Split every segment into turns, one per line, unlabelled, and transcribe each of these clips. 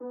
A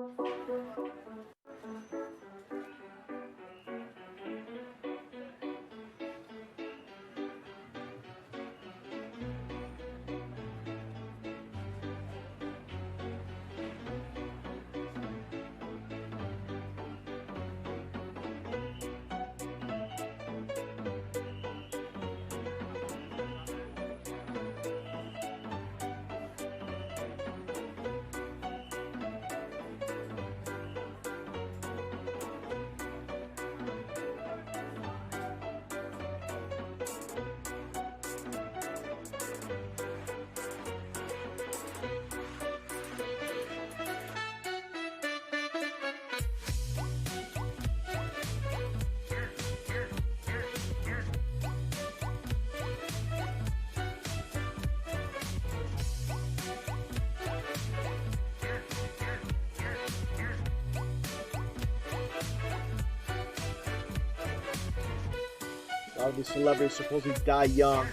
lot of these celebrities supposedly die young.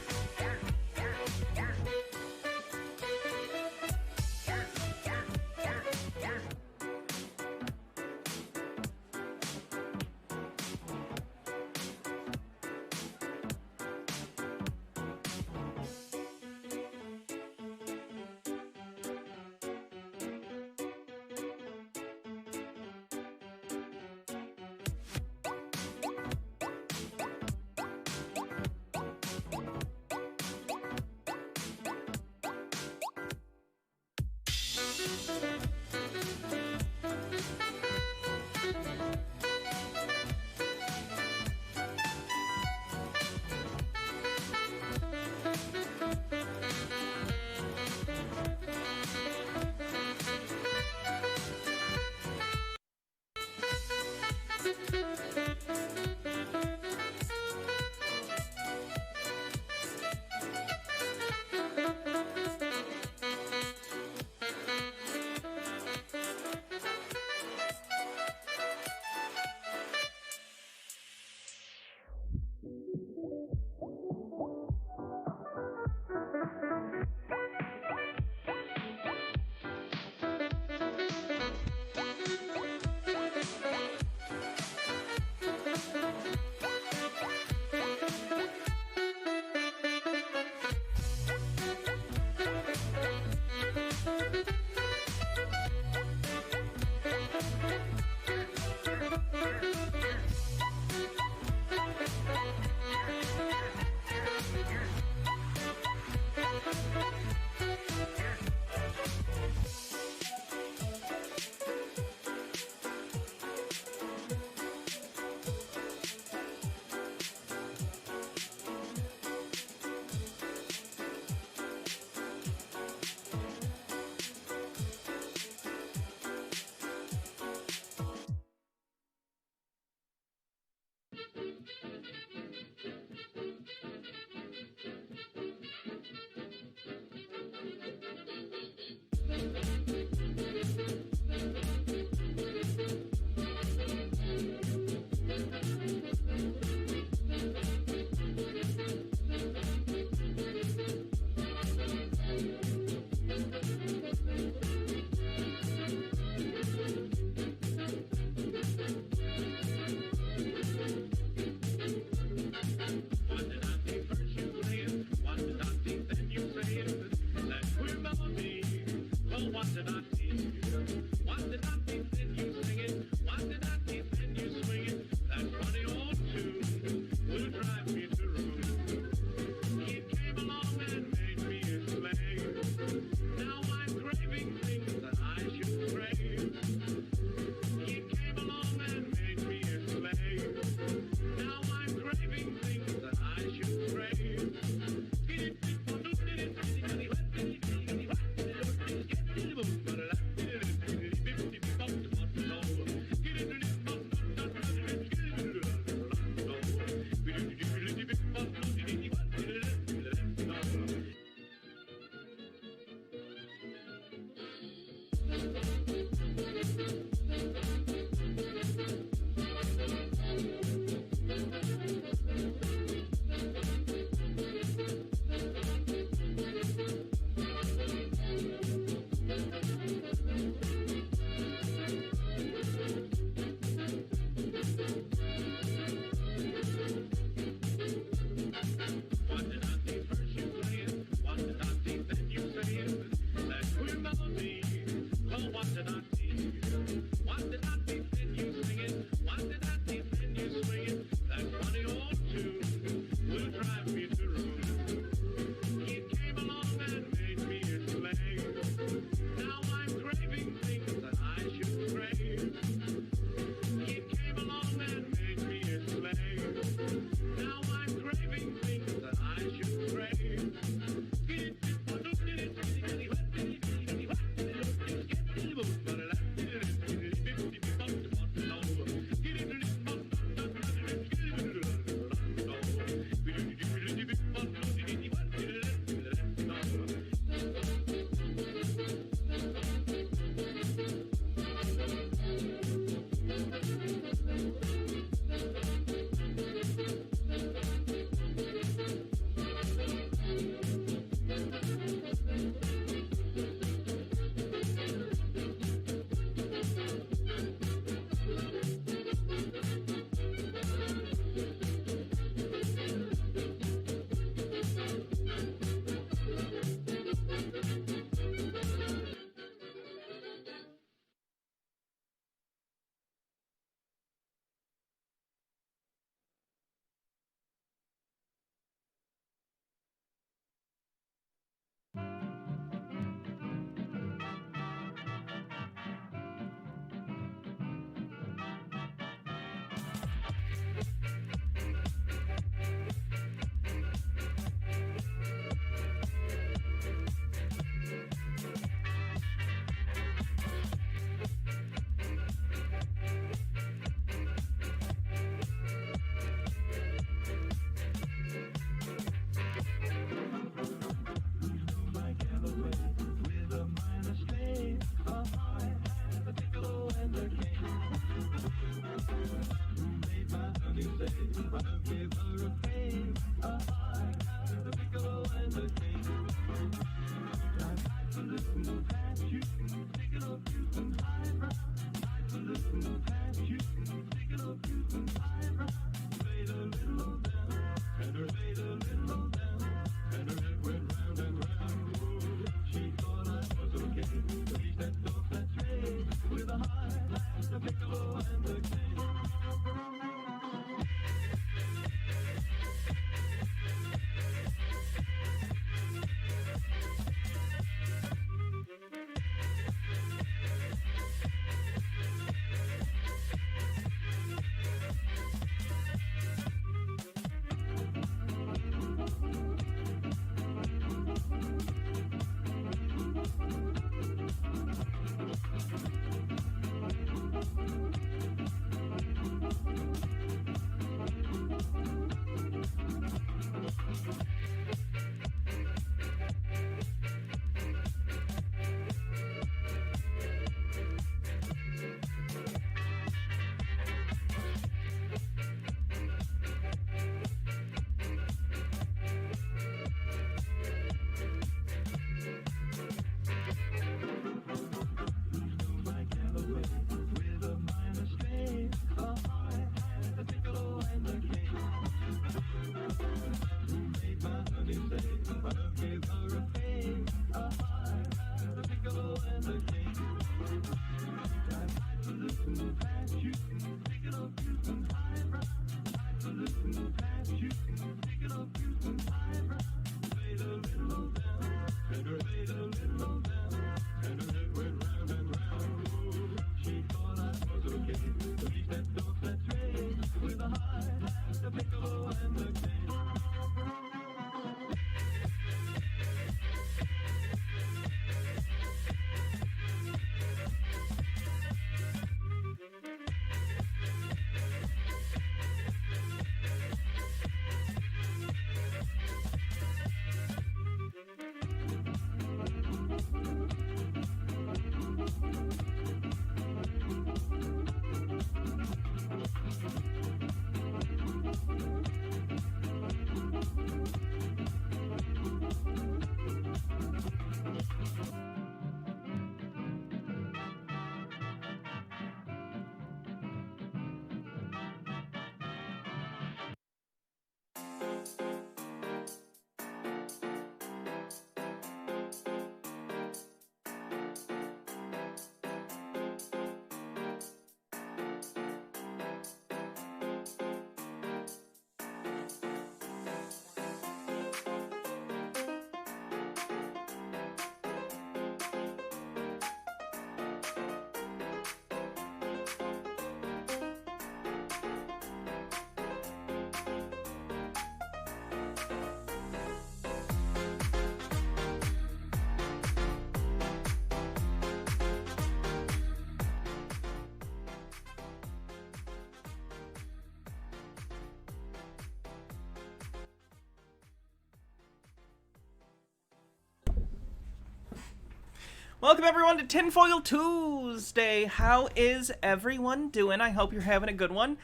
Welcome everyone to Tinfoil Tuesday. How is everyone doing? I hope you're having a good one.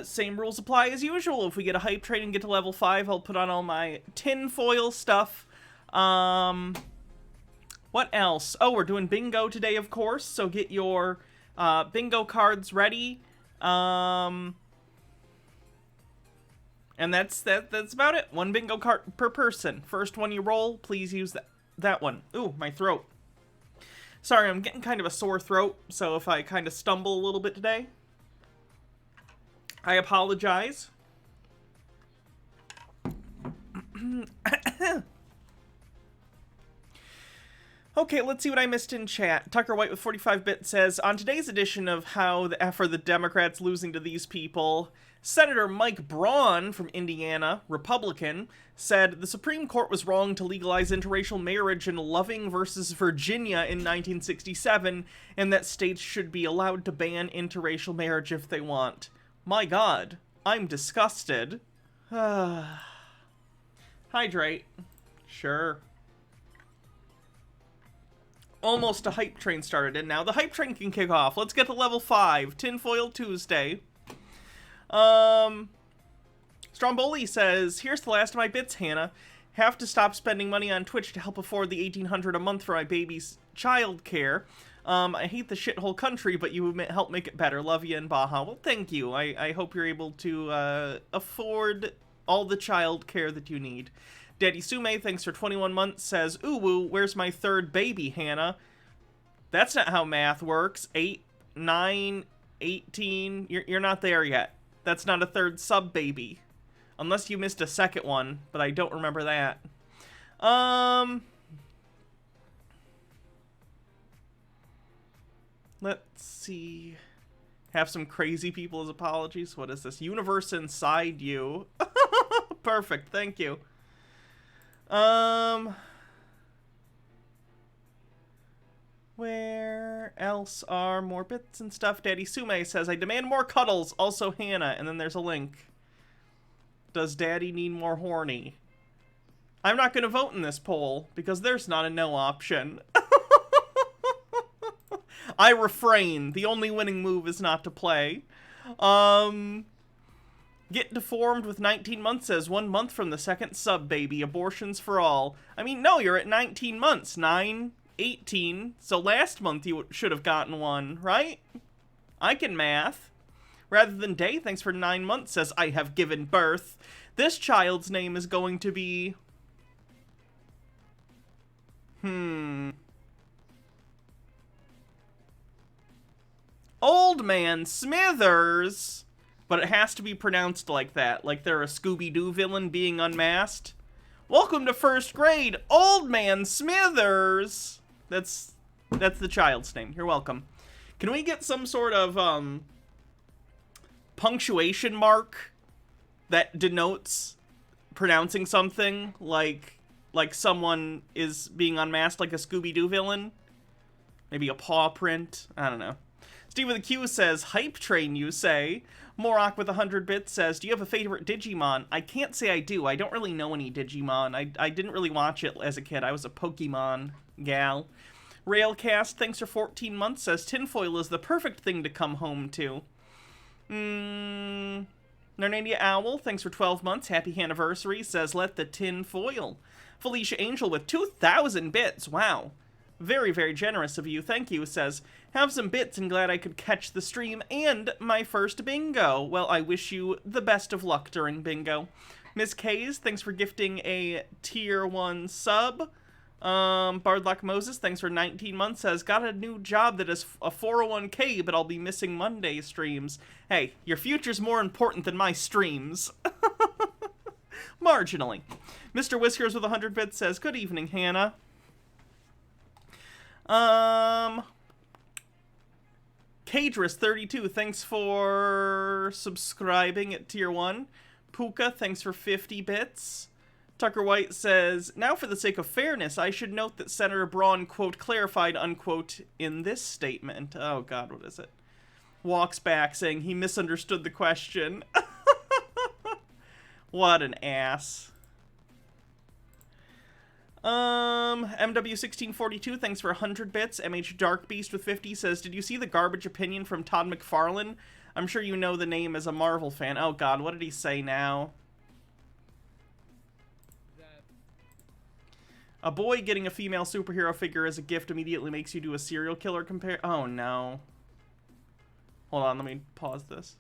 Same rules apply as usual. If we get a hype train and get to level 5, I'll put on all my tinfoil stuff. What else? Oh, we're doing bingo today, of course, so get your bingo cards ready. And that's about it. One bingo card per person. First one you roll, please use that one. Ooh, my throat. Sorry, I'm getting kind of a sore throat, so if I kind of stumble a little bit today, I apologize. Okay, let's see what I missed in chat. Tucker White with 45-bit says, on today's edition of How the F are the Democrats losing to these people, Senator Mike Braun from Indiana, Republican, said the Supreme Court was wrong to legalize interracial marriage in Loving versus Virginia in 1967, and that states should be allowed to ban interracial marriage if they want. My God, I'm disgusted. Hydrate. Sure. Almost a hype train started, and now the hype train can kick off. Let's get to level 5, Tinfoil Tuesday. Stromboli says, here's the last of my bits, Hannah. Have to stop spending money on Twitch to help afford the $1,800 a month for my baby's child care. I hate the shithole country, but you help make it better. Love you and Baja. Well, thank you. I hope you're able to afford all the child care that you need. Daddy Sume, thanks for 21 months, says, ooh, woo, where's my third baby, Hannah? That's not how math works. 8, 9, 18. You're not there yet. That's not a third sub-baby. Unless you missed a second one, but I don't remember that. Let's see. Have some crazy people as apologies. What is this? Universe inside you. Perfect, thank you. Where else are more bits and stuff? Daddy Sume says, I demand more cuddles, also Hannah, and then there's a link. Does Daddy need more horny? I'm not going to vote in this poll, because there's not a no option. I refrain. The only winning move is not to play. Get deformed with 19 months says 1 month from the second sub, baby. Abortions for all. I mean, no, you're at 19 months. 9, 18. So last month you should have gotten one, right? I can math. Rather than day, thanks for 9 months says I have given birth. This child's name is going to be... Old Man Smithers... But it has to be pronounced like that, like they're a Scooby-Doo villain being unmasked. Welcome to first grade, Old Man Smithers! That's the child's name. You're welcome. Can we get some sort of, punctuation mark that denotes pronouncing something like someone is being unmasked like a Scooby-Doo villain? Maybe a paw print? I don't know. Steve with a Q says, hype train, you say. Morok with 100 bits says, do you have a favorite Digimon? I can't say I do. I don't really know any Digimon. I didn't really watch it as a kid. I was a Pokemon gal. Railcast, thanks for 14 months, says, tinfoil is the perfect thing to come home to. Narnania Owl, thanks for 12 months. Happy anniversary, says, let the tin foil. Felicia Angel with 2,000 bits. Wow. Very, very generous of you. Thank you, says, have some bits and glad I could catch the stream and my first bingo. Well, I wish you the best of luck during bingo. Miss K's, thanks for gifting a tier 1 sub. Bardlock Moses, thanks for 19 months, says, got a new job that is a 401k, but I'll be missing Monday streams. Hey, your future's more important than my streams. Marginally. Mr. Whiskers with 100 bits says, good evening, Hannah. Cadris32, thanks for subscribing at tier 1. Puka, thanks for 50 bits. Tucker White says, now for the sake of fairness, I should note that Senator Braun, quote, clarified, unquote, in this statement. Oh god, what is it? Walks back saying he misunderstood the question. What an ass. MW1642, thanks for 100 bits. MH Dark Beast with 50 says, did you see the garbage opinion from Todd McFarlane? I'm sure you know the name as a Marvel fan. Oh god, what did he say now? A boy getting a female superhero figure as a gift immediately makes you do a serial killer compare. Oh no. Hold on, let me pause this.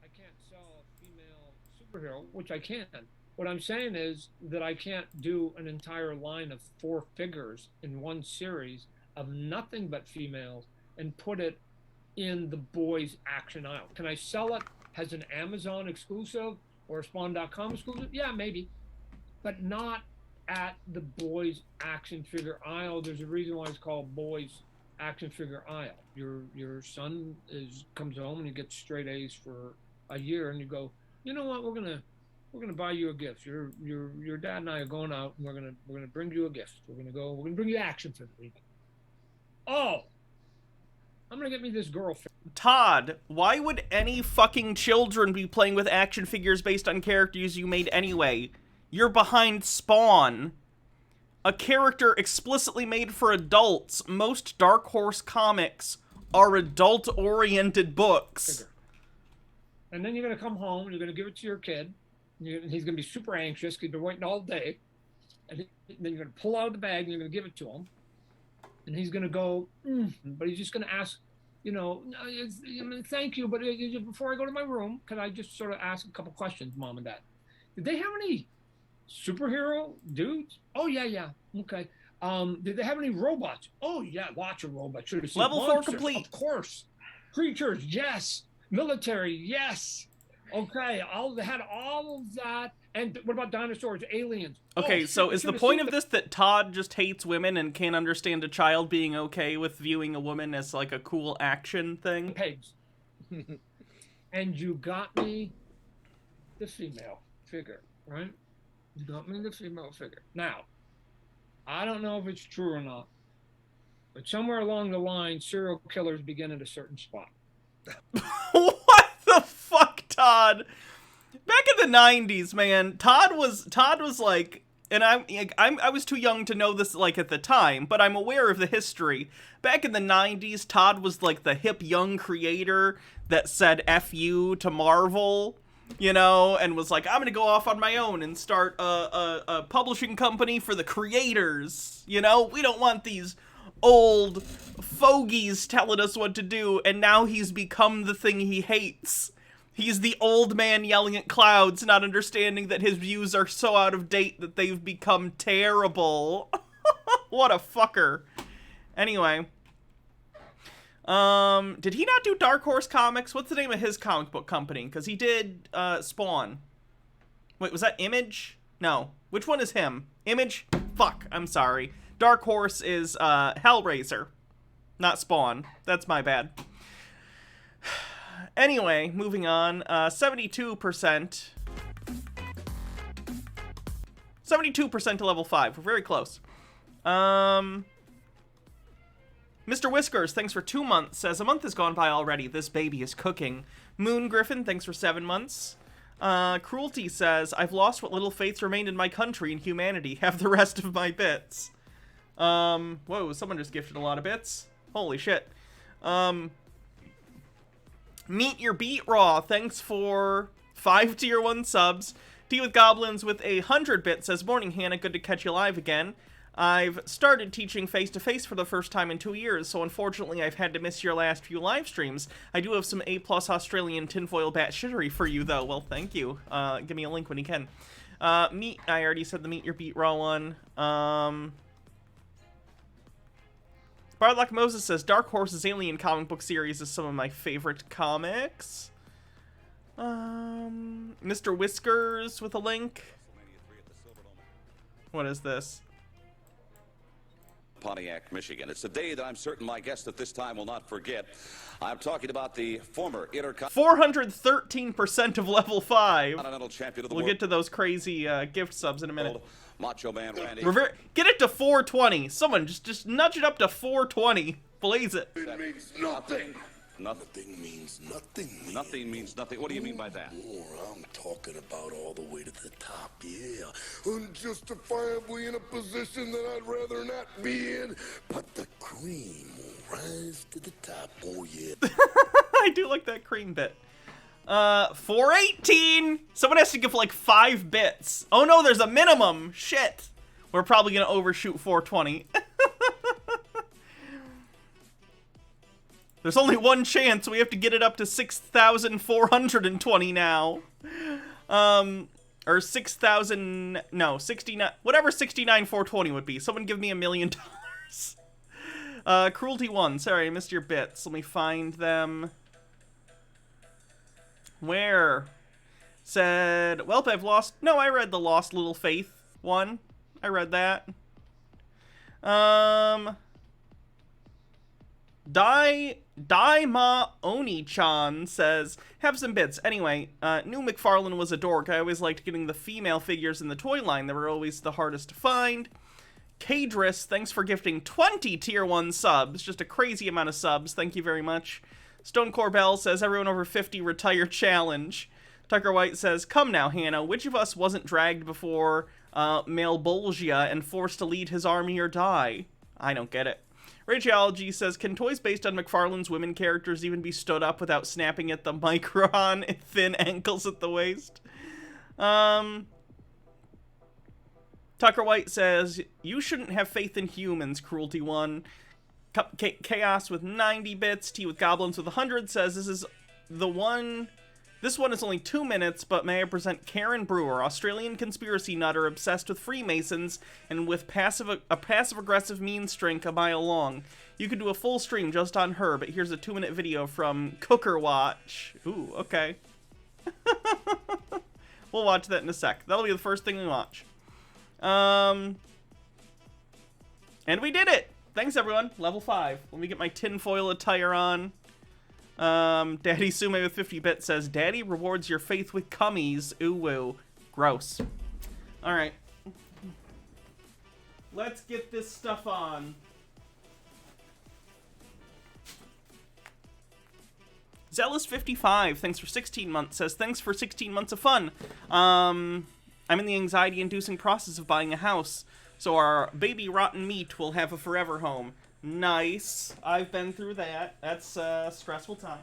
I can't sell a female superhero, which I can. What I'm saying is that I can't do an entire line of 4 figures in one series of nothing but females and put it in the boys action aisle. Can I sell it as an Amazon exclusive or a Spawn.com exclusive? Yeah, maybe. But not at the boys action figure aisle. There's a reason why it's called boys action figure aisle. Your son comes home and he gets straight A's for a year, and you go, you know what, we're gonna buy you a gift. Your dad and I are going out, and we're gonna bring you a gift. We're gonna bring you action figure. Oh, I'm gonna get me this girl.
Todd, why would any fucking children be playing with action figures based on characters you made anyway? You're behind Spawn, a character explicitly made for adults. Most Dark Horse comics are adult-oriented books.
And then you're going to come home, and you're going to give it to your kid, and he's going to be super anxious because he's been waiting all day. And then you're going to pull out of the bag, and you're going to give it to him. And he's going to go, but he's just going to ask, thank you, but before I go to my room, can I just sort of ask a couple questions, Mom and Dad? Did they have any superhero dudes? Oh, yeah. Okay. Did they have any robots? Oh, yeah, lots of robots. Should have seen
Level 4 complete.
Of course. Creatures, yes. Military, yes. Okay, they had all of that. And what about dinosaurs, aliens?
Okay, so is the point of this that Todd just hates women and can't understand a child being okay with viewing a woman as, like, a cool action thing?
Pigs. And you got me the female figure, right? You got me the female figure. Now, I don't know if it's true or not, but somewhere along the line, serial killers begin at a certain spot.
What the fuck, Todd? Back in the 90s, man, Todd was like, and I was too young to know this, like, at the time, but I'm aware of the history. Back in the 90s, Todd was like the hip young creator that said F you to Marvel, and was like, I'm gonna go off on my own and start a publishing company for the creators. We don't want these old fogies telling us what to do, and now he's become the thing he hates. He's the old man yelling at clouds, not understanding that his views are so out of date that they've become terrible. What a fucker. Anyway. Did he not do Dark Horse Comics? What's the name of his comic book company? Because he did, Spawn. Wait, was that Image? No. Which one is him? Image? Fuck, I'm sorry. Dark Horse is, Hellraiser. Not Spawn. That's my bad. Anyway, moving on. 72%. 72% to level 5. We're very close. Mr. Whiskers, thanks for 2 months. Says, a month has gone by already. This baby is cooking. Moon Griffin, thanks for 7 months. Cruelty says, I've lost what little faith remained in my country and humanity. Have the rest of my bits. Whoa, someone just gifted a lot of bits. Holy shit. Meet Your Beat Raw, thanks for 5 tier 1 subs. Tea with Goblins with 100 bits says, morning Hannah, good to catch you live again. I've started teaching face-to-face for the first time in 2 years, so unfortunately I've had to miss your last few live streams. I do have some A+ Australian tinfoil bat shittery for you, though. Well, thank you. Give me a link when you can. I already said the Meet Your Beat Raw one. Bardlock Moses says, Dark Horse's Alien comic book series is some of my favorite comics. Mr. Whiskers with a link. What is this?
Pontiac, Michigan. It's a day that I'm certain my guest at this time will not forget. I'm talking about the former
413% of level 5.
Continental champion of the
we'll
world.
Get to those crazy gift subs in a minute.
Macho Man Randy.
Get it to 420. Someone just nudge it up to 420. Blaze it.
It means nothing. Nothing means nothing.
Nothing means nothing. What do you mean by that?
More, I'm talking about all the way to the top, yeah. Unjustifiably in a position that I'd rather not be in, but the cream will rise to the top, oh yeah.
I do like that cream bit. 418! Someone has to give like 5 bits. Oh no, there's a minimum! Shit! We're probably gonna overshoot 420. There's only one chance. We have to get it up to 6,420 now. Or 6,000... No, 69... Whatever 69,420 would be. Someone give me $1 million. Cruelty 1. Sorry, I missed your bits. Let me find them. Where? Said... Welp, I've lost... No, I read the Lost Little Faith one. I read that. Daima Oni-chan says, have some bits. Anyway, knew McFarlane was a dork. I always liked getting the female figures in the toy line. They were always the hardest to find. Kadris, thanks for gifting 20 tier 1 subs. Just a crazy amount of subs. Thank you very much. Stone Corbell says, everyone over 50 retire challenge. Tucker White says, come now, Hannah. Which of us wasn't dragged before Malbolgia and forced to lead his army or die? I don't get it. Rageology says, can toys based on McFarlane's women characters even be stood up without snapping at the micron and thin ankles at the waist? Tucker White says, you shouldn't have faith in humans, Cruelty 1. Chaos with 90 bits. T with Goblins with 100 says, this one is only 2 minutes, but may I present Karen Brewer, Australian conspiracy nutter obsessed with Freemasons and with a passive-aggressive mean streak a mile long. You could do a full stream just on her, but here's a 2-minute video from Cooker Watch. Ooh, okay. We'll watch that in a sec. That'll be the first thing we watch. And we did it! Thanks, everyone. Level 5. Let me get my tinfoil attire on. Daddy Sume with 50-bit says, Daddy rewards your faith with cummies. Ooh woo. Gross. Alright. Let's get this stuff on. Zealous55, thanks for 16 months, says, thanks for 16 months of fun. I'm in the anxiety-inducing process of buying a house, so our baby rotten meat will have a forever home. Nice. I've been through that. That's a stressful time.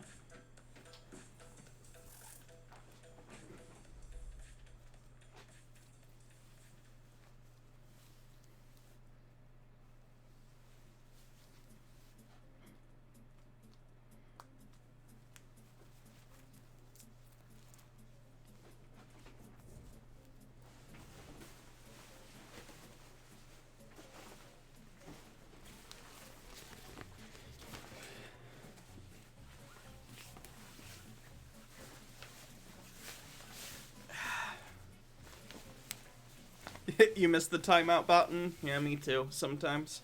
You missed the timeout button? Yeah, me too, sometimes.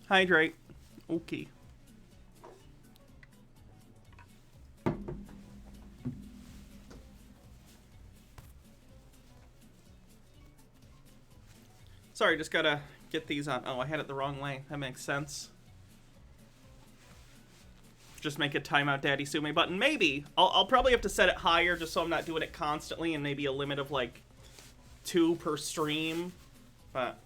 Hydrate. Okay. Sorry, just gotta get these on. Oh, I had it the wrong way. That makes sense. Just make a timeout Daddy Sume button. Maybe. I'll probably have to set it higher just so I'm not doing it constantly, and maybe a limit of like 2 per stream. But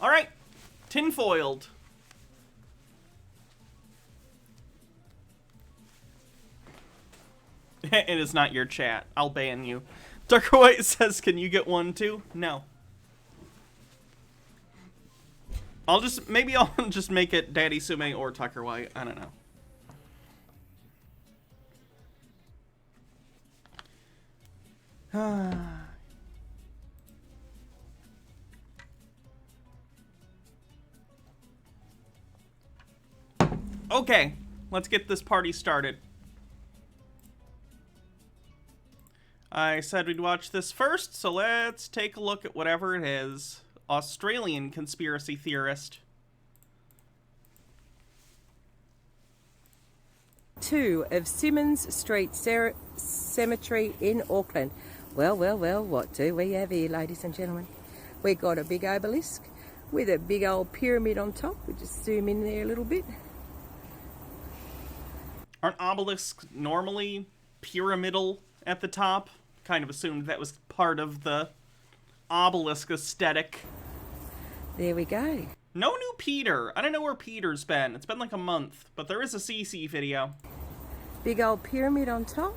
alright, tinfoiled. It is not your chat. I'll ban you. Tucker White says, can you get one too? No. Maybe I'll just make it Daddy Sume or Tucker White. I don't know. Okay, let's get this party started. I said we'd watch this first, so let's take a look at whatever it is. Australian conspiracy theorist.
2 of Symonds Street Cemetery in Auckland. Well, what do we have here, ladies and gentlemen? We got a big obelisk with a big old pyramid on top. We'll just zoom in there a little bit.
Aren't obelisks normally pyramidal at the top? Kind of assumed that was part of the obelisk aesthetic.
There we go.
No new Peter. I don't know where Peter's been. It's been like a month, but there is a CC video.
Big old pyramid on top.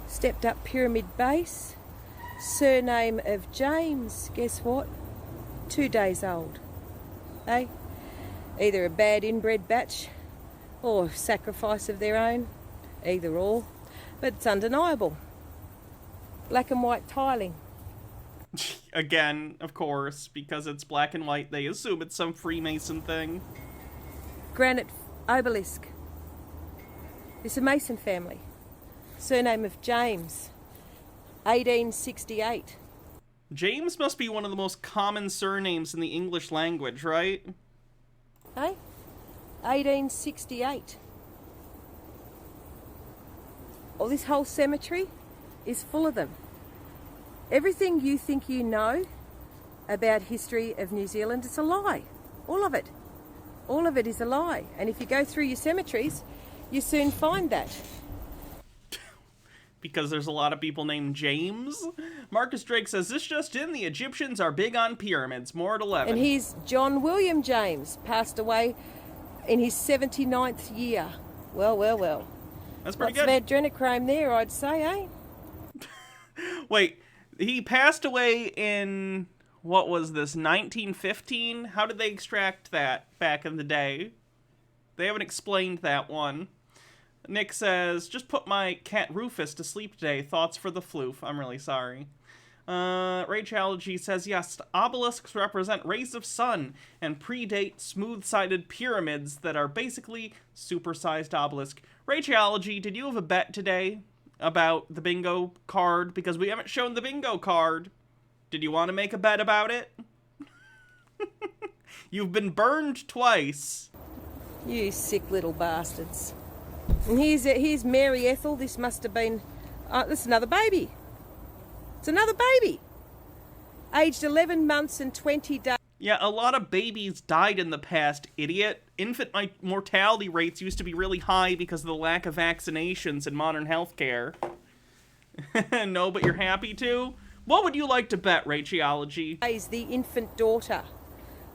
Stepped up pyramid base. Surname of James. Guess what? 2 days old. Eh? Either a bad inbred batch or sacrifice of their own. Either or. But it's undeniable. Black and white tiling.
Again, of course, because it's black and white, they assume it's some Freemason thing.
Granite obelisk. It's a Mason family. Surname of James. 1868.
James must be one of the most common surnames in the English language, right?
Eh? 1868. Oh, this whole cemetery is full of them. Everything you think you know about history of New Zealand is a lie. All of it. All of it is a lie. And if you go through your cemeteries, you soon find that.
Because there's a lot of people named James? Marcus Drake says, this just in, the Egyptians are big on pyramids. More at 11.
And here's John William James, passed away in his 79th year. Well.
That's pretty
Lots
good.
of adrenochrome there, I'd say, eh?
Wait, he passed away in, what was this, 1915? How did they extract that back in the day? They haven't explained that one. Nick says, just put my cat Rufus to sleep today. Thoughts for the floof. I'm really sorry. Rachology says, yes, obelisks represent rays of sun and predate smooth-sided pyramids that are basically supersized obelisk. Rachology, did you have a bet today about the bingo card? Because we haven't shown the bingo card. Did you want to make a bet about it? You've been burned twice.
You sick little bastards. And here's Mary Ethel. This must have been... this is another baby. It's another baby. Aged 11 months and 20 days.
Yeah, a lot of babies died in the past, idiot. Infant mortality rates used to be really high because of the lack of vaccinations in modern healthcare. No, but you're happy to? What would you like to bet, Rachology?
The infant daughter.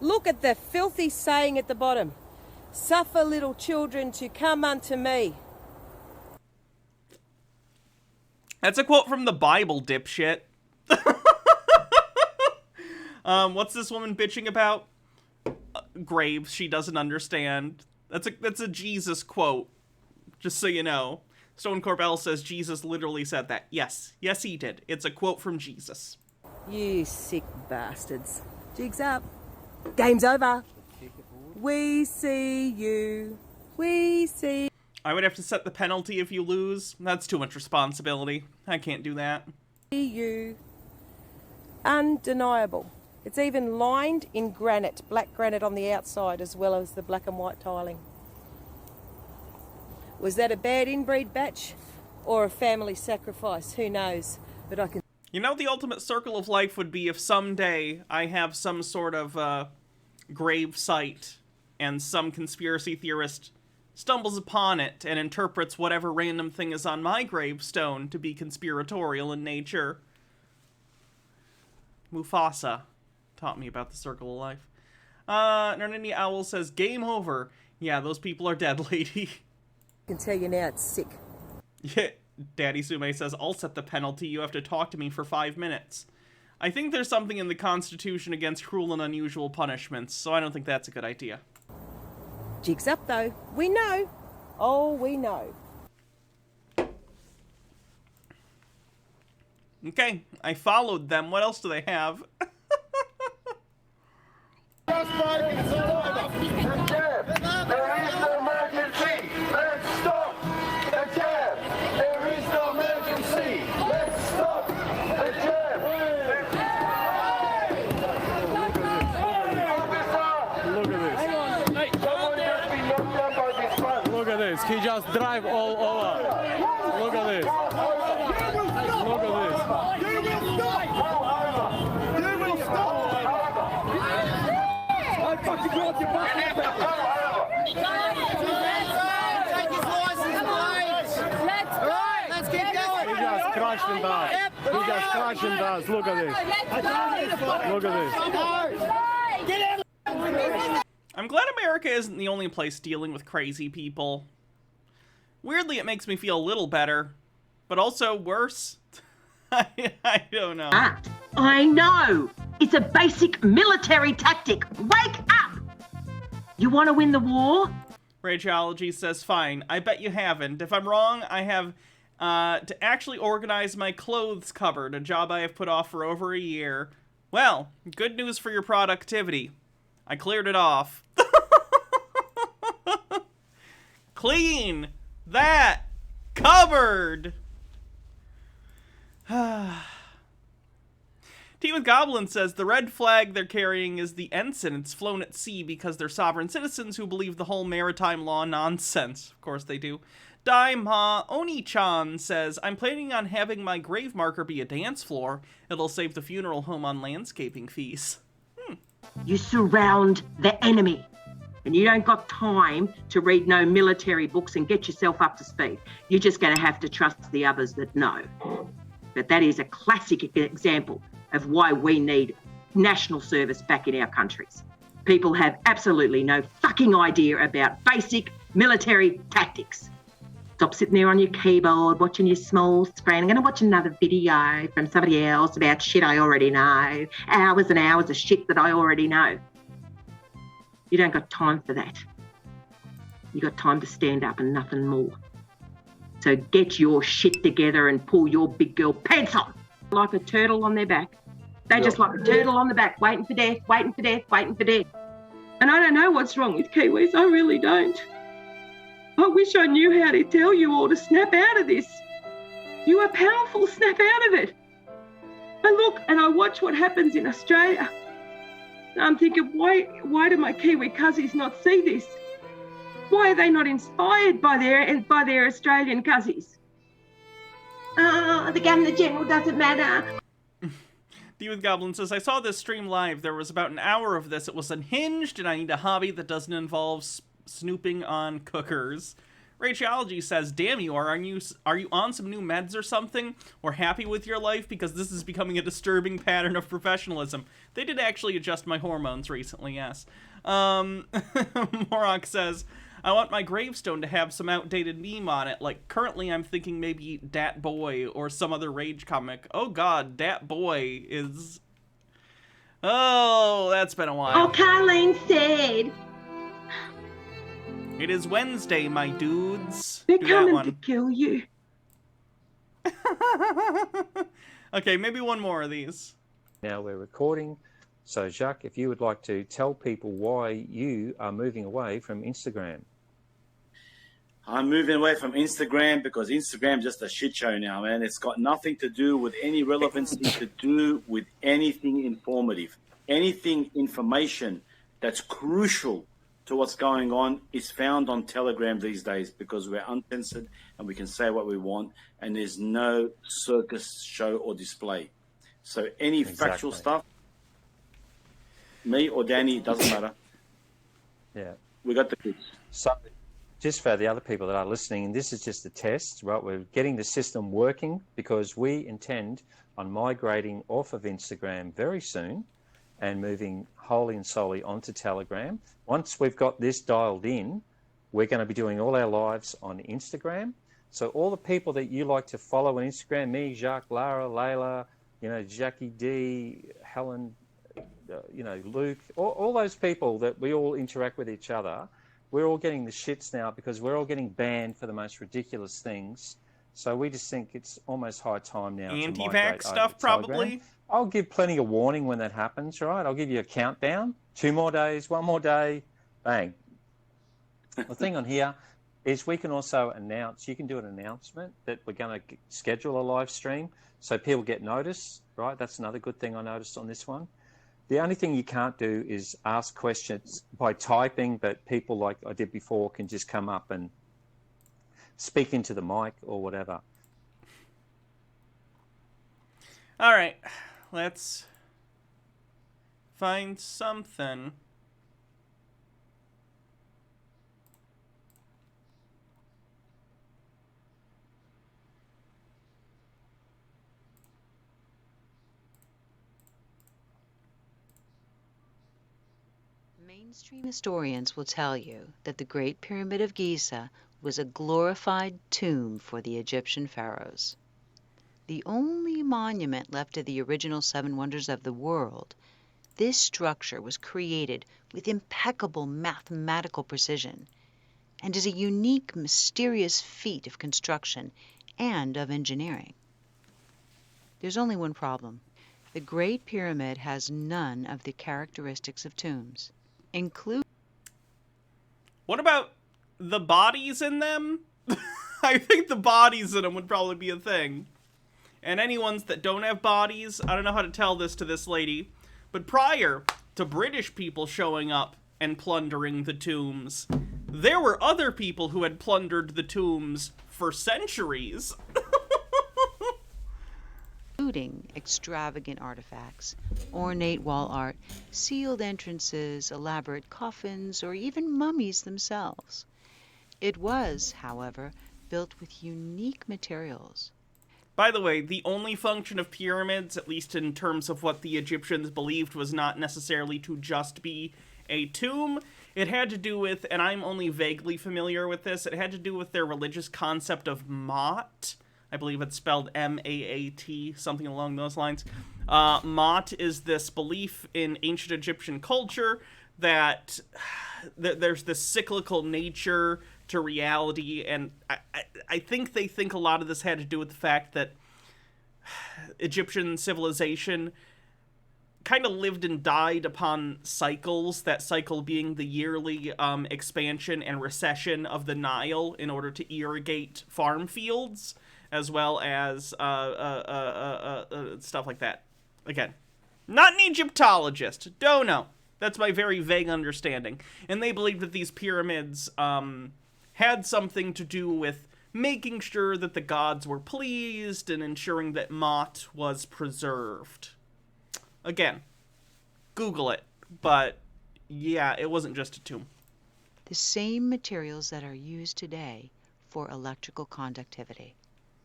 Look at the filthy saying at the bottom. Suffer little children to come unto me.
That's a quote from the Bible, dipshit. What's this woman bitching about? Graves she doesn't understand. That's a Jesus quote, just so you know. Stone Corbell says Jesus literally said that. Yes, he did. It's a quote from Jesus.
You sick bastards. Jig's up. Game's over. We see you. We see
I would have to set the penalty if you lose. That's too much responsibility. I can't do that.
you. Undeniable. It's even lined in granite, black granite on the outside as well as the black and white tiling. Was that a bad inbreed batch or a family sacrifice? Who knows? But I can...
You know, the ultimate circle of life would be if someday I have some sort of grave site and some conspiracy theorist stumbles upon it and interprets whatever random thing is on my gravestone to be conspiratorial in nature. Mufasa taught me about the circle of life. Nernini Owl says, game over. Yeah, those people are dead, lady.
I can tell you now it's sick.
Yeah, Daddy Sume says, I'll set the penalty. You have to talk to me for 5 minutes. I think there's something in the Constitution against cruel and unusual punishments, so I don't think that's a good idea.
Jig's up, though. We know. Oh, we know.
Okay, I followed them. What else do they have?
There is no emergency. Let's stop the cab. There is no emergency. Let's stop.
just drive all over. Look at this. Look at this.
You will stop! You will stop! I fucking got your back.
He just crashed and does. He just crashed and does. Look at this. Look at this.
I'm glad America isn't the only place dealing with crazy people. Weirdly, it makes me feel a little better, but also worse. I don't know.
I know. It's a basic military tactic. Wake up! You want to win the war?
Rageology says, fine. I bet you haven't. If I'm wrong, I have to actually organize my clothes cupboard, a job I have put off for over a year. Well, good news for your productivity. I cleared it off. Clean that cupboard! Tea with Goblin says, the red flag they're carrying is the ensign. It's flown at sea because they're sovereign citizens who believe the whole maritime law nonsense. Of course they do. Daima Oni-chan says, I'm planning on having my grave marker be a dance floor. It'll save the funeral home on landscaping fees.
You surround the enemy. And you don't got time to read no military books and get yourself up to speed. You're just going to have to trust the others that know. But that is a classic example of why we need national service back in our countries. People have absolutely no fucking idea about basic military tactics. Stop sitting there on your keyboard watching your small screen. I'm going to watch another video from somebody else about shit I already know. Hours and hours of shit that I already know. You don't got time for that. You got time to stand up and nothing more. So get your shit together and pull your big girl pants on. Like a turtle on their back. They just like a turtle on the back, waiting for death, waiting for death, waiting for death. And I don't know what's wrong with Kiwis. I really don't. I wish I knew how to tell you all to snap out of this. You are powerful, snap out of it. I look and I watch what happens in Australia. And I'm thinking, why do my Kiwi cousins not see this? Why are they not inspired by their Australian cousins? The Governor General doesn't matter.
The Youth Goblin says, I saw this stream live. There was about an hour of this. It was unhinged, and I need a hobby that doesn't involve snooping on cookers. Rachology says, damn you, are you on some new meds or something? Or happy with your life? Because this is becoming a disturbing pattern of professionalism. They did actually adjust my hormones recently, yes. Morok says, I want my gravestone to have some outdated meme on it. Like, currently I'm thinking maybe Dat Boy or some other Rage comic. Oh god, Dat Boy is... Oh, that's been a while.
Oh, Colleen said...
It is Wednesday, my dudes.
They're coming to kill you.
Okay, maybe one more of these.
Now we're recording. So, Jacques, if you would like to tell people why you are moving away from Instagram.
I'm moving away from Instagram because Instagram's just a shit show now, man. It's got nothing to do with any relevancy to do with anything informative. Anything information that's crucial to what's going on is found on Telegram these days because we're uncensored and we can say what we want and there's no circus show or display. So any factual stuff, me or Danny, it doesn't matter.
Yeah.
We got the kids.
So just for the other people that are listening, this is just a test, right? We're getting the system working because we intend on migrating off of Instagram very soon and moving wholly and solely onto Telegram. Once we've got this dialed in, we're going to be doing all our lives on Instagram. So all the people that you like to follow on Instagram, me, Jacques, Lara, Layla, Jackie D, Helen, Luke, all those people that we all interact with each other, we're all getting the shits now because we're all getting banned for the most ridiculous things. So we just think it's almost high time now.
Anti-vax stuff, probably.
I'll give plenty of warning when that happens, right? I'll give you a countdown. 2 more days, 1 more day, bang. The thing on here is we can also announce, you can do an announcement that we're going to schedule a live stream so people get notice, right? That's another good thing I noticed on this one. The only thing you can't do is ask questions by typing, but people like I did before can just come up and speak into the mic or whatever.
All right, let's find something.
Mainstream historians will tell you that the Great Pyramid of Giza was a glorified tomb for the Egyptian pharaohs. The only monument left of the original seven wonders of the world, this structure was created with impeccable mathematical precision and is a unique, mysterious feat of construction and of engineering. There's only one problem. The Great Pyramid has none of the characteristics of tombs.
What about the bodies in them? I think the bodies in them would probably be a thing. And any ones that don't have bodies, I don't know how to tell this to this lady, but prior to British people showing up and plundering the tombs, there were other people who had plundered the tombs for centuries.
Including extravagant artifacts, ornate wall art, sealed entrances, elaborate coffins, or even mummies themselves. It was, however, built with unique materials.
By the way, the only function of pyramids, at least in terms of what the Egyptians believed, was not necessarily to just be a tomb. It had to do with, and I'm only vaguely familiar with this, it had to do with their religious concept of Maat. I believe it's spelled M-A-A-T, something along those lines. Maat is this belief in ancient Egyptian culture that there's this cyclical nature to reality, and I think they think a lot of this had to do with the fact that Egyptian civilization kind of lived and died upon cycles, that cycle being the yearly expansion and recession of the Nile in order to irrigate farm fields, as well as stuff like that. Again, not an Egyptologist. Don't know. That's my very vague understanding. And they believed that these pyramids had something to do with making sure that the gods were pleased and ensuring that Maat was preserved. Again, Google it. But yeah, it wasn't just a tomb.
The same materials that are used today for electrical conductivity.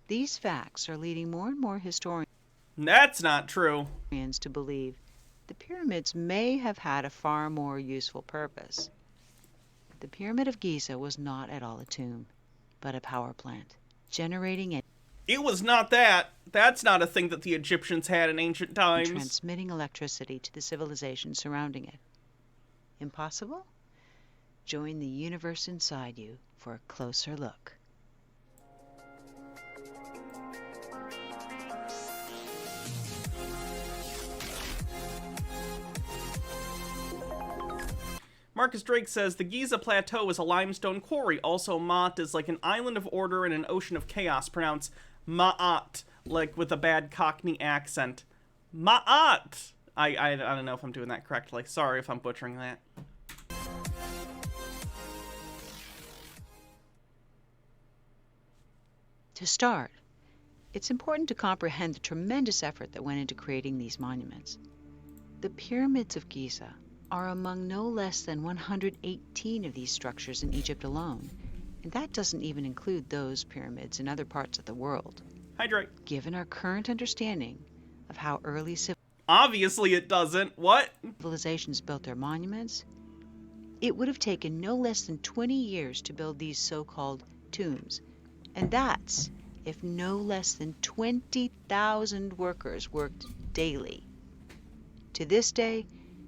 These facts are leading more and more historians.
That's not true.
To believe the pyramids may have had a far more useful purpose. The Pyramid of Giza was not at all a tomb, but a power plant, generating
It was not that. That's not a thing that the Egyptians had in ancient times.
and transmitting electricity to the civilization surrounding it. Impossible? Join the universe inside you for a closer look.
Marcus Drake says, the Giza Plateau is a limestone quarry. Also, Maat is like an island of order and an ocean of chaos. Pronounce Ma'at, like with a bad Cockney accent. Ma'at! I don't know if I'm doing that correctly. Sorry if I'm butchering that.
To start, it's important to comprehend the tremendous effort that went into creating these monuments. The pyramids of Giza are among no less than 118 of these structures in Egypt alone, and that doesn't even include those pyramids in other parts of the world.
Hydrate.
Given our current understanding of how early
Obviously it doesn't. What?
Civilizations built their monuments, it would have taken no less than 20 years to build these so-called tombs, and that's if no less than 20,000 workers worked daily. To this day,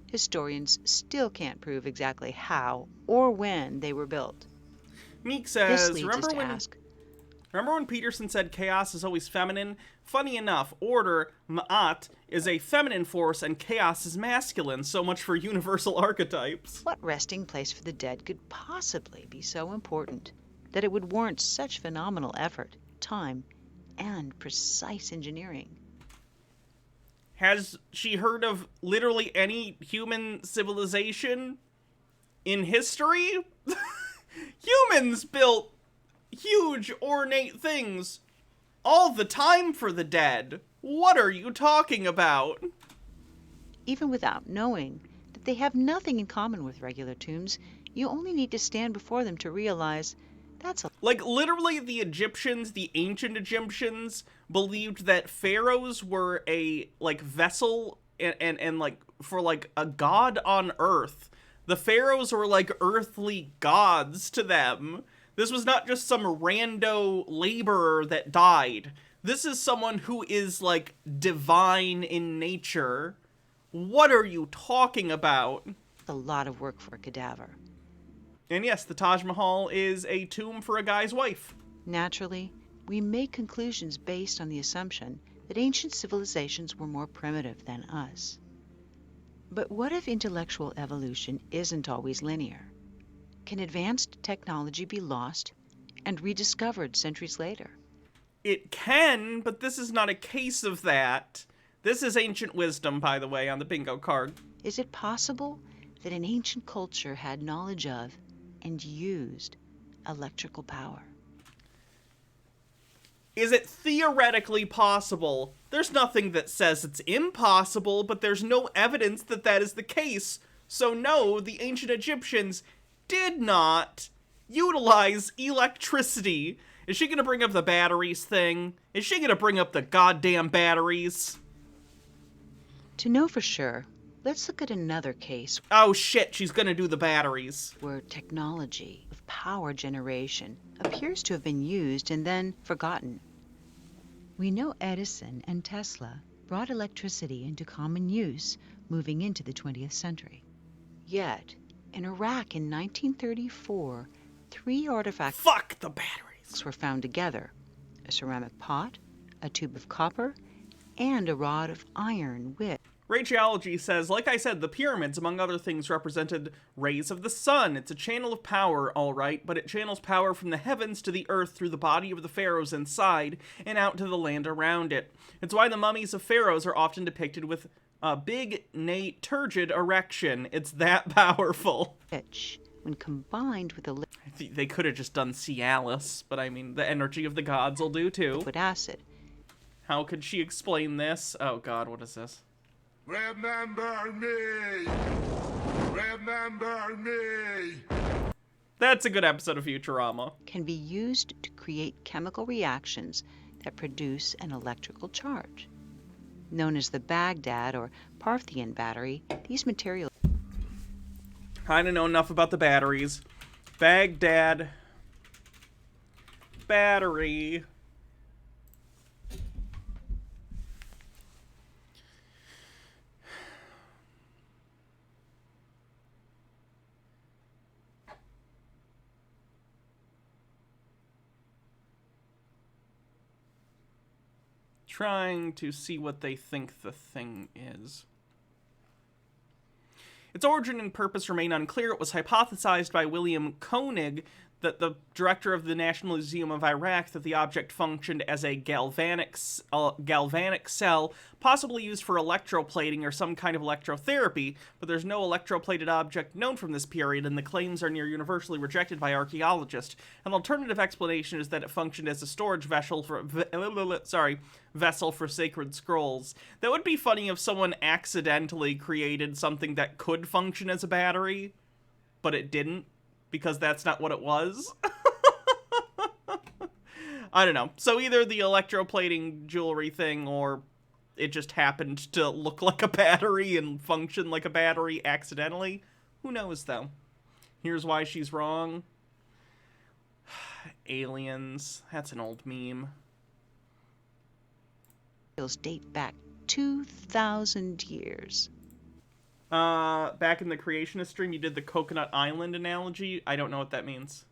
historians still can't prove exactly how or when they were built.
Meek says,
remember
when Peterson said chaos is always feminine? Funny enough, order, Ma'at, is a feminine force and chaos is masculine. So much for universal archetypes.
What resting place for the dead could possibly be so important that it would warrant such phenomenal effort, time, and precise engineering?
Has she heard of literally any human civilization in history? huge, ornate things all the time for the dead. What are you talking about?
Even without knowing that they have nothing in common with regular tombs, you only need to stand before them to realize that's a...
Like, literally, the Egyptians, the ancient Egyptians, believed that pharaohs were a, like, vessel and like, for, like, a god on earth. The pharaohs were, like, earthly gods to them. This was not just some rando laborer that died. This is someone who is, like, divine in nature. What are you talking about?
a lot of work for a cadaver.
And yes, the Taj Mahal is a tomb for a guy's wife.
Naturally, we make conclusions based on the assumption that ancient civilizations were more primitive than us. But what if intellectual evolution isn't always linear? Can advanced technology be lost and rediscovered centuries later?
It can, but this is not a case of that. This is ancient wisdom, by the way, on the bingo card.
Is it possible that an ancient culture had knowledge of and used electrical power?
Is it theoretically possible? There's nothing that says it's impossible, but there's no evidence that that is the case. So no, the ancient Egyptians did not utilize electricity. Is she gonna bring up the batteries thing? Is she gonna bring up the goddamn batteries?
To know for sure, let's look at another case.
Oh shit, she's gonna do the batteries.
Where technology of power generation appears to have been used and then forgotten. We know Edison and Tesla brought electricity into common use moving into the 20th century. Yet, in Iraq in 1934, 3 artifacts
Fuck the batteries
were found together: a ceramic pot, a tube of copper, and a rod of iron with...
Radiology says, like I said, the pyramids, among other things, represented rays of the sun. It's a channel of power, all right, but it channels power from the heavens to the earth through the body of the pharaohs inside and out to the land around it. It's why the mummies of pharaohs are often depicted with a big, nay, turgid erection. It's that powerful.
Which, when combined with a
They could have just done Cialis, but I mean, the energy of the gods will do too.
liquid acid.
How could she explain this? Oh god, what is this?
Remember me! Remember me!
That's a good episode of Futurama.
Can be used to create chemical reactions that produce an electrical charge. Known as the Baghdad or Parthian battery, these materials...
I don't know enough about the batteries. Baghdad battery. Trying to see what they think the thing is. Its origin and purpose remain unclear. It was hypothesized by William Koenig, that the director of the National Museum of Iraq, that the object functioned as a galvanic cell, possibly used for electroplating or some kind of electrotherapy, but there's no electroplated object known from this period, and the claims are near universally rejected by archaeologists. An alternative explanation is that it functioned as a storage vessel for vessel for sacred scrolls. That would be funny if someone accidentally created something that could function as a battery, but it didn't, because that's not what it was. I don't know. So either the electroplating jewelry thing, or it just happened to look like a battery and function like a battery accidentally. Who knows, though? Here's why she's wrong. Aliens. That's an old meme.
date back 2,000 years.
Back in the creationist stream, you did the Coconut Island analogy. I don't know what that means.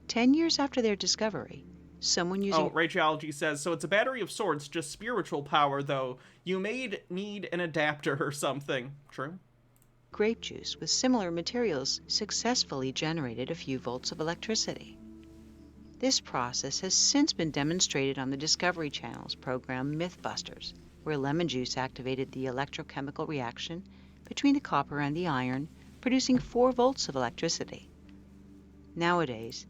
10 years after their discovery, someone using...
Oh, Radiology says, so it's a battery of sorts, just spiritual power, though. You may need an adapter or something. True.
Grape juice with similar materials successfully generated a few volts of electricity. This process has since been demonstrated on the Discovery Channel's program Mythbusters, where lemon juice activated the electrochemical reaction between the copper and the iron, producing 4 volts of electricity. Nowadays,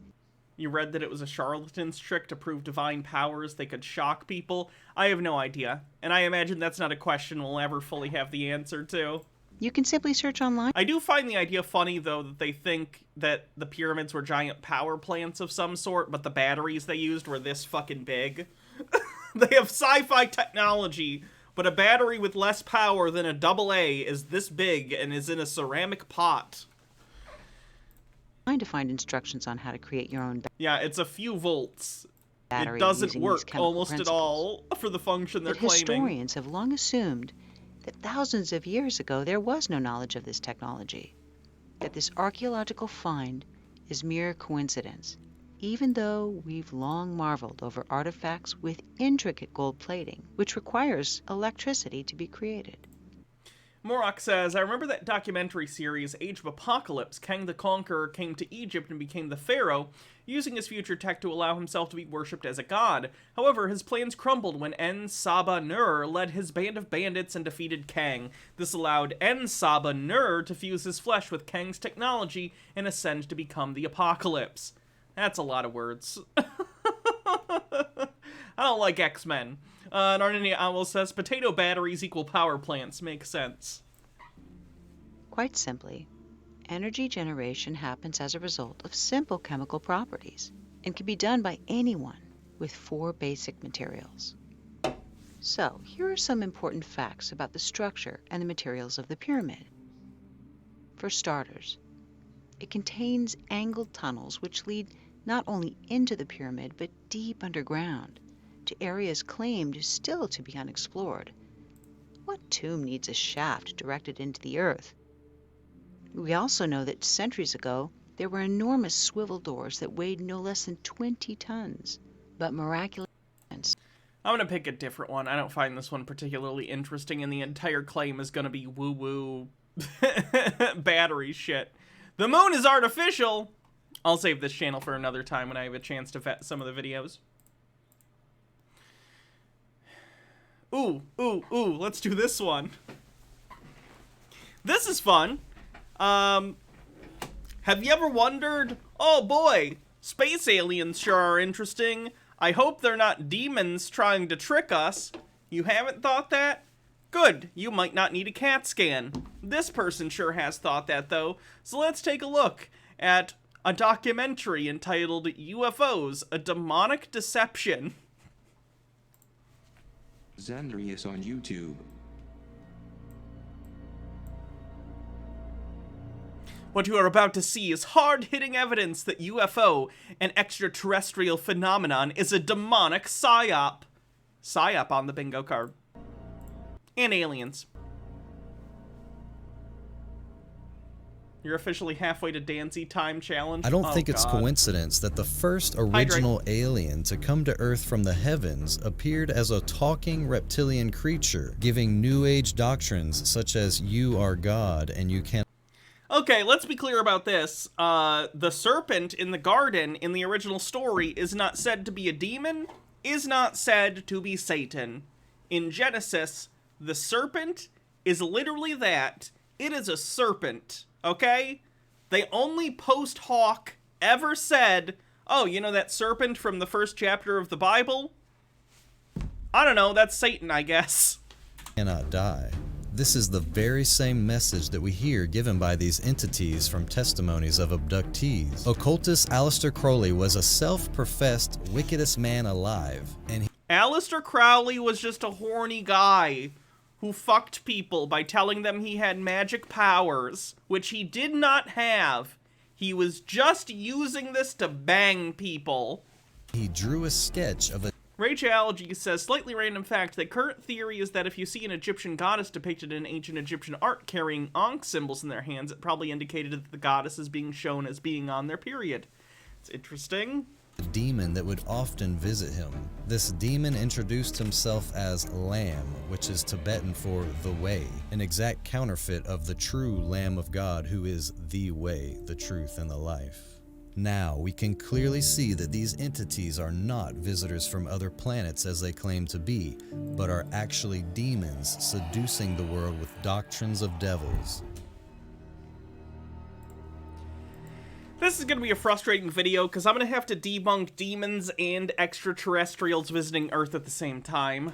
You read that it was a charlatan's trick to prove divine powers. They could shock people. I have no idea. And I imagine that's not a question we'll ever fully have the answer to.
You can simply search online.
I do find the idea funny, though, that they think that the pyramids were giant power plants of some sort, but the batteries they used were this fucking big. They have sci-fi technology, but a battery with less power than a AA is this big and is in a ceramic pot.
Trying to find instructions on how to create your own
Yeah, it's a few volts.
battery.
It doesn't
using
work
these chemical
almost at all for the function they're
But
claiming.
historians have long assumed that thousands of years ago there was no knowledge of this technology, that this archaeological find is mere coincidence, even though we've long marveled over artifacts with intricate gold plating, which requires electricity to be created.
Morok says, I remember that documentary series, Age of Apocalypse. Kang the Conqueror came to Egypt and became the pharaoh, using his future tech to allow himself to be worshipped as a god. However, his plans crumbled when En-Saba-Nur led his band of bandits and defeated Kang. This allowed En-Saba-Nur to fuse his flesh with Kang's technology and ascend to become the Apocalypse. That's a lot of words. I don't like X-Men. Narnia Owl says, potato batteries equal power plants. Makes sense.
Quite simply, energy generation happens as a result of simple chemical properties and can be done by anyone with 4 basic materials. So, here are some important facts about the structure and the materials of the pyramid. For starters, it contains angled tunnels which lead not only into the pyramid but deep underground, to areas claimed still to be unexplored. What tomb needs a shaft directed into the earth? We also know that centuries ago, there were enormous swivel doors that weighed no less than 20 tons, but miraculously...
I'm gonna pick a different one. I don't find this one particularly interesting, and the entire claim is gonna be woo-woo battery shit. The moon is artificial! I'll save this channel for another time when I have a chance to vet some of the videos. Ooh, let's do this one. This is fun. Have you ever wondered, oh boy, space aliens sure are interesting. I hope they're not demons trying to trick us. You haven't thought that? Good, you might not need a CAT scan. This person sure has thought that though, so let's take a look at a documentary entitled UFOs, A Demonic Deception.
Zandrius on YouTube.
What you are about to see is hard-hitting evidence that UFO, an extraterrestrial phenomenon, is a demonic psyop. Psyop on the bingo card. And aliens. You're officially halfway to Danzy Time Challenge.
I don't think it's coincidence that the first original alien to come to Earth from the heavens appeared as a talking reptilian creature, giving New Age doctrines such as you are God and you can't.
Okay, let's be clear about this. The serpent in the garden in the original story is not said to be a demon, is not said to be Satan. In Genesis, the serpent is literally that. It is a serpent. Okay? They only post hoc ever said, oh, you know that serpent from the first chapter of the Bible? I don't know, that's Satan, I guess.
Cannot die. This is the very same message that we hear given by these entities from testimonies of abductees. Occultist Aleister Crowley was a self-professed wickedest man alive, and
Aleister Crowley was just a horny guy who fucked people by telling them he had magic powers, which he did not have. He was just using this to bang people.
He drew a sketch of a...
Rachology says, slightly random fact, the current theory is that if you see an Egyptian goddess depicted in ancient Egyptian art carrying Ankh symbols in their hands, it probably indicated that the goddess is being shown as being on their period. It's interesting.
A demon that would often visit him. This demon introduced himself as Lamb, which is Tibetan for the way, an exact counterfeit of the true Lamb of God who is the way, the truth, and the life. Now, we can clearly see that these entities are not visitors from other planets as they claim to be, but are actually demons seducing the world with doctrines of devils.
This is going to be a frustrating video because I'm going to have to debunk demons and extraterrestrials visiting Earth at the same time.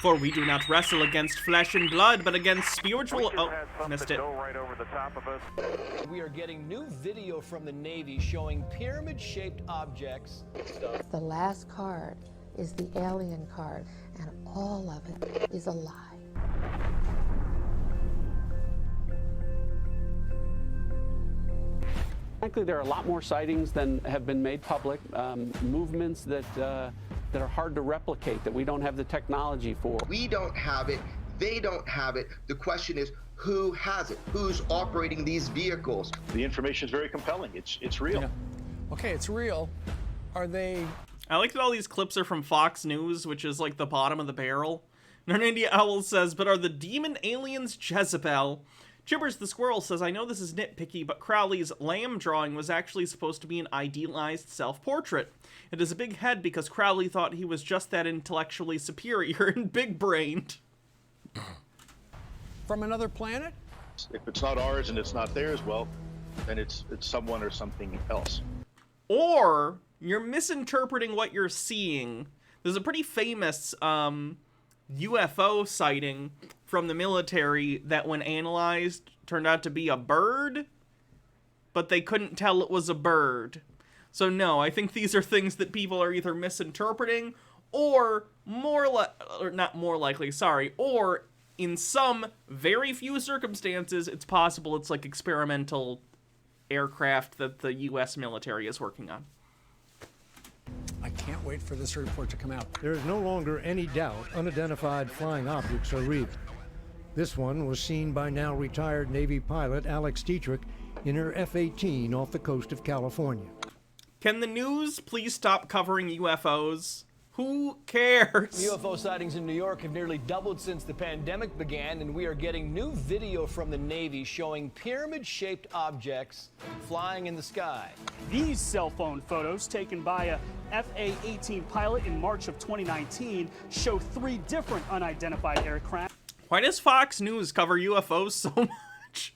For we do not wrestle against flesh and blood, but against spiritual... Oh, missed it.
Right over the top of us. We are getting new video from the Navy showing pyramid-shaped objects.
The last card is the alien card, and all of it is a lie.
Frankly, there are a lot more sightings than have been made public, movements that are hard to replicate, that we don't have the technology for.
We don't have it, they don't have it. The question is, who has it? Who's operating these vehicles?
The information is very compelling. It's real.
Yeah. Okay, it's real. Are they...
I like that all these clips are from Fox News, which is like the bottom of the barrel. Nerdandia Owl says, but are the demon aliens Jezebel? Chibbers the Squirrel says, I know this is nitpicky, but Crowley's lamb drawing was actually supposed to be an idealized self-portrait. It is a big head because Crowley thought he was just that intellectually superior and big-brained.
From another planet?
If it's not ours and it's not theirs, well, then it's someone or something else.
Or you're misinterpreting what you're seeing. There's a pretty famous UFO sighting from the military that when analyzed turned out to be a bird, but they couldn't tell it was a bird. So no, I think these are things that people are either misinterpreting or or in some very few circumstances, it's possible it's like experimental aircraft that the U.S. military is working on.
I can't wait for this report to come out.
There is no longer any doubt unidentified flying objects are real. This one was seen by now retired Navy pilot Alex Dietrich in her F-18 off the coast of California.
Can the news please stop covering UFOs? Who cares?
UFO sightings in New York have nearly doubled since the pandemic began, and we are getting new video from the Navy showing pyramid-shaped objects flying in the sky.
These cell phone photos taken by a FA-18 pilot in March of 2019 show 3 different unidentified aircraft.
Why does Fox News cover UFOs so much?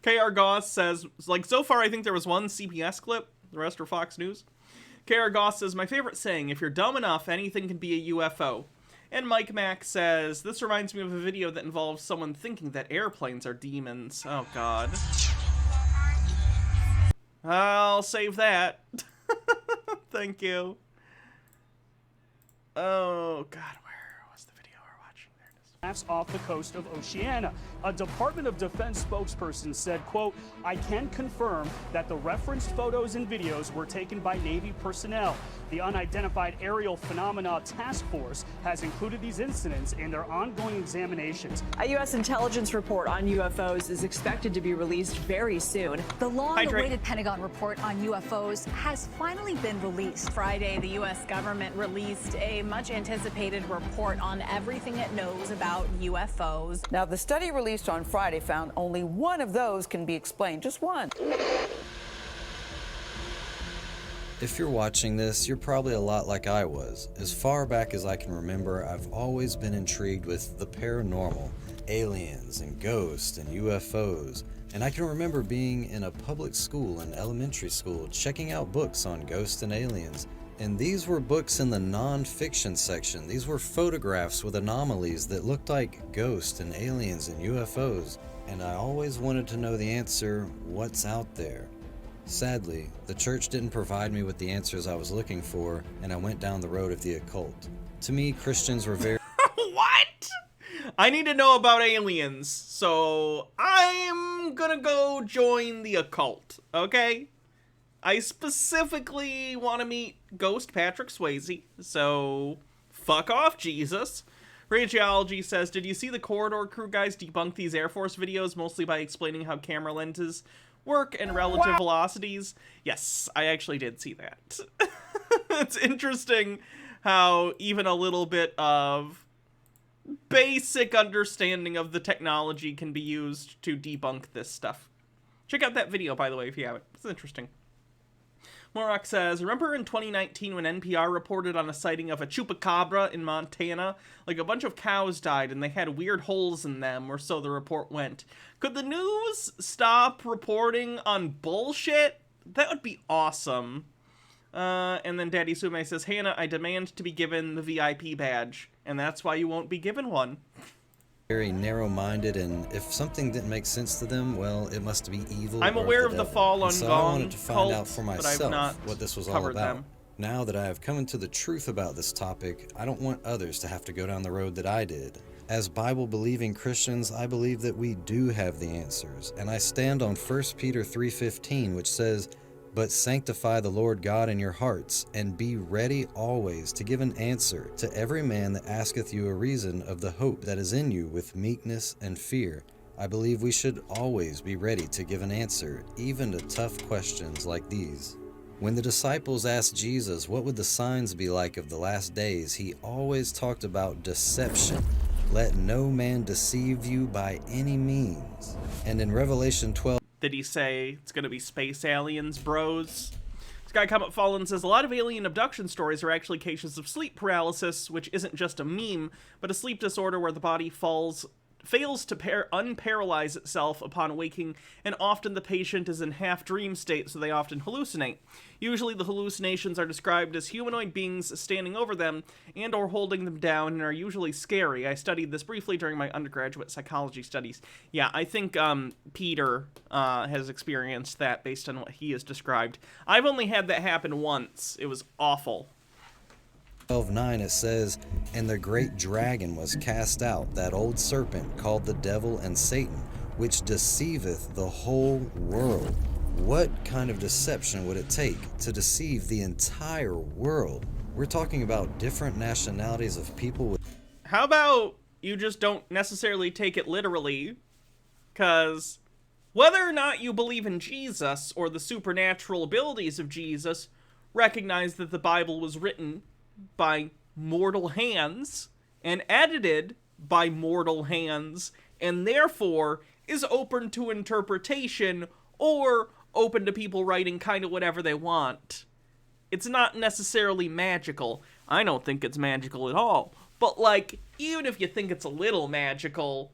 KR Goss says, like, so far I think there was one CBS clip, the rest are Fox News. KR Goss says, my favorite saying, if you're dumb enough, anything can be a UFO. And Mike Mack says, this reminds me of a video that involves someone thinking that airplanes are demons. Oh, God. I'll save that. Thank you. Oh, God.
Off the coast of Oceania. A Department of Defense spokesperson said, quote, I can confirm that the referenced photos and videos were taken by Navy personnel. The Unidentified Aerial Phenomena Task Force has included these incidents in their ongoing examinations.
A U.S. intelligence report on UFOs is expected to be released very soon.
The long-awaited Pentagon report on UFOs has finally been released.
Friday, the U.S. government released a much-anticipated report on everything it knows about UFOs.
Now, the study released on Friday found only one of those can be explained, just one.
If you're watching this, you're probably a lot like I was. As far back as I can remember, I've always been intrigued with the paranormal, aliens and ghosts and UFOs. And I can remember being in a public school in elementary school, checking out books on ghosts and aliens. And these were books in the non-fiction section. These were photographs with anomalies that looked like ghosts and aliens and UFOs. And I always wanted to know the answer, what's out there? Sadly, the church didn't provide me with the answers I was looking for, and I went down the road of the occult. To me, Christians were very...
What? I need to know about aliens, so I'm gonna go join the occult, okay? I specifically want to meet Ghost Patrick Swayze, so fuck off, Jesus. Radioology says, did you see the Corridor Crew guys debunk these Air Force videos, mostly by explaining how camera lenses work and relative velocities? Yes, I actually did see that. It's interesting how even a little bit of basic understanding of the technology can be used to debunk this stuff. Check out that video, by the way, if you haven't. It's interesting. Morok says, remember in 2019 when NPR reported on a sighting of a chupacabra in Montana? Like, a bunch of cows died and they had weird holes in them, or so the report went. Could the news stop reporting on bullshit? That would be awesome. And then Daddy Sume says, Hannah, I demand to be given the VIP badge, and that's why you won't be given one.
Very narrow-minded, and if something didn't make sense to them, well, it must be evil.
I'm aware of the Falun
so
Gong
I wanted to find out for myself what this was all about.
Them.
Now that I have come into the truth about this topic, I don't want others to have to go down the road that I did. As Bible-believing Christians, I believe that we do have the answers, and I stand on 1 Peter 3:15, which says, but sanctify the Lord God in your hearts, and be ready always to give an answer to every man that asketh you a reason of the hope that is in you with meekness and fear. I believe we should always be ready to give an answer, even to tough questions like these. When the disciples asked Jesus what would the signs be like of the last days, he always talked about deception. Let no man deceive you by any means. And in Revelation 12,
did he say it's going to be space aliens, bros? Sky Comet Fallen says, a lot of alien abduction stories are actually cases of sleep paralysis, which isn't just a meme, but a sleep disorder where the body fails to unparalyze itself upon waking, and often the patient is in half-dream state, so they often hallucinate. Usually the hallucinations are described as humanoid beings standing over them and or holding them down, and are usually scary. I studied this briefly during my undergraduate psychology studies. Yeah, I think Peter has experienced that based on what he has described. I've only had that happen once. It was awful.
12:9 it says, and the great dragon was cast out, that old serpent called the devil and Satan, which deceiveth the whole world. What kind of deception would it take to deceive the entire world? We're talking about different nationalities of people with...
How about you just don't necessarily take it literally? Because whether or not you believe in Jesus or the supernatural abilities of Jesus, recognize that the Bible was written by mortal hands and edited by mortal hands, and therefore is open to interpretation or open to people writing kind of whatever they want. It's not necessarily magical. I don't think it's magical at all. But, like, even if you think it's a little magical,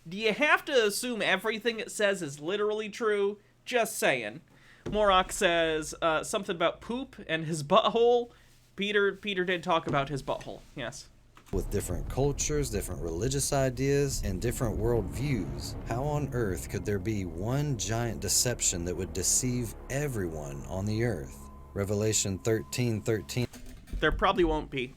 do you have to assume everything it says is literally true? Just saying. Morok says something about poop and his butthole. Peter did talk about his butthole, yes.
With different cultures, different religious ideas, and different worldviews, how on earth could there be one giant deception that would deceive everyone on the earth? Revelation 13:13.
There probably won't be.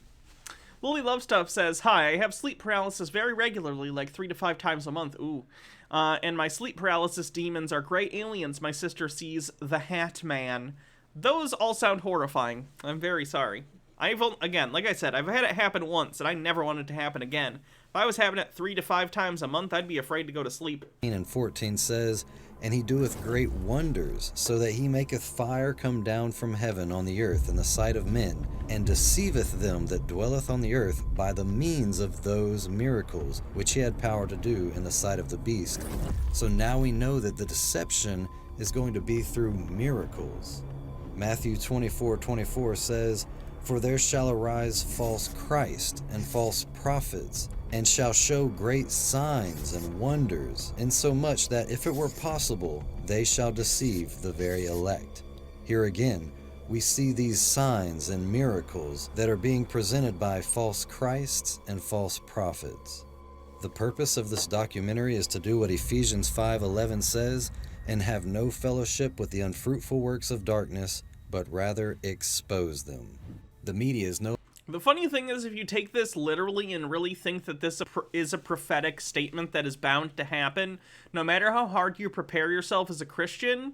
Lily Love Stuff says, hi, I have sleep paralysis very regularly, like 3 to 5 times a month. Ooh. And my sleep paralysis demons are gray aliens. My sister sees the Hat Man. Those all sound horrifying. I'm very sorry. Again, like I said, I've had it happen once, and I never want it to happen again. If I was having it 3 to 5 times a month, I'd be afraid to go to sleep.
And 14 says, and he doeth great wonders, so that he maketh fire come down from heaven on the earth in the sight of men, and deceiveth them that dwelleth on the earth by the means of those miracles, which he had power to do in the sight of the beast. So now we know that the deception is going to be through miracles. Matthew 24:24 says, for there shall arise false Christ and false prophets, and shall show great signs and wonders, insomuch that if it were possible, they shall deceive the very elect. Here again, we see these signs and miracles that are being presented by false Christs and false prophets. The purpose of this documentary is to do what Ephesians 5:11 says, and have no fellowship with the unfruitful works of darkness, but rather expose them. The media is no...
The funny thing is, if you take this literally and really think that this is a prophetic statement that is bound to happen, no matter how hard you prepare yourself as a Christian,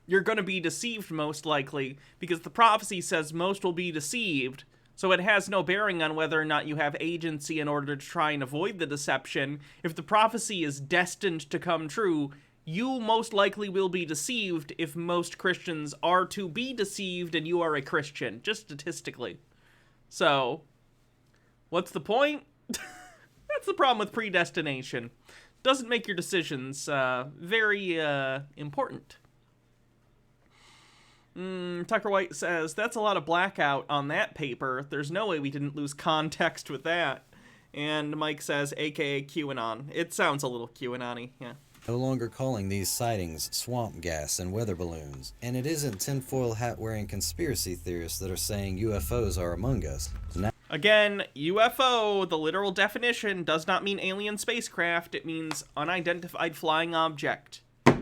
you're going to be deceived most likely, because the prophecy says most will be deceived, so it has no bearing on whether or not you have agency in order to try and avoid the deception. If the prophecy is destined to come true, you most likely will be deceived if most Christians are to be deceived and you are a Christian, just statistically. So, what's the point? That's the problem with predestination. Doesn't make your decisions very important. Tucker White says, that's a lot of blackout on that paper. There's no way we didn't lose context with that. And Mike says, aka QAnon. It sounds a little QAnon-y, yeah.
No longer calling these sightings swamp gas and weather balloons. And it isn't tinfoil hat-wearing conspiracy theorists that are saying UFOs are among us.
Again, UFO, the literal definition, does not mean alien spacecraft. It means unidentified flying object.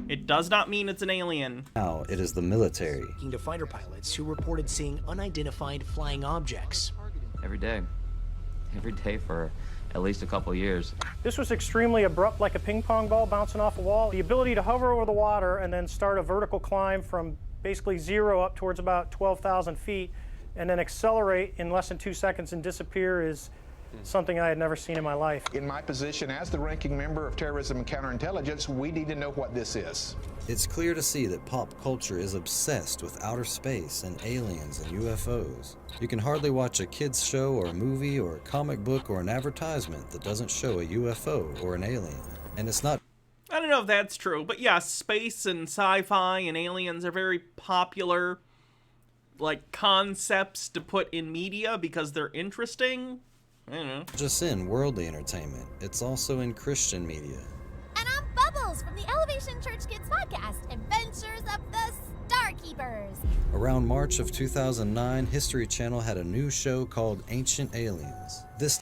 It does not mean it's an alien.
Now it is the military.
To fighter pilots who reported seeing unidentified flying objects.
Every day for at least a couple years.
This was extremely abrupt, like a ping pong ball bouncing off a wall. The ability to hover over the water and then start a vertical climb from basically 0 up towards about 12,000 feet and then accelerate in less than 2 seconds and disappear is something I had never seen in my life.
In my position as the ranking member of Terrorism and Counterintelligence, we need to know what this is.
It's clear to see that pop culture is obsessed with outer space and aliens and UFOs. You can hardly watch a kid's show or a movie or a comic book or an advertisement that doesn't show a UFO or an alien. And it's not...
I don't know if that's true, but yeah, space and sci-fi and aliens are very popular, like, concepts to put in media because they're interesting. I don't know.
Just in worldly entertainment, it's also in Christian media.
And I'm Bubbles from the Elevation Church Kids podcast, Adventures of the Starkeepers.
Around March of 2009, History Channel had a new show called Ancient Aliens. This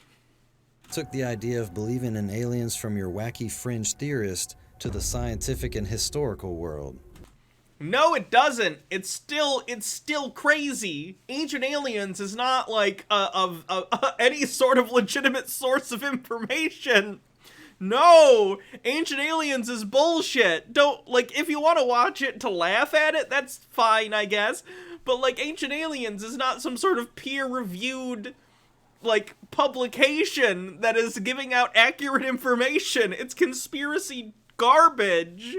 took the idea of believing in aliens from your wacky fringe theorist to the scientific and historical world.
No, it doesn't. It's still crazy. Ancient Aliens is not like any sort of legitimate source of information. No, Ancient Aliens is bullshit. Don't, like, if you want to watch it to laugh at it, that's fine, I guess. But, like, Ancient Aliens is not some sort of peer-reviewed, like, publication that is giving out accurate information. It's conspiracy garbage.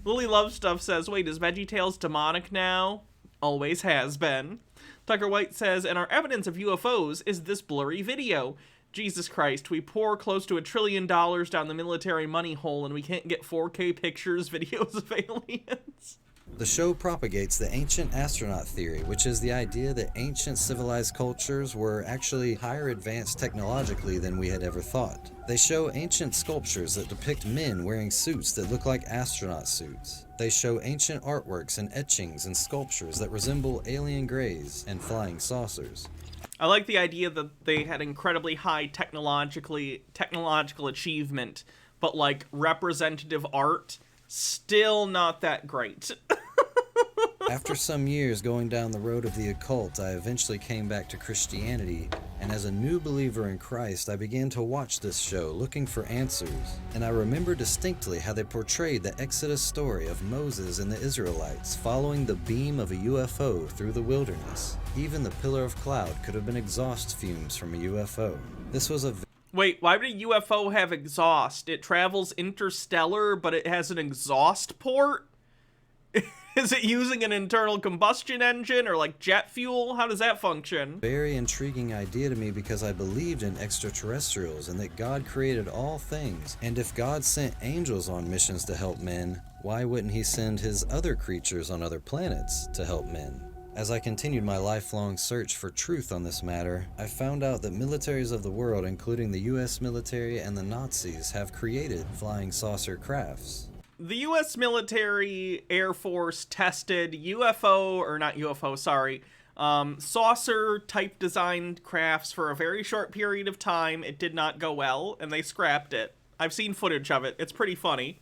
Lily Love Stuff says, wait, is VeggieTales demonic now? Always has been. Tucker White says, and our evidence of UFOs is this blurry video. Jesus Christ, we pour close to $1 trillion down the military money hole and we can't get 4K pictures, videos of aliens.
The show propagates the ancient astronaut theory, which is the idea that ancient civilized cultures were actually higher advanced technologically than we had ever thought. They show ancient sculptures that depict men wearing suits that look like astronaut suits. They show ancient artworks and etchings and sculptures that resemble alien greys and flying saucers.
I like the idea that they had incredibly high technological achievement, but like representative art, still not that great.
After some years going down the road of the occult, I eventually came back to Christianity, and as a new believer in Christ, I began to watch this show looking for answers. And I remember distinctly how they portrayed the Exodus story of Moses and the Israelites following the beam of a UFO through the wilderness. Even the pillar of cloud could have been exhaust fumes from a UFO. This was a...
Wait, why would a UFO have exhaust? It travels interstellar, but it has an exhaust port? Is it using an internal combustion engine or like jet fuel? How does that function?
Very intriguing idea to me because I believed in extraterrestrials and that God created all things. And if God sent angels on missions to help men, why wouldn't he send his other creatures on other planets to help men? As I continued my lifelong search for truth on this matter, I found out that militaries of the world, including the US military and the Nazis, have created flying saucer crafts.
The US military, Air Force tested saucer-type designed crafts for a very short period of time. It did not go well, and they scrapped it. I've seen footage of it. It's pretty funny.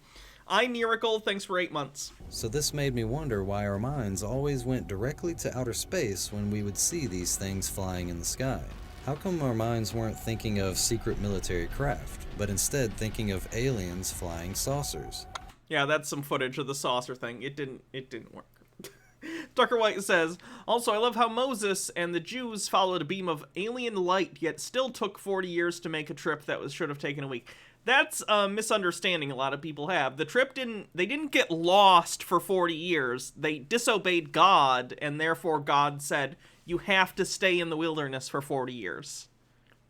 Miracle, thanks for 8 months.
So this made me wonder why our minds always went directly to outer space when we would see these things flying in the sky. How come our minds weren't thinking of secret military craft, but instead thinking of aliens flying saucers?
Yeah, that's some footage of the saucer thing. It didn't work. Tucker White says, also, I love how Moses and the Jews followed a beam of alien light, yet still took 40 years to make a trip that should have taken a week. That's a misunderstanding a lot of people have. The trip they didn't get lost for 40 years. They disobeyed God, and therefore God said, you have to stay in the wilderness for 40 years.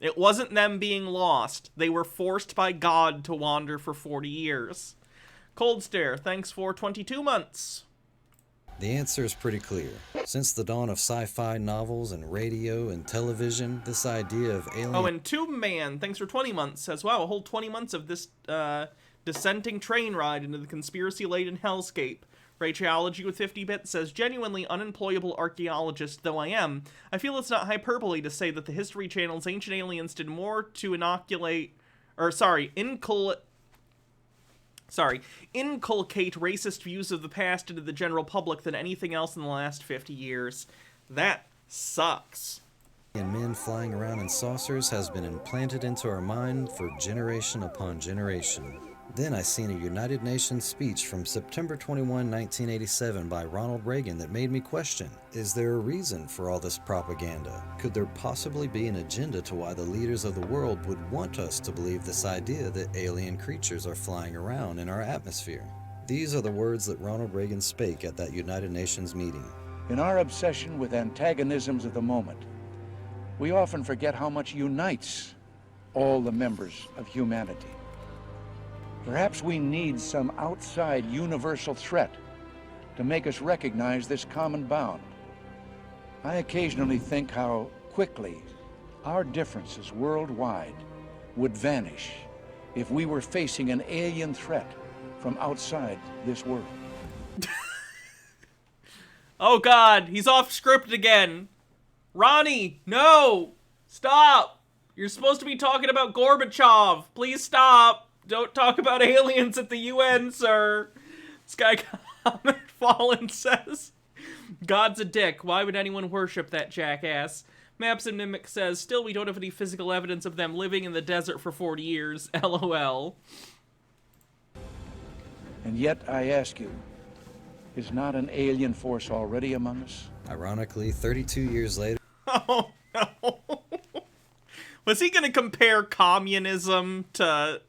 It wasn't them being lost. They were forced by God to wander for 40 years. Cold Stare, thanks for 22 months.
The answer is pretty clear. Since the dawn of sci-fi novels and radio and television, this idea of alien...
Oh, and Tube Man, thanks for 20 months, says, wow, a whole 20 months of this dissenting train ride into the conspiracy-laden hellscape. Rachology with 50 bits says, genuinely unemployable archaeologist though I am, I feel it's not hyperbole to say that the History Channel's Ancient Aliens did more to inculcate racist views of the past into the general public than anything else in the last 50 years. That sucks.
And men flying around in saucers has been implanted into our mind for generation upon generation. Then I seen a United Nations speech from September 21, 1987 by Ronald Reagan that made me question, is there a reason for all this propaganda? Could there possibly be an agenda to why the leaders of the world would want us to believe this idea that alien creatures are flying around in our atmosphere? These are the words that Ronald Reagan spake at that United Nations meeting.
In our obsession with antagonisms of the moment, we often forget how much unites all the members of humanity. Perhaps we need some outside universal threat to make us recognize this common bound. I occasionally think how quickly our differences worldwide would vanish if we were facing an alien threat from outside this world.
Oh God, he's off script again. Ronnie, no! Stop! You're supposed to be talking about Gorbachev. Please stop. Don't talk about aliens at the UN, sir. Sky Comet Fallen says, God's a dick. Why would anyone worship that jackass? Maps and Mimic says, still we don't have any physical evidence of them living in the desert for 40 years. LOL.
And yet I ask you, is not an alien force already among us?
Ironically, 32 years later...
Oh, no. Was he gonna compare communism to...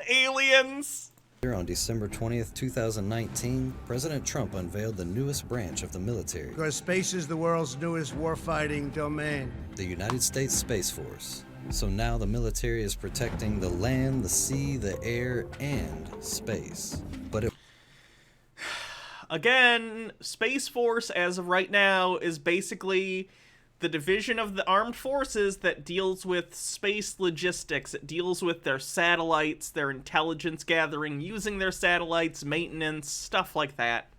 aliens?
On December 20th, 2019, President Trump unveiled the newest branch of the military.
Because space is the world's newest warfighting domain.
The United States Space Force. So now the military is protecting the land, the sea, the air, and space. But it...
Again, Space Force, as of right now, is basically the division of the armed forces that deals with space logistics. It deals with their satellites, their intelligence gathering, using their satellites, maintenance, stuff like that.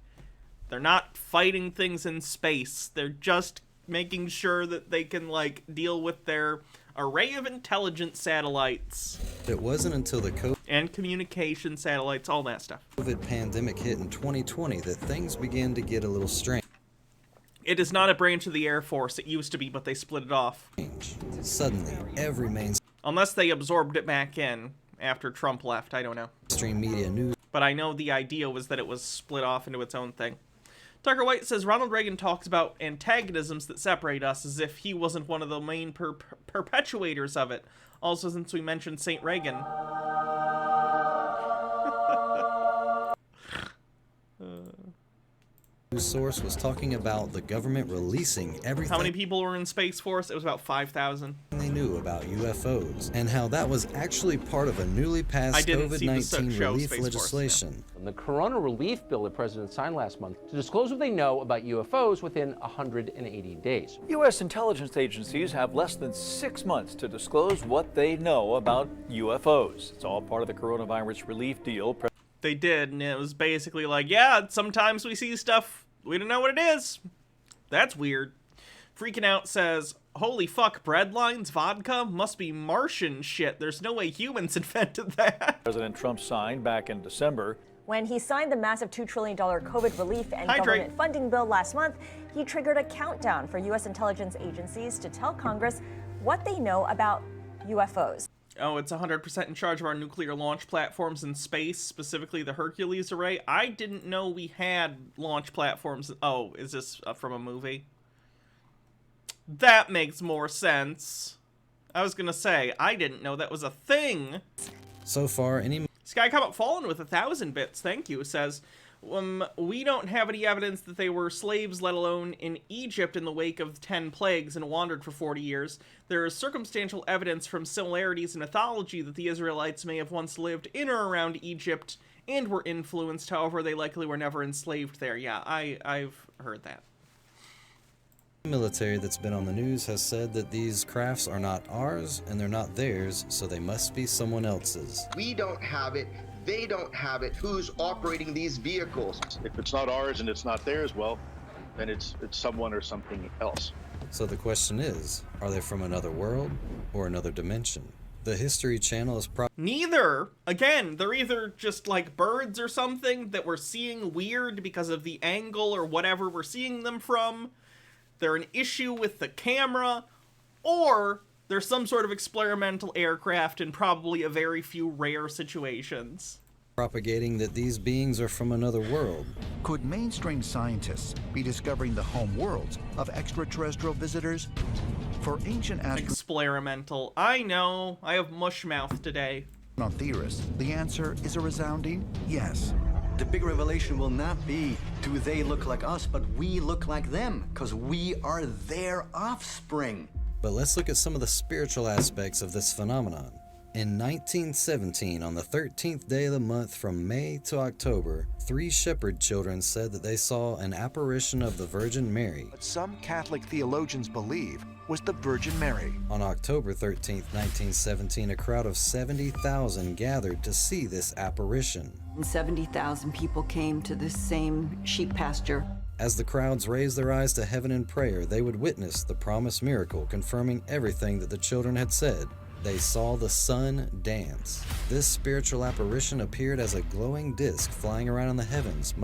They're not fighting things in space. They're just making sure that they can, like, deal with their array of intelligence satellites.
It wasn't until the
and communication satellites, all that stuff.
COVID pandemic hit in 2020 that things began to get a little strange.
It is not a branch of the Air Force. It used to be, but they split it off.
Suddenly, every
unless they absorbed it back in after Trump left, I don't know.
Mainstream media news.
But I know the idea was that it was split off into its own thing. Tucker White says, Ronald Reagan talks about antagonisms that separate us as if he wasn't one of the main perpetuators of it. Also, since we mentioned St. Reagan.
News source was talking about the government releasing everything.
How many people were in Space Force? It was about 5,000.
They knew about UFOs and how that was actually part of a newly passed COVID-19 relief legislation.
And the Corona Relief Bill the President signed last month to disclose what they know about UFOs within 180 days.
U.S. intelligence agencies have less than 6 months to disclose what they know about UFOs. It's all part of the coronavirus relief deal.
They did, and it was basically like, yeah, sometimes we see stuff, we don't know what it is. That's weird. Freaking Out says, holy fuck, bread lines, vodka? Must be Martian shit. There's no way humans invented that.
President Trump signed back in December.
When he signed the massive $2 trillion COVID relief and government funding bill last month, he triggered a countdown for U.S. intelligence agencies to tell Congress what they know about UFOs.
Oh, it's 100% in charge of our nuclear launch platforms in space, specifically the Hercules array. I didn't know we had launch platforms. Oh, is this from a movie? That makes more sense. I was gonna say, I didn't know that was a thing.
So far, any...
Sky Comet Fallen with 1,000 bits, thank you, says, we don't have any evidence that they were slaves, let alone in Egypt in the wake of 10 plagues and wandered for 40 years. There is circumstantial evidence from similarities in mythology that the Israelites may have once lived in or around Egypt and were influenced. However, they likely were never enslaved there. Yeah, I've heard that.
The military that's been on the news has said that these crafts are not ours and they're not theirs, so they must be someone else's.
We don't have it. They don't have it. Who's operating these vehicles?
If it's not ours and it's not theirs, well, then it's someone or something else.
So the question is, are they from another world or another dimension? The History Channel is
Neither. Again, they're either just like birds or something that we're seeing weird because of the angle or whatever we're seeing them from. They're an issue with the camera, or there's some sort of experimental aircraft in probably a very few rare situations.
Propagating that these beings are from another world.
Could mainstream scientists be discovering the home worlds of extraterrestrial visitors? For ancient
experimental. I know. I have mush mouth today.
Theorists, the answer is a resounding yes.
The big revelation will not be, do they look like us, but we look like them, because we are their offspring.
But let's look at some of the spiritual aspects of this phenomenon. In 1917, on the 13th day of the month from May to October, 3 shepherd children said that they saw an apparition of the Virgin Mary.
What some Catholic theologians believe was the Virgin Mary.
On October 13th, 1917, a crowd of 70,000 gathered to see this apparition.
70,000 people came to this same sheep pasture.
As the crowds raised their eyes to heaven in prayer, they would witness the promised miracle, confirming everything that the children had said. They saw the sun dance. This spiritual apparition appeared as a glowing disc flying around in the heavens.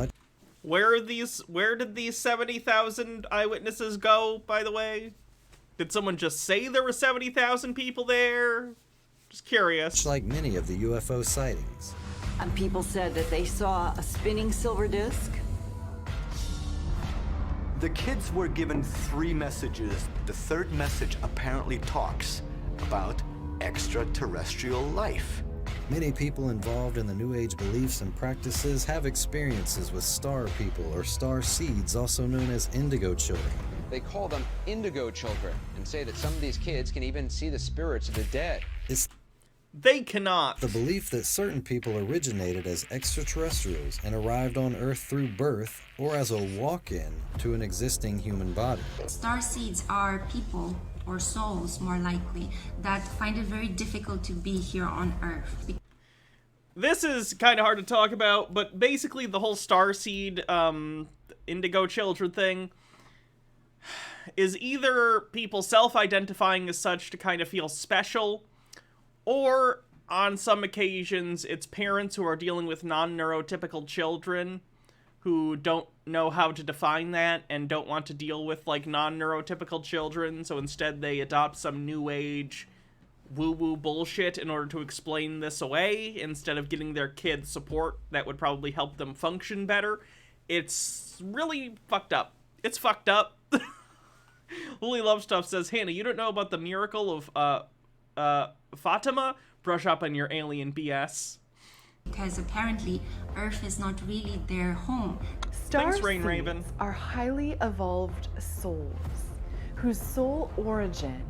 Where did these 70,000 eyewitnesses go, by the way? Did someone just say there were 70,000 people there? Just curious.
Much like many of the UFO sightings.
And people said that they saw a spinning silver disc.
The kids were given 3 messages. The third message apparently talks about extraterrestrial life.
Many people involved in the New Age beliefs and practices have experiences with star people or star seeds, also known as indigo children.
They call them indigo children and say that some of these kids can even see the spirits of the dead.
They cannot.
The belief that certain people originated as extraterrestrials and arrived on Earth through birth or as a walk-in to an existing human body.
Star seeds are people, or souls more likely, that find it very difficult to be here on Earth.
This is kind of hard to talk about, but basically the whole starseed indigo children thing is either people self-identifying as such to kind of feel special, or on some occasions it's parents who are dealing with non-neurotypical children who don't know how to define that and don't want to deal with like non-neurotypical children, so instead they adopt some new age woo-woo bullshit in order to explain this away instead of getting their kids support that would probably help them function better. It's really fucked up. It's fucked up. Lily Love Stuff says, Hannah, you don't know about the miracle of Fatima? Brush up on your alien BS.
Because apparently Earth is not really their home.
Thanks, Rain Raven.
Are highly evolved souls whose sole origin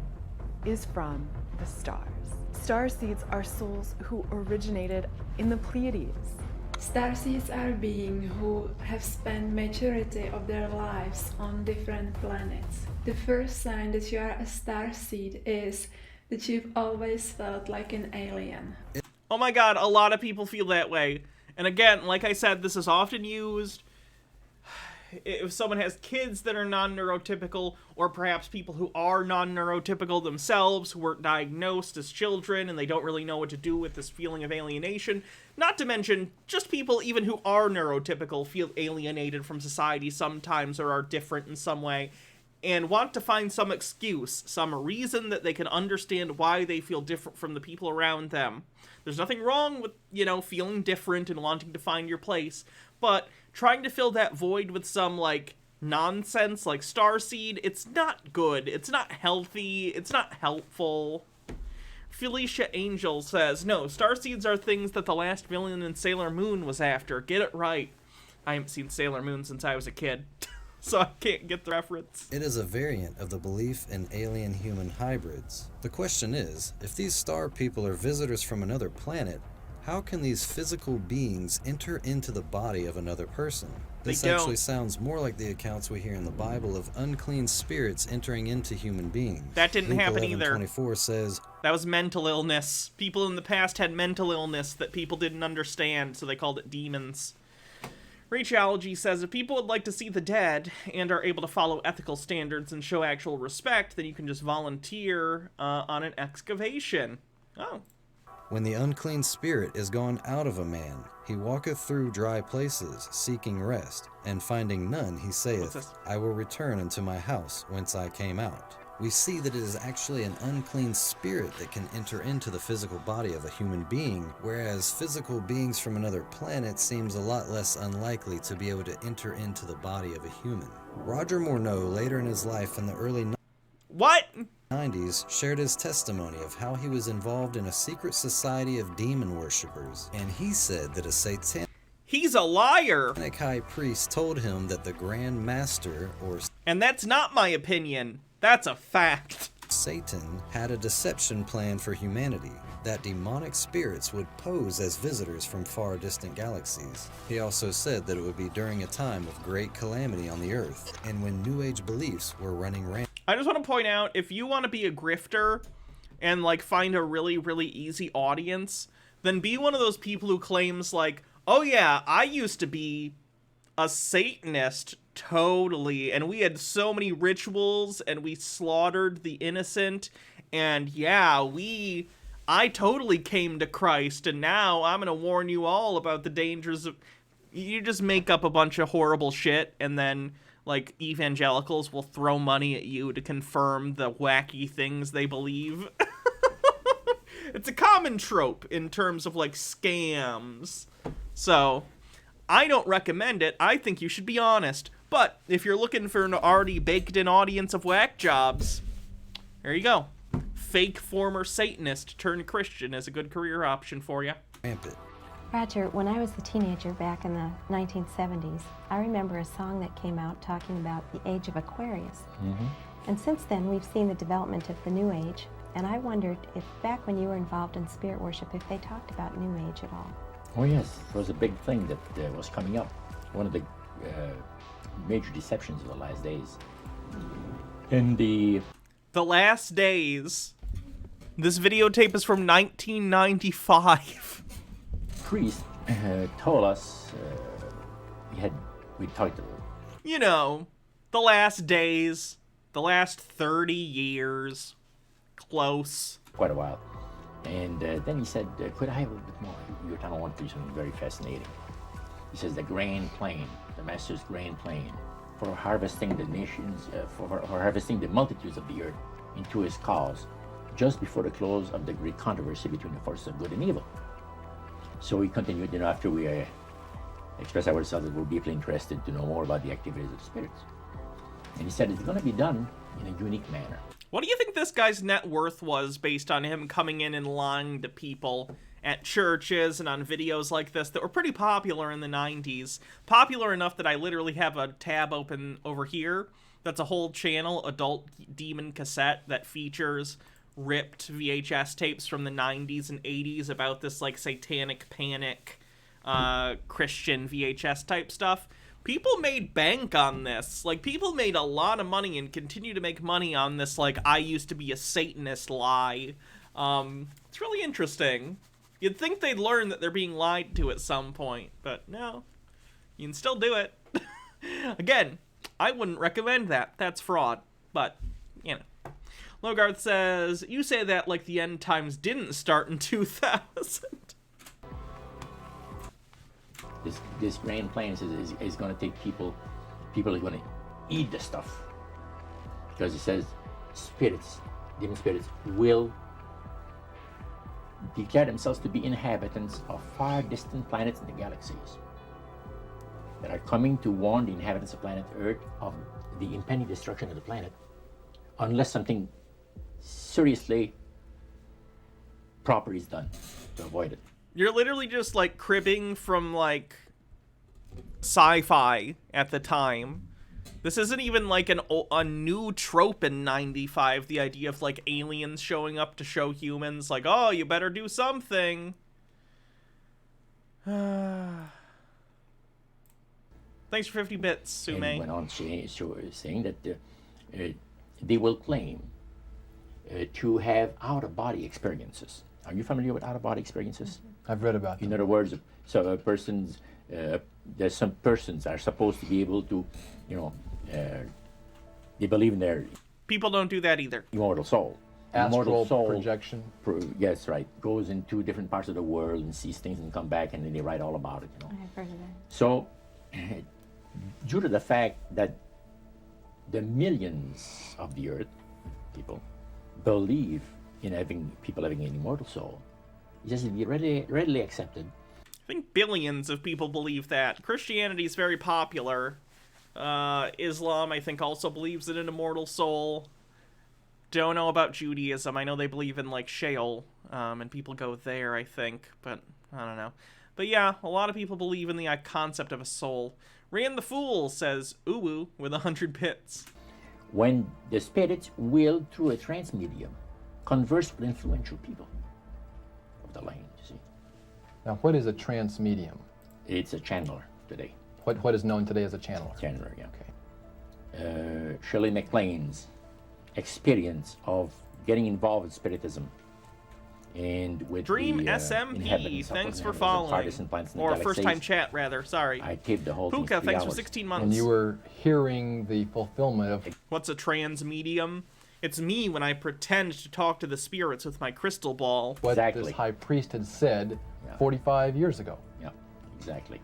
is from the stars. Starseeds are souls who originated in the Pleiades.
Starseeds are beings who have spent majority of their lives on different planets. The first sign that you are a starseed is that you've always felt like an alien.
Oh my god, a lot of people feel that way. And again, like I said, this is often used if someone has kids that are non-neurotypical, or perhaps people who are non-neurotypical themselves, who weren't diagnosed as children, and they don't really know what to do with this feeling of alienation. Not to mention, just people even who are neurotypical feel alienated from society sometimes, or are different in some way, and want to find some excuse, some reason that they can understand why they feel different from the people around them. There's nothing wrong with, you know, feeling different and wanting to find your place, but trying to fill that void with some, like, nonsense like starseed, it's not good, it's not healthy, it's not helpful. Felicia Angel says, no, starseeds are things that the last villain in Sailor Moon was after. Get it right. I haven't seen Sailor Moon since I was a kid, so I can't get the reference.
It is a variant of the belief in alien-human hybrids. The question is, if these star people are visitors from another planet, How can these physical beings enter into the body of another person? This actually sounds more like the accounts we hear in the Bible of unclean spirits entering into human beings.
That didn't
Luke
happen
11:24 says,
that was mental illness. People in the past had mental illness that people didn't understand, so they called it demons. Rachology says, if people would like to see the dead and are able to follow ethical standards and show actual respect, then you can just volunteer on an excavation. Oh.
When the unclean spirit is gone out of a man, he walketh through dry places, seeking rest, and finding none, he saith, I will return unto my house, whence I came out. We see that it is actually an unclean spirit that can enter into the physical body of a human being, whereas physical beings from another planet seems a lot less unlikely to be able to enter into the body of a human. Roger Morneau, later in his life in the early 90s, shared his testimony of how he was involved in a secret society of demon worshippers, and he said that a satanic
He's a liar!
high priest told him that the Grand Master, or
and that's not my opinion, that's a fact.
Satan had a deception plan for humanity, that demonic spirits would pose as visitors from far distant galaxies. He also said that it would be during a time of great calamity on the earth, and when New Age beliefs were running rampant.
I just want to point out, if you want to be a grifter and like find a really, really easy audience, then be one of those people who claims like, oh yeah, I used to be a Satanist, totally, and we had so many rituals and we slaughtered the innocent, and yeah, I totally came to Christ, and now I'm gonna warn you all about the dangers of... You just make up a bunch of horrible shit, and then like evangelicals will throw money at you to confirm the wacky things they believe. It's a common trope in terms of like scams. So I don't recommend it. I think you should be honest. But if you're looking for an already baked in audience of whack jobs, there you go. Fake former Satanist turned Christian is a good career option for you.
Roger, when I was a teenager back in the 1970s, I remember a song that came out talking about the age of Aquarius. And since then, we've seen the development of the New Age, and I wondered if back when you were involved in spirit worship, if they talked about New Age at all.
Oh yes, it was a big thing that was coming up. One of the major deceptions of the last days. In the
last days. This videotape is from 1995.
Priest told us we talked.
You know, the last days, the last 30 years, close.
Quite a while. And then he said, could I have a little bit more? You're telling I want to do something very fascinating. He says the grand plan, the Master's grand plan for harvesting the nations, for harvesting the multitudes of the earth into his cause, just before the close of the great controversy between the forces of good and evil. So we continued, after we expressed ourselves that we're deeply interested to know more about the activities of spirits. And he said it's going to be done in a unique manner.
What do you think this guy's net worth was based on him coming in and lying to people at churches and on videos like this that were pretty popular in the 90s? Popular enough that I literally have a tab open over here that's a whole channel, Adult Demon Cassette, that features ripped VHS tapes from the 90s and 80s about this like satanic panic Christian VHS type stuff. People made bank on this. Like, people made a lot of money and continue to make money on this, like, I used to be a Satanist lie. It's really interesting. You'd think they'd learn that they're being lied to at some point, but no. You can still do it. Again, I wouldn't recommend that. That's fraud. But, you know. Logarth says, you say that like the end times didn't start in 2000.
This grand plan is going to take people are going to eat the stuff. Because it says spirits, demon spirits, will declare themselves to be inhabitants of far distant planets in the galaxies that are coming to warn the inhabitants of planet Earth of the impending destruction of the planet unless something seriously proper is done to avoid it.
You're literally just like cribbing from like sci-fi at the time. This isn't even like a new trope in 95, the idea of like aliens showing up to show humans like, oh, you better do something. Thanks for 50 bits, Sume.
And went on saying that they will claim to have out-of-body experiences. Are you familiar with out-of-body experiences?
I've read about them.
In other words, so there's some persons are supposed to be able to, they believe in their
people don't do that either.
Immortal soul.
Astral
Immortal soul
projection.
Yes, right. Goes into different parts of the world and sees things and come back, and then they write all about it.
I have heard of that.
So, due to the fact that the millions of the earth people believe in people having an immortal soul, it has to be readily accepted.
I think billions of people believe that. Christianity is very popular. Islam, I think, also believes in an immortal soul. Don't know about Judaism. I know they believe in, like, Sheol, and people go there, I think, but I don't know. But yeah, a lot of people believe in the concept of a soul. Rand the Fool says, ooh, with 100 bits.
When the spirits will, through a trance medium, converse with influential people of the land, you see.
Now, what is a trance medium?
It's a channeler today.
What is known today as a channeler?
Channeler, yeah. Okay. Shirley MacLaine's experience of getting involved with spiritism and with
Dream
the
SMP, thanks for following. Or first time chat, rather, sorry.
I taped the whole
Puka,
thing.
thanks for 16 months.
And you were hearing the fulfillment of...
What's a trans medium? It's me when I pretend to talk to the spirits with my crystal ball.
What this high priest had said 45 years ago.
Yeah, exactly.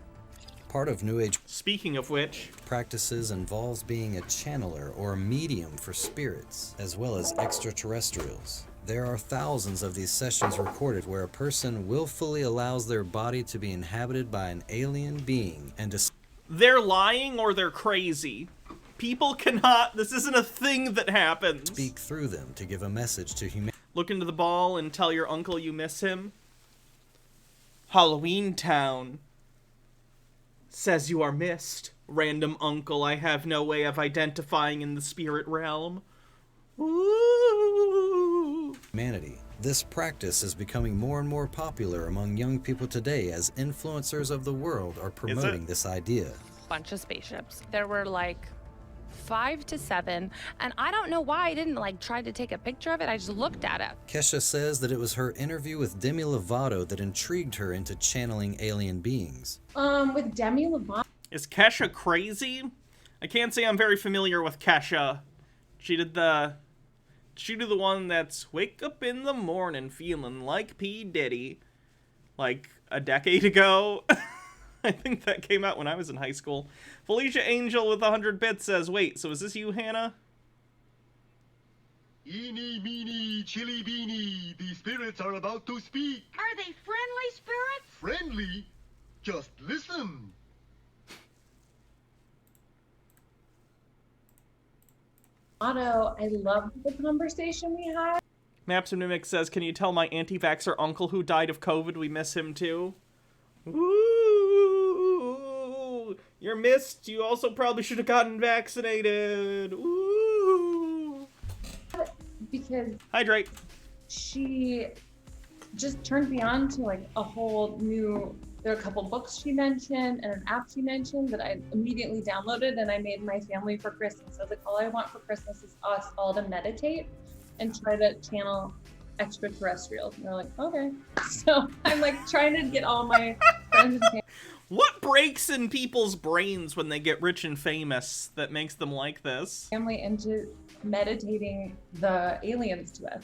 Part of New Age
speaking of which
practices involves being a channeler or a medium for spirits, as well as extraterrestrials. There are thousands of these sessions recorded where a person willfully allows their body to be inhabited by an alien being and to...
They're lying or they're crazy. People cannot... This isn't a thing that happens.
Speak through them to give a message to humanity.
Look into the ball and tell your uncle you miss him. Halloween Town says you are missed. Random uncle I have no way of identifying in the spirit realm. Ooh.
Humanity. This practice is becoming more and more popular among young people today as influencers of the world are promoting this idea.
Bunch of spaceships. There were like 5 to 7, and I don't know why I didn't try to take a picture of it. I just looked at it.
Kesha says that it was her interview with Demi Lovato that intrigued her into channeling alien beings.
With Demi Lovato.
Is Kesha crazy? I can't say I'm very familiar with Kesha. She did the one that's wake up in the morning feeling like P. Diddy, like a decade ago. I think that came out when I was in high school. Felicia Angel with 100 bits says, wait, so is this you, Hannah?
Eeny, meeny, chili beanie, the spirits are about to speak.
Are they friendly spirits?
Friendly? Just listen.
Otto, I loved the conversation we had.
Maps and Mimic says, can you tell my anti-vaxxer uncle who died of COVID we miss him too? Ooh, you're missed. You also probably should have gotten vaccinated. Ooh.
Because
hydrate.
She just turned me on to a whole new. There are a couple books she mentioned and an app she mentioned that I immediately downloaded, and I made my family for Christmas. I was like, all I want for Christmas is us all to meditate and try to channel extraterrestrials. And they're like, okay. So I'm trying to get all my friends and family.
What breaks in people's brains when they get rich and famous that makes them like this?
Family into meditating the aliens to us.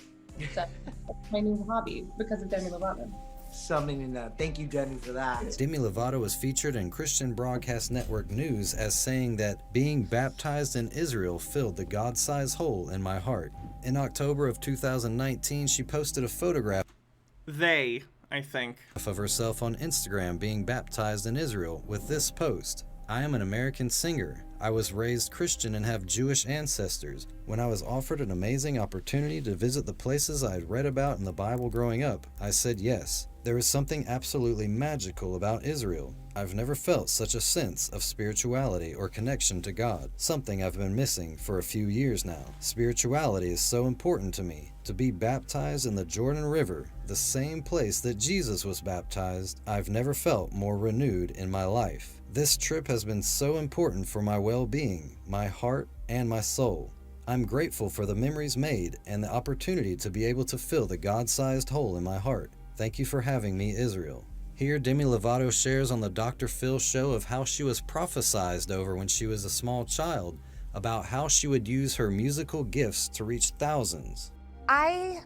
So that's my new hobby because of Demi Lovato.
Something that. Thank you, Demi, for that.
Demi Lovato was featured in Christian Broadcast Network News as saying that being baptized in Israel filled the God-sized hole in my heart. In October of 2019, she posted a photograph
I think,
of herself on Instagram being baptized in Israel with this post. I am an American singer. I was raised Christian and have Jewish ancestors. When I was offered an amazing opportunity to visit the places I had read about in the Bible growing up, I said yes. There is something absolutely magical about Israel. I've never felt such a sense of spirituality or connection to God, something I've been missing for a few years now. Spirituality is so important to me. To be baptized in the Jordan River, the same place that Jesus was baptized, I've never felt more renewed in my life. This trip has been so important for my well-being, my heart, and my soul. I'm grateful for the memories made and the opportunity to be able to fill the God-sized hole in my heart. Thank you for having me, Israel. Here, Demi Lovato shares on the Dr. Phil show of how she was prophesied over when she was a small child, about how she would use her musical gifts to reach thousands.
I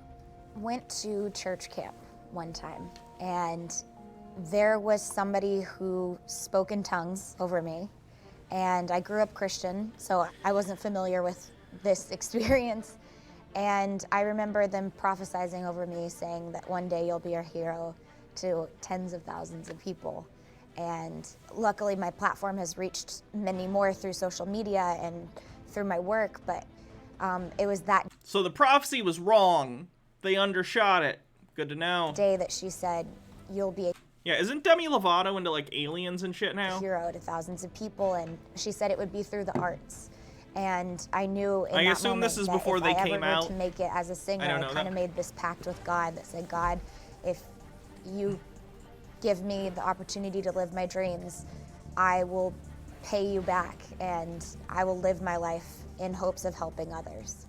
went to church camp one time, and there was somebody who spoke in tongues over me, and I grew up Christian, so I wasn't familiar with this experience. And I remember them prophesizing over me, saying that one day you'll be a hero to tens of thousands of people. And luckily my platform has reached many more through social media and through my work, but it was that
So the prophecy was wrong. They undershot it. Good to know.
day that she said, you'll be a
Yeah, isn't Demi Lovato into like aliens and shit now?
hero to thousands of people, and she said it would be through the arts. And I knew in
I
that
assume
moment
this is
that
before
if
they
I
came
ever were
out.
to make it as a singer,
I don't
I
know
kind of
that.
made this pact with God that said, God, if you give me the opportunity to live my dreams, I will pay you back, and I will live my life in hopes of helping others.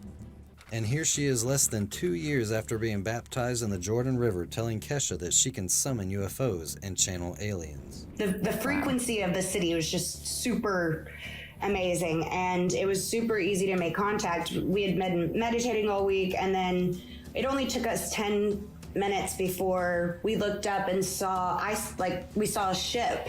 And here she is less than 2 years after being baptized in the Jordan River, telling Kesha that she can summon UFOs and channel aliens.
The frequency of the city was just super amazing, and it was super easy to make contact. We had been meditating all week, and then it only took us 10 minutes before we looked up and saw we saw a ship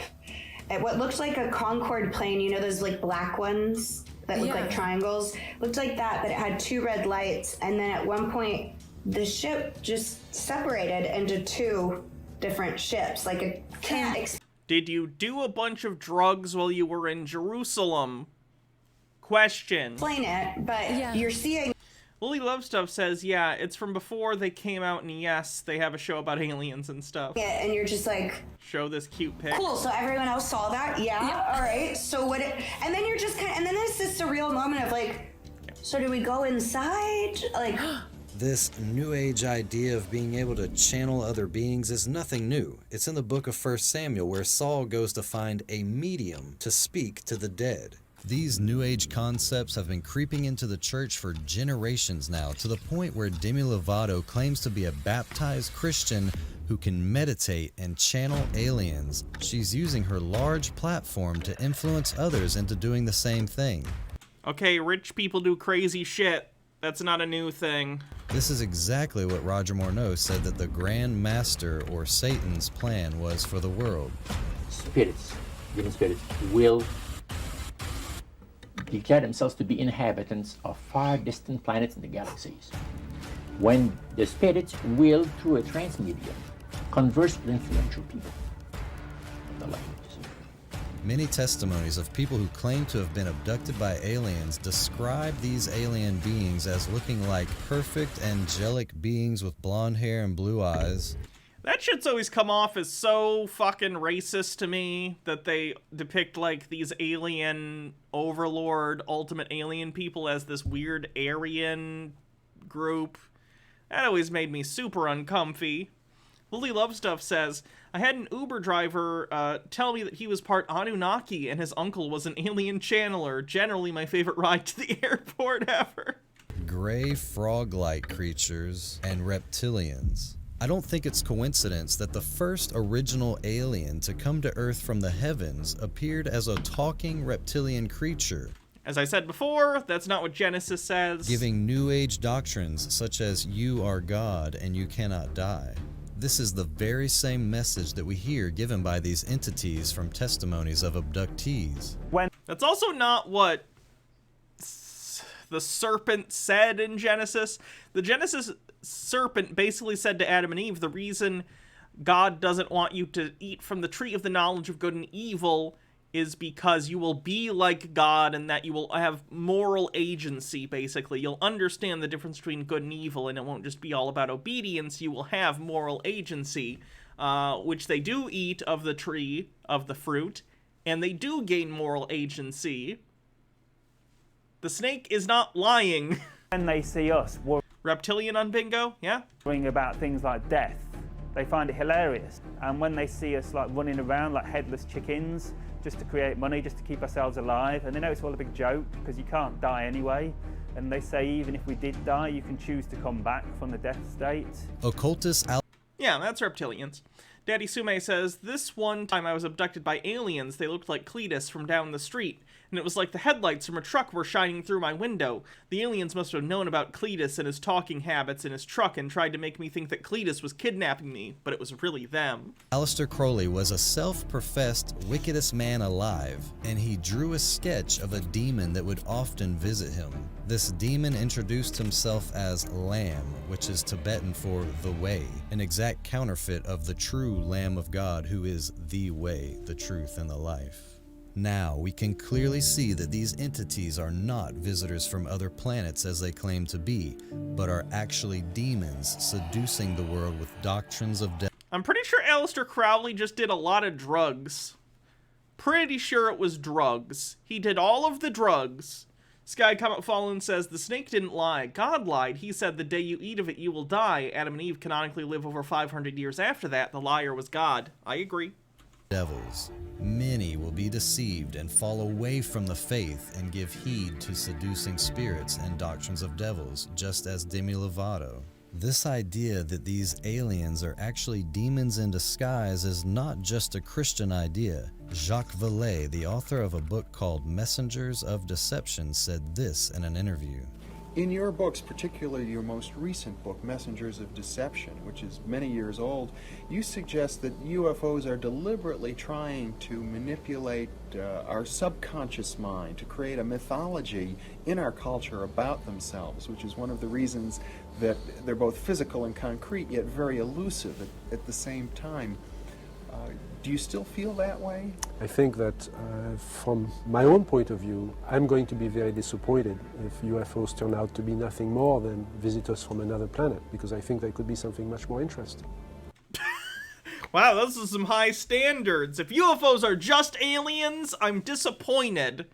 at what looked like a Concorde plane, you know, those like black ones that look like triangles, looked like that, but it had 2 red lights. And then at one point the ship just separated into 2 different ships. Like it can't
Did you do a bunch of drugs while you were in Jerusalem? Question.
explain it, but you're seeing.
Lily Love Stuff says, yeah, it's from before they came out, and yes, they have a show about aliens and stuff.
Yeah, and you're just like,
show this cute pic.
cool, so everyone else saw that? Yeah, all right. So what, and then you're just kind of, and then there's this surreal moment of like, so do we go inside? Like,
This New Age idea of being able to channel other beings is nothing new. It's in the book of 1 Samuel, where Saul goes to find a medium to speak to the dead. These New Age concepts have been creeping into the church for generations now, to the point where Demi Lovato claims to be a baptized Christian who can meditate and channel aliens. She's using her large platform to influence others into doing the same thing.
Okay, rich people do crazy shit. That's not a new thing.
This is exactly what Roger Morneau said that the Grand Master, or Satan's, plan was for the world.
Spirits, human spirits, will declare themselves to be inhabitants of far distant planets in the galaxies. When the spirits will, through a trance medium, converse with influential people. The language.
Many testimonies of people who claim to have been abducted by aliens describe these alien beings as looking like perfect angelic beings with blonde hair and blue eyes.
That shit's always come off as so fucking racist to me, that they depict like these alien overlord, ultimate alien people as this weird Aryan group. That always made me super uncomfy. Lily Love Stuff says, I had an Uber driver tell me that he was part Anunnaki and his uncle was an alien channeler. Generally my favorite ride to the airport ever.
Gray frog-like creatures and reptilians. I don't think it's coincidence that the first original alien to come to Earth from the heavens appeared as a talking reptilian creature.
As I said before, that's not what Genesis says.
Giving New Age doctrines such as you are God and you cannot die. This is the very same message that we hear given by these entities from testimonies of abductees.
That's also not what the serpent said in Genesis. The Genesis serpent basically said to Adam and Eve, the reason God doesn't want you to eat from the tree of the knowledge of good and evil is because you will be like God and that you will have moral agency, basically. You'll understand the difference between good and evil, and it won't just be all about obedience. You will have moral agency. which they do eat of the tree, of the fruit, and they do gain moral agency. The snake is not lying.
When they see us
Reptilian on bingo, yeah?
worrying about things like death, they find it hilarious. And when they see us like running around like headless chickens, just to create money, just to keep ourselves alive, and they know it's all a big joke because you can't die anyway. And they say even if we did die, you can choose to come back from the death state.
Occultist
Yeah, that's reptilians. Daddy Sume says, this one time I was abducted by aliens, they looked like Cletus from down the street, and it was like the headlights from a truck were shining through my window. The aliens must have known about Cletus and his talking habits in his truck and tried to make me think that Cletus was kidnapping me, but it was really them.
Aleister Crowley was a self-professed wickedest man alive, and he drew a sketch of a demon that would often visit him. This demon introduced himself as Lamb, which is Tibetan for the Way, an exact counterfeit of the true Lamb of God, who is the way, the truth, and the life. Now, we can clearly see that these entities are not visitors from other planets as they claim to be, but are actually demons seducing the world with doctrines of death.
I'm pretty sure Aleister Crowley just did a lot of drugs. Pretty sure it was drugs. He did all of the drugs. Sky Comet Fallen says, the snake didn't lie. God lied. He said the day you eat of it, you will die. Adam and Eve canonically live over 500 years after that. The liar was God. I agree.
Devils. Many will be deceived and fall away from the faith and give heed to seducing spirits and doctrines of devils, just as Demi Lovato. This idea that these aliens are actually demons in disguise is not just a Christian idea. Jacques Vallée, the author of a book called Messengers of Deception, said this in an interview.
In your books, particularly your most recent book, Messengers of Deception, which is many years old, you suggest that UFOs are deliberately trying to manipulate our subconscious mind to create a mythology in our culture about themselves, which is one of the reasons that they're both physical and concrete, yet very elusive at the same time. Do you still feel that way?
I think that from my own point of view, I'm going to be very disappointed if UFOs turn out to be nothing more than visitors from another planet, because I think they could be something much more interesting.
Wow, those are some high standards. If UFOs are just aliens, I'm disappointed.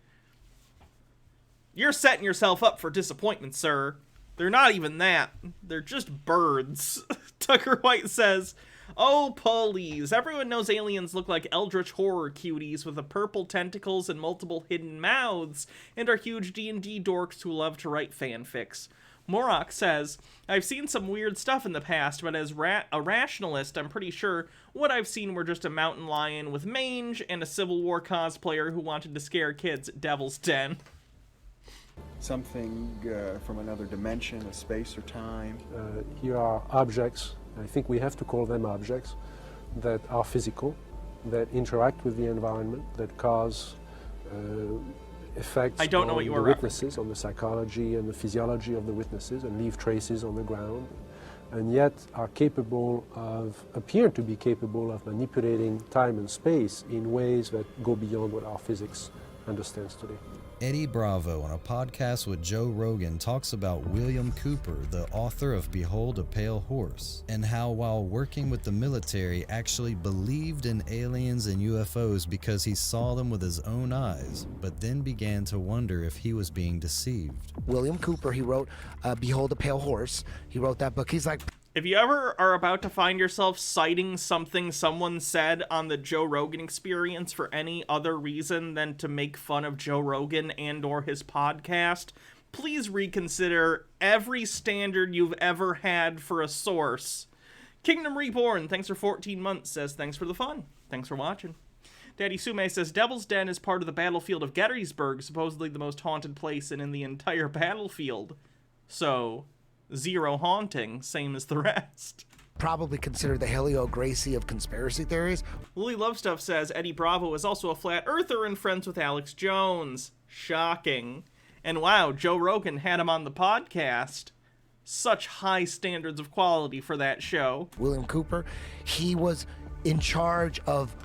You're setting yourself up for disappointment, sir. They're not even that. They're just birds. Tucker White says, oh, please. Everyone knows aliens look like eldritch horror cuties with the purple tentacles and multiple hidden mouths, and are huge D&D dorks who love to write fanfics. Morok says, I've seen some weird stuff in the past, but as a rationalist, I'm pretty sure what I've seen were just a mountain lion with mange and a Civil War cosplayer who wanted to scare kids at Devil's Den.
Something from another dimension, a space or time?
Here are objects, I think we have to call them objects, that are physical, that interact with the environment, that cause effects
I don't know what you
on the
were
witnesses, on the psychology and the physiology of the witnesses, and leave traces on the ground, and yet are capable of, appear to be capable of manipulating time and space in ways that go beyond what our physics understands today.
Eddie Bravo, on a podcast with Joe Rogan, talks about William Cooper, the author of Behold a Pale Horse, and how while working with the military actually believed in aliens and UFOs because he saw them with his own eyes, but then began to wonder if he was being deceived.
William Cooper, he wrote Behold a Pale Horse. He wrote that book. He's like,
if you ever are about to find yourself citing something someone said on the Joe Rogan Experience for any other reason than to make fun of Joe Rogan and or his podcast, please reconsider every standard you've ever had for a source. Kingdom Reborn, thanks for 14 months, says thanks for the fun. Thanks for watching. Daddy Sume says Devil's Den is part of the battlefield of Gettysburg, supposedly the most haunted place in the entire battlefield. So, zero haunting, same as the rest.
Probably considered the Helio Gracie of conspiracy theories.
Lily Lovestuff says Eddie Bravo is also a flat earther and friends with Alex Jones. Shocking. And wow, Joe Rogan had him on the podcast. Such high standards of quality for that show.
William Cooper, he was in charge of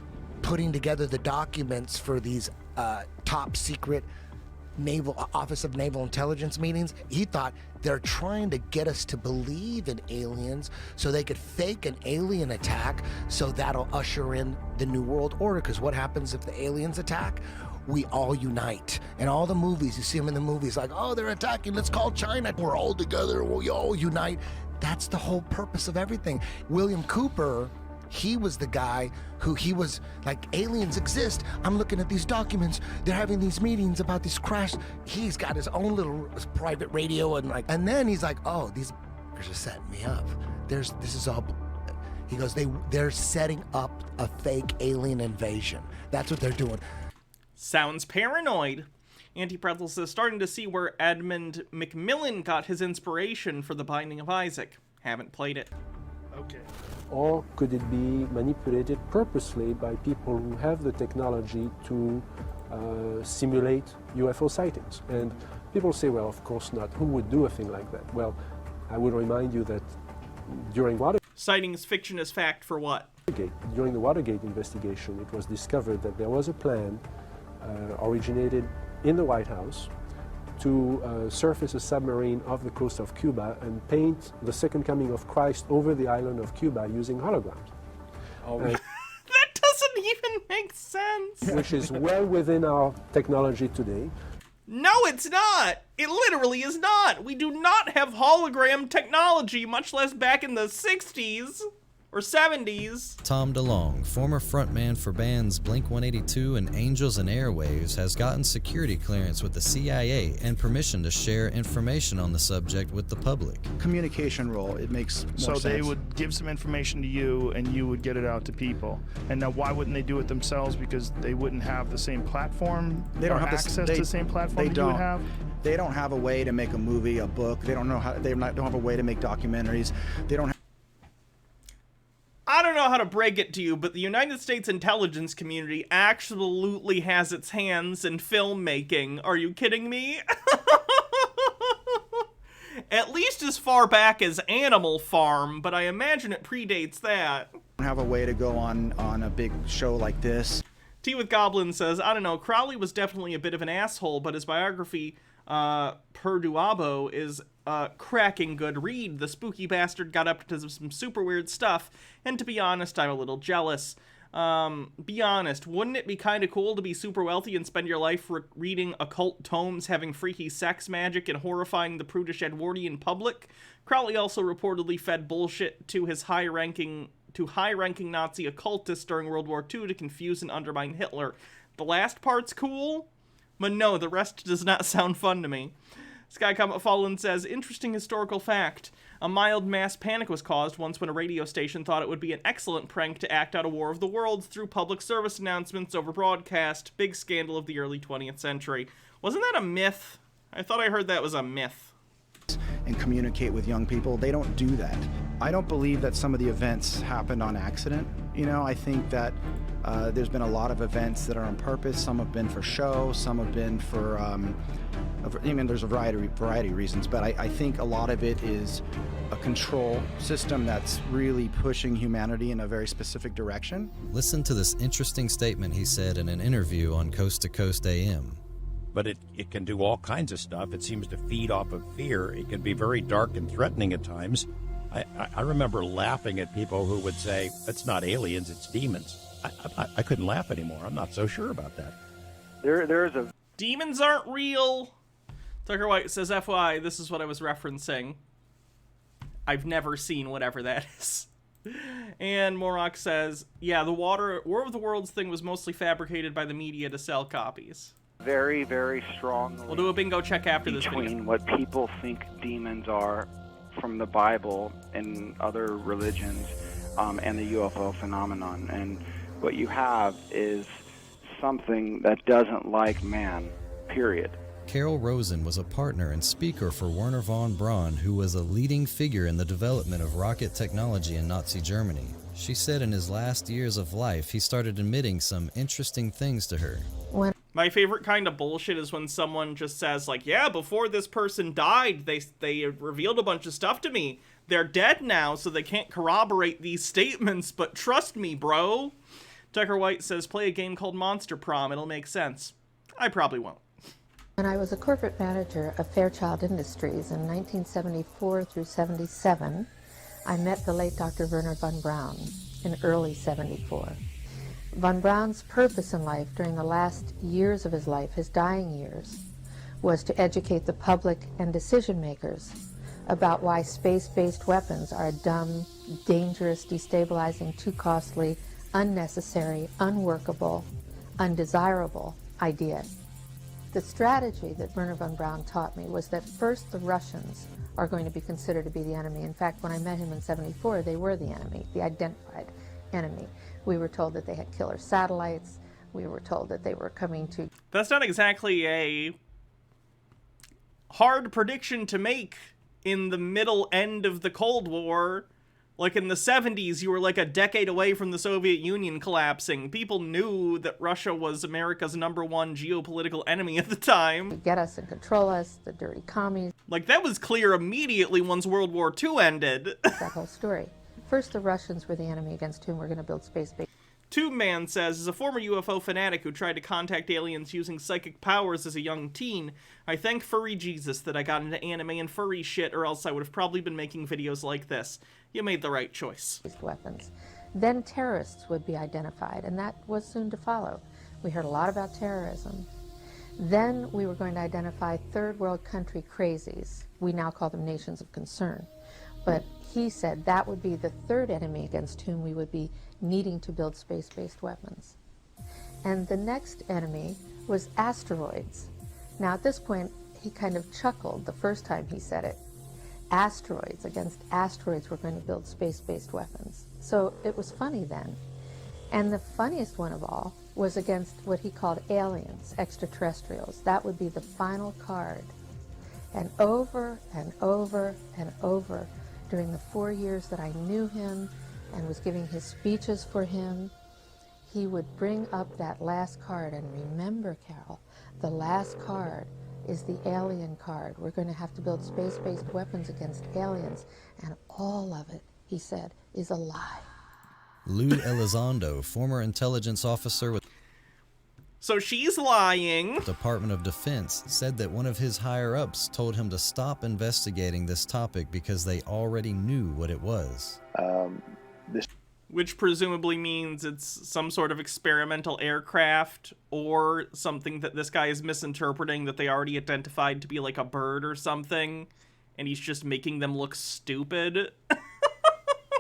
putting together the documents for these top secret Office of Naval Intelligence meetings. He thought they're trying to get us to believe in aliens so they could fake an alien attack, so that'll usher in the New World Order. Because what happens if the aliens attack? We all unite. And all the movies, you see them in the movies, like, oh, they're attacking, let's call China. We're all together, we all unite. That's the whole purpose of everything. William Cooper, he was the guy who he was like, aliens exist. I'm looking at these documents. They're having these meetings about these crash. He's got his own little private radio and then he's like, oh, these are just setting me up. This is all. He goes, they're setting up a fake alien invasion. That's what they're doing.
Sounds paranoid. Anti-Pretzel says, starting to see where Edmund Macmillan got his inspiration for The Binding of Isaac. Haven't played it.
Okay.
Or could it be manipulated purposely by people who have the technology to simulate UFO sightings? And people say, well, of course not. Who would do a thing like that? Well, I would remind you that during Watergate...
Citing fiction as fact for what?
During the Watergate investigation, it was discovered that there was a plan originated in the White House to surface a submarine off the coast of Cuba and paint the second coming of Christ over the island of Cuba using holograms.
That doesn't even make sense.
Which is well within our technology today.
No, it's not. It literally is not. We do not have hologram technology, much less back in the 60s. Or 70s.
Tom DeLonge, former frontman for bands Blink-182 and Angels and Airwaves, has gotten security clearance with the CIA and permission to share information on the subject with the public.
Communication role, it makes more sense.
So they would give some information to you and you would get it out to people. And now why wouldn't they do it themselves? Because they wouldn't have the same platform?
They don't have
access to the same platform that you would have?
They don't have a way to make a movie, a book. They don't know how. Don't have a way to make documentaries. They don't.
I don't know how to break it to you, but the United States intelligence community absolutely has its hands in filmmaking. Are you kidding me? At least as far back as Animal Farm, but I imagine it predates that.
Don't have a way to go on a big show like this.
Tea with Goblin says, I don't know, Crowley was definitely a bit of an asshole, but his biography, Per Duabo, is a cracking good read. The spooky bastard got up to some super weird stuff, and to be honest, I'm a little jealous. Be honest, wouldn't it be kind of cool to be super wealthy and spend your life reading occult tomes, having freaky sex magic, and horrifying the prudish Edwardian public? Crowley also reportedly fed bullshit to his high-ranking Nazi occultists during World War II to confuse and undermine Hitler. The last part's cool, but no, the rest does not sound fun to me. Sky Comet Fallen says, interesting historical fact. A mild mass panic was caused once when a radio station thought it would be an excellent prank to act out a War of the Worlds through public service announcements over broadcast. Big scandal of the early 20th century. Wasn't that a myth? I thought I heard that was a myth.
And communicate with young people. They don't do that. I don't believe that some of the events happened on accident. You know, I think that there's been a lot of events that are on purpose. Some have been for show, some have been for, there's a variety of reasons, but I think a lot of it is a control system that's really pushing humanity in a very specific direction.
Listen to this interesting statement he said in an interview on Coast to Coast AM.
But it can do all kinds of stuff. It seems to feed off of fear. It can be very dark and threatening at times. I remember laughing at people who would say, it's not aliens, it's demons. I couldn't laugh anymore. I'm not so sure about that.
There's a...
Demons aren't real. Tucker White says, FYI, this is what I was referencing. I've never seen whatever that is. And Morok says, yeah, the War of the Worlds thing was mostly fabricated by the media to sell copies.
Very, very strong.
We'll do a bingo check after this video.
Between what people think demons are from the Bible and other religions and the UFO phenomenon. And what you have is something that doesn't like man, period.
Carol Rosen was a partner and speaker for Wernher von Braun, who was a leading figure in the development of rocket technology in Nazi Germany. She said in his last years of life, he started admitting some interesting things to her.
My favorite kind of bullshit is when someone just says, like, yeah, before this person died, they revealed a bunch of stuff to me. They're dead now, so they can't corroborate these statements, but trust me, bro. Tucker White says, play a game called Monster Prom. It'll make sense. I probably won't.
When I was a corporate manager of Fairchild Industries in 1974 through 77, I met the late Dr. Werner von Braun in early 74. Von Braun's purpose in life during the last years of his life, his dying years, was to educate the public and decision makers about why space-based weapons are a dumb, dangerous, destabilizing, too costly, unnecessary, unworkable, undesirable idea. The strategy that Werner von Braun taught me was that first the Russians are going to be considered to be the enemy. In fact, when I met him in 74, they were the enemy, the identified enemy. We were told that they had killer satellites. We were told that they were coming to...
That's not exactly a hard prediction to make in the middle end of the Cold War. Like in the 70s, you were like a decade away from the Soviet Union collapsing. People knew that Russia was America's #1 geopolitical enemy at the time.
To get us and control us, the dirty commies.
Like, that was clear immediately once World War II ended.
That whole story. First, the Russians were the enemy against whom we're going to build space-based.
TubeMan says, as a former UFO fanatic who tried to contact aliens using psychic powers as a young teen, I thank furry Jesus that I got into anime and furry shit, or else I would have probably been making videos like this. You made the right choice.
Weapons. Then terrorists would be identified, and that was soon to follow. We heard a lot about terrorism. Then we were going to identify third world country crazies. We now call them nations of concern. But he said that would be the third enemy against whom we would be needing to build space-based weapons. And the next enemy was asteroids. Now at this point, he kind of chuckled the first time he said it. Asteroids, against asteroids, we're going to build space-based weapons. So it was funny then. And the funniest one of all was against what he called aliens, extraterrestrials. That would be the final card. And over and over and over, during the 4 years that I knew him and was giving his speeches for him, he would bring up that last card. And remember, Carol, the last card is the alien card. We're going to have to build space-based weapons against aliens. And all of it, he said, is a lie.
Lou Elizondo, former intelligence officer with
So she's lying.
the Department of Defense, said that one of his higher-ups told him to stop investigating this topic because they already knew what it was.
Which presumably means it's some sort of experimental aircraft or something that this guy is misinterpreting that they already identified to be like a bird or something, and he's just making them look stupid.
This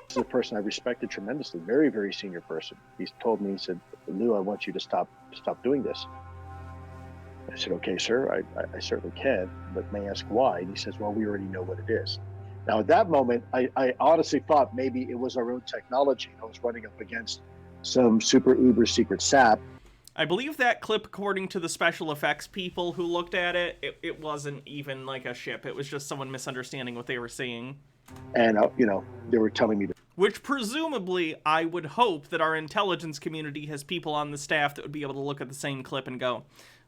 is a person I respected tremendously, very, very senior person. He's told me, he said, Lou, I want you to stop doing this. I said, okay, sir, I certainly can, but may I ask why? And he says, well, we already know what it is. Now, at that moment, I honestly thought maybe it was our own technology. I was running up against some super uber secret sap.
I believe that clip, according to the special effects people who looked at it, it wasn't even like a ship. It was just someone misunderstanding what they were seeing.
And, they were telling me that.
Which presumably, I would hope that our intelligence community has people on the staff that would be able to look at the same clip and go,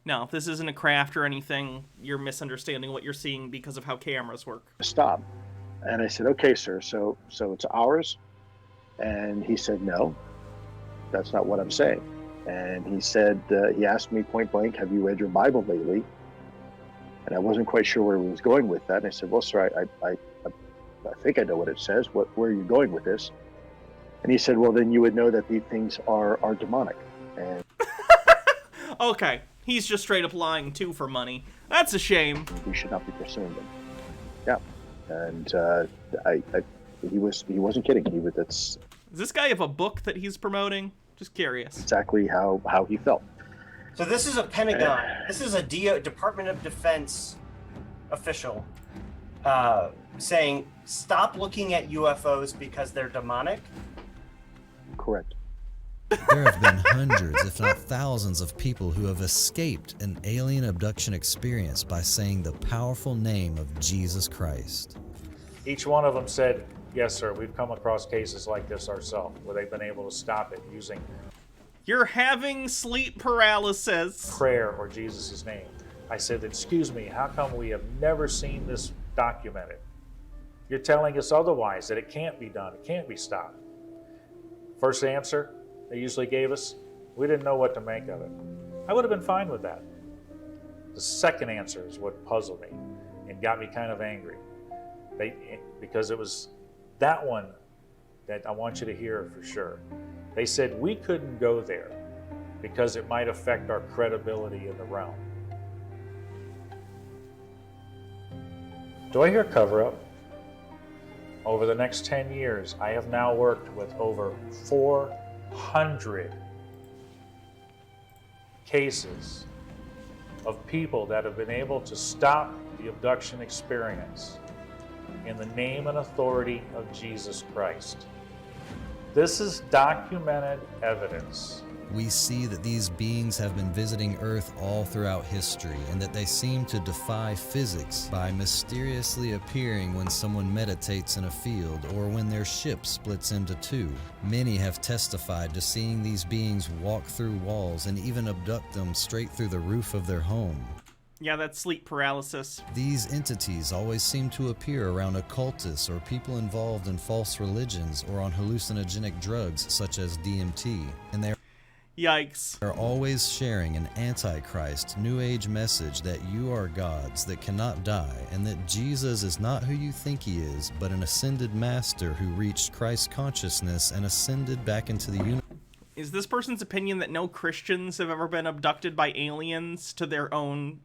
no, this isn't a craft or anything. You're misunderstanding what you're seeing because of how cameras work.
Stop. And I said, okay, sir, so it's ours? And he said, no, that's not what I'm saying. And he said, he asked me point blank, have you read your Bible lately? And I wasn't quite sure where he was going with that. And I said, well, sir, I think I know what it says. Where are you going with this? And he said, well, then you would know that these things are demonic. And
okay, he's just straight up lying too for money. That's a shame.
We should not be pursuing them. Yeah. And he wasn't kidding. Does
this guy have a book that he's promoting? Just curious.
Exactly how he felt.
So this is a Pentagon. This is a Department of Defense official saying, stop looking at UFOs because they're demonic?
Correct.
There have been hundreds, if not thousands, of people who have escaped an alien abduction experience by saying the powerful name of Jesus Christ.
Each one of them said, yes, sir, we've come across cases like this ourselves, where they've been able to stop it using
You're having sleep paralysis.
prayer or Jesus' name. I said, excuse me, how come we have never seen this documented? You're telling us otherwise, that it can't be done, it can't be stopped. First answer they usually gave us, we didn't know what to make of it. I would have been fine with that. The second answer is what puzzled me and got me kind of angry. Because it was that one that I want you to hear for sure. They said we couldn't go there because it might affect our credibility in the realm. Do I hear cover-up? Over the next 10 years, I have now worked with over 400 cases of people that have been able to stop the abduction experience in the name and authority of Jesus Christ. This is documented evidence.
We see that these beings have been visiting Earth all throughout history, and that they seem to defy physics by mysteriously appearing when someone meditates in a field or when their ship splits into two. Many have testified to seeing these beings walk through walls and even abduct them straight through the roof of their home.
Yeah, that's sleep paralysis.
These entities always seem to appear around occultists or people involved in false religions or on hallucinogenic drugs such as DMT, and they're always sharing an antichrist, new age message that you are gods that cannot die, and that Jesus is not who you think he is, but an ascended master who reached Christ consciousness and ascended back into the universe.
Is this person's opinion that no Christians have ever been abducted by aliens to their own,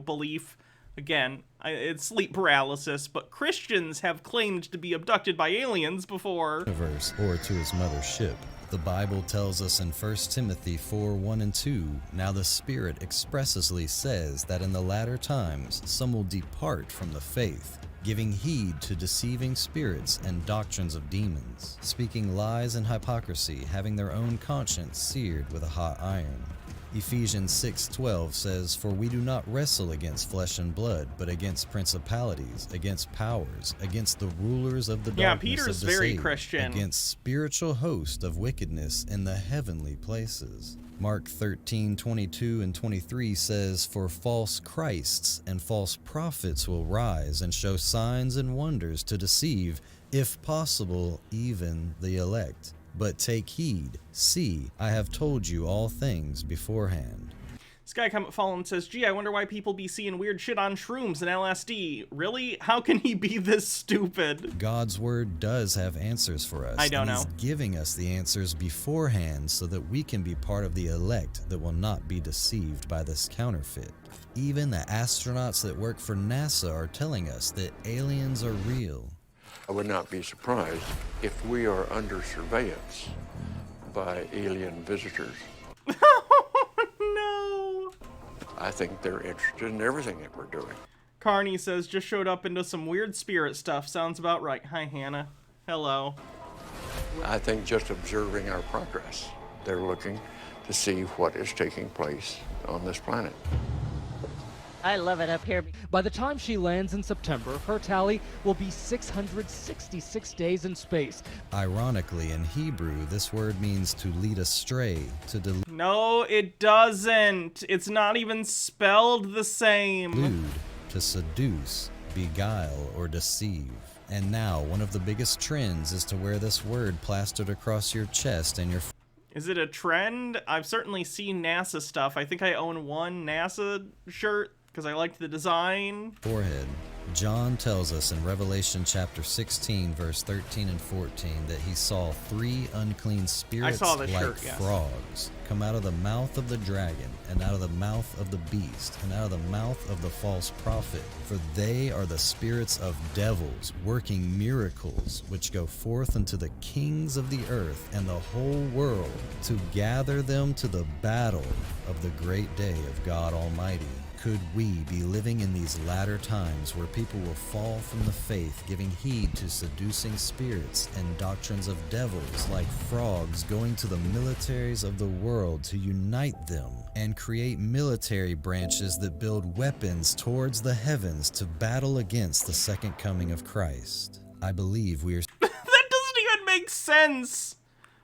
belief? Again, it's sleep paralysis, but Christians have claimed to be abducted by aliens before.
Or to his mother's ship. The Bible tells us in 1 Timothy 4:1-2, now the Spirit expressly says that in the latter times some will depart from the faith, giving heed to deceiving spirits and doctrines of demons, speaking lies and hypocrisy, having their own conscience seared with a hot iron. Ephesians 6:12 says, for we do not wrestle against flesh and blood, but against principalities, against powers, against the rulers of the darkness
Peter's
of this
very
age,
Christian.
against spiritual hosts of wickedness in the heavenly places. Mark 13:22-23 says, for false Christs and false prophets will rise and show signs and wonders to deceive, if possible, even the elect. But take heed, see, I have told you all things beforehand.
Sky Comet Fallen says, gee, I wonder why people be seeing weird shit on shrooms and LSD. Really? How can he be this stupid?
God's word does have answers for us.
I don't know.
He's giving us the answers beforehand so that we can be part of the elect that will not be deceived by this counterfeit. Even the astronauts that work for NASA are telling us that aliens are real.
I would not be surprised if we are under surveillance by alien visitors.
No.
I think they're interested in everything that we're doing.
Carney says, just showed up into some weird spirit stuff. Sounds about right. Hi, Hannah. Hello.
I think just observing our progress. They're looking to see what is taking place on this planet.
I love it up here. By the time she lands in September, her tally will be 666 days in space.
Ironically, in Hebrew, this word means to lead astray, to delude.
No, it doesn't. It's not even spelled the same.
To seduce, beguile, or deceive. And now, one of the biggest trends is to wear this word plastered across your chest and your...
Is it a trend? I've certainly seen NASA stuff. I think I own one NASA shirt because I liked the design.
Forehead. John tells us in Revelation chapter 16, verse 13 and 14, that he saw 3 unclean spirits like frogs come out of the mouth of the dragon, and out of the mouth of the beast, and out of the mouth of the false prophet. For they are the spirits of devils, working miracles, which go forth unto the kings of the earth and the whole world, to gather them to the battle of the great day of God Almighty. Could we be living in these latter times where people will fall from the faith, giving heed to seducing spirits and doctrines of devils, like frogs going to the militaries of the world to unite them and create military branches that build weapons towards the heavens to battle against the second coming of Christ? I believe we are...
That doesn't even make sense!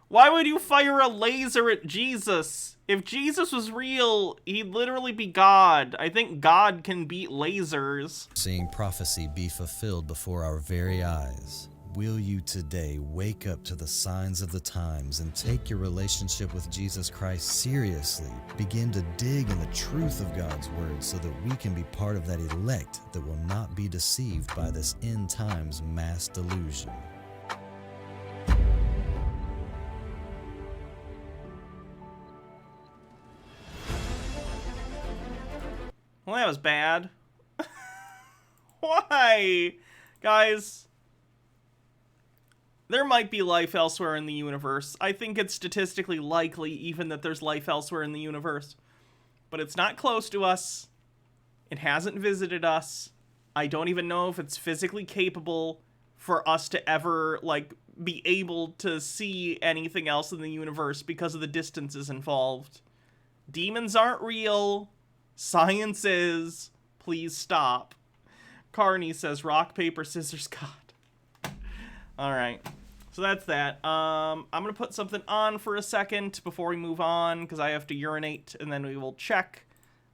Why would you fire a laser at Jesus? If Jesus was real, he'd literally be God. I think God can beat lasers.
Seeing prophecy be fulfilled before our very eyes. Will you today wake up to the signs of the times and take your relationship with Jesus Christ seriously? Begin to dig in the truth of God's word so that we can be part of that elect that will not be deceived by this end times mass delusion.
Well, that was bad. Why? Guys, there might be life elsewhere in the universe. I think it's statistically likely even that there's life elsewhere in the universe. But it's not close to us. It hasn't visited us. I don't even know if it's physically capable for us to ever, like, be able to see anything else in the universe because of the distances involved. Demons aren't real. Science is. Please stop. Carney says rock, paper, scissors, God. Alright. So that's that. I'm going to put something on for a second before we move on, because I have to urinate, and then we will check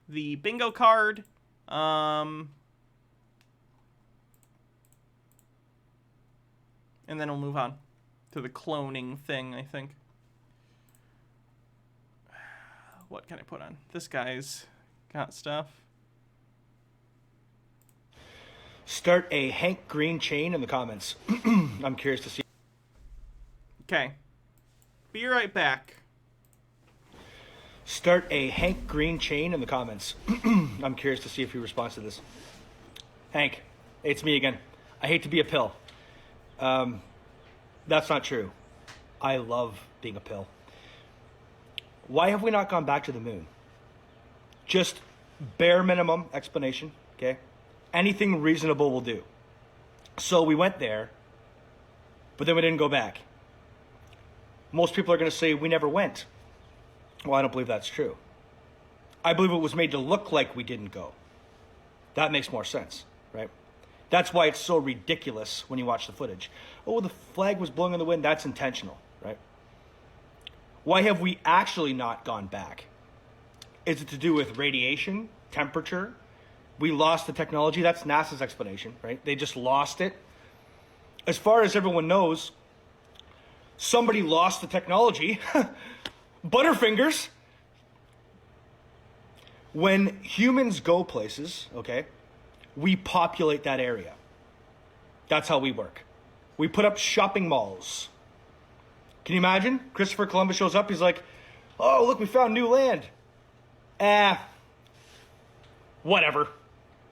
the bingo card. And then we'll move on to the cloning thing, I think. What can I put on? This guy's got stuff.
Start a Hank Green chain in the comments. I'm curious to see.
Okay. Be right back.
Start a Hank Green chain in the comments. I'm curious to see if he responds to this. Hank, it's me again. I hate to be a pill. That's not true. I love being a pill. Why have we not gone back to the moon? Just bare minimum explanation, okay? Anything reasonable will do. So we went there, but then we didn't go back. Most people are going to say we never went. Well, I don't believe that's true. I believe it was made to look like we didn't go. That makes more sense, right? That's why it's so ridiculous when you watch the footage. Oh, the flag was blowing in the wind. That's intentional, right? Why have we actually not gone back? Is it to do with radiation, temperature? We lost the technology. That's NASA's explanation, right? They just lost it. As far as everyone knows, somebody lost the technology. Butterfingers. When humans go places, okay, we populate that area. That's how we work. We put up shopping malls. Can you imagine? Christopher Columbus shows up. He's like, oh, look, we found new land. Whatever.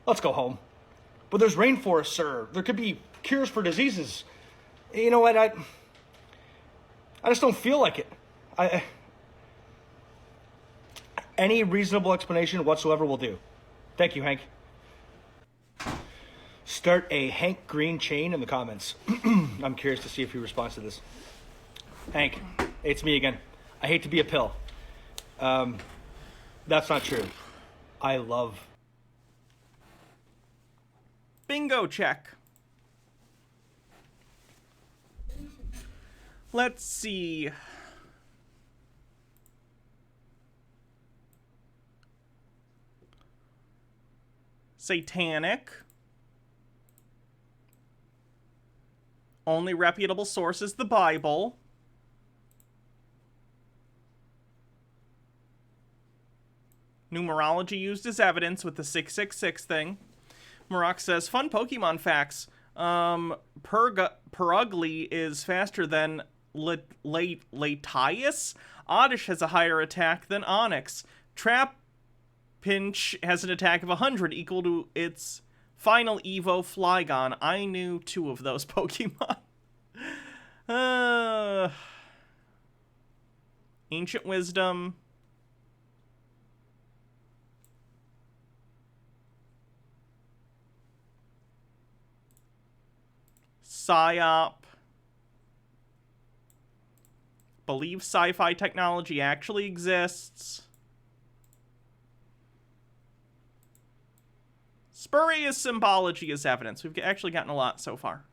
Let's go home. But there's rainforests, sir. There could be cures for diseases. You know what? I just don't feel like it. Any reasonable explanation whatsoever will do. Thank you, Hank. Start a Hank Green chain in the comments. I'm curious to see if he responds to this. Hank, it's me again. I hate to be a pill. That's not true. I love...
Bingo check. Let's see. Satanic. Only reputable source is the Bible. Numerology used as evidence with the 666 thing. Maroc says, fun Pokemon facts. Perugly is faster than Latias. Oddish has a higher attack than Onyx. Trapinch has an attack of 100, equal to its final Evo Flygon. I knew 2 of those Pokemon. Ancient Wisdom. PSYOP. Believe sci-fi technology actually exists. Spurious symbology is evidence. We've actually gotten a lot so far.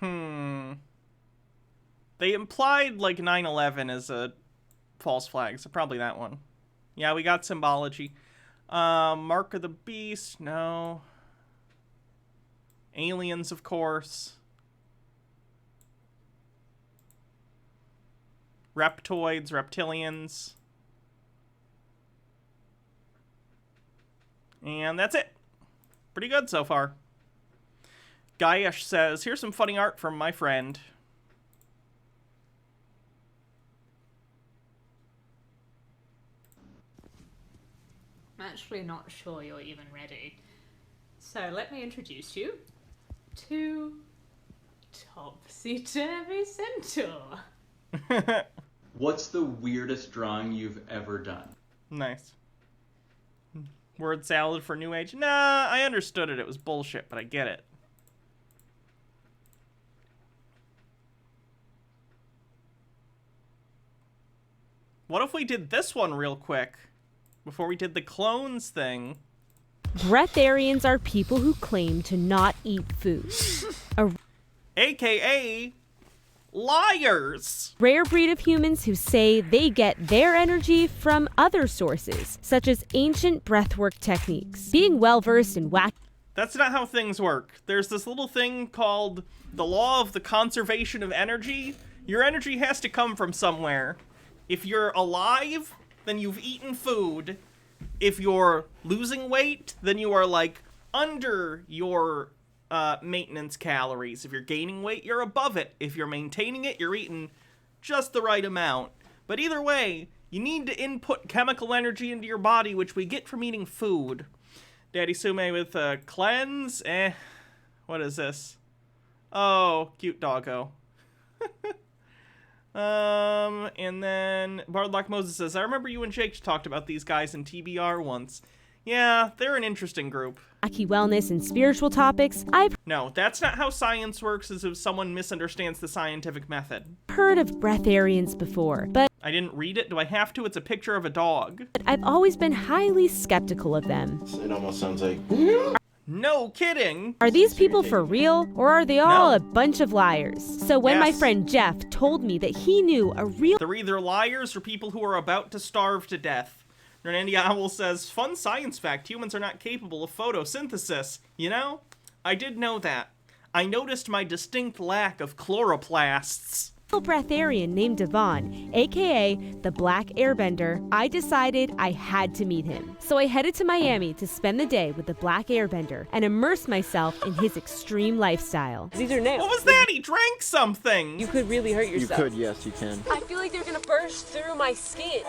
They implied, like, 9/11 as a false flag, so probably that one. Yeah, we got symbology. Mark of the Beast, no. Aliens, of course. Reptoids, reptilians. And that's it. Pretty good so far. Gayesh says, here's some funny art from my friend.
I'm actually not sure you're even ready. So let me introduce you to Topsy-Turvy Centaur.
What's the weirdest drawing you've ever done?
Nice. Word salad for New Age? Nah, I understood it. It was bullshit, but I get it. What if we did this one real quick? Before we did the clones thing.
Breatharians are people who claim to not eat food. A
AKA liars.
rare breed of humans who say they get their energy from other sources, such as ancient breathwork techniques. Being well-versed in whack.
That's not how things work. There's this little thing called the law of the conservation of energy. Your energy has to come from somewhere. If you're alive, then you've eaten food. If you're losing weight, then you are, like, under your maintenance calories. If you're gaining weight, you're above it. If you're maintaining it, you're eating just the right amount. But either way, you need to input chemical energy into your body, which we get from eating food. Daddy Sume with cleanse. What is this? Oh, cute doggo. And then Bardlock Moses says, I remember you and Jake talked about these guys in TBR once. Yeah, they're an interesting group.
Wacky wellness and spiritual topics. I've
No, that's not how science works, is if someone misunderstands the scientific method.
heard of breatharians before, but
I didn't read it. Do I have to? It's a picture of a dog.
I've always been highly skeptical of them.
It almost sounds like...
No kidding.
Are these people for real, or are they all
No.
a bunch of liars? So when my
Yes.
friend Jeff told me that he knew a real...
They're either liars or people who are about to starve to death. Renandia Owl says, fun science fact, humans are not capable of photosynthesis. You know? I did know that. I noticed my distinct lack of chloroplasts.
breatharian named Devon, aka the Black Airbender. I decided I had to meet him. So I headed to Miami to spend the day with the Black Airbender and immerse myself in his extreme lifestyle.
These are nails. What was that? He drank something.
You could really hurt yourself.
You could, yes, you can.
I feel like they're gonna burst through my skin.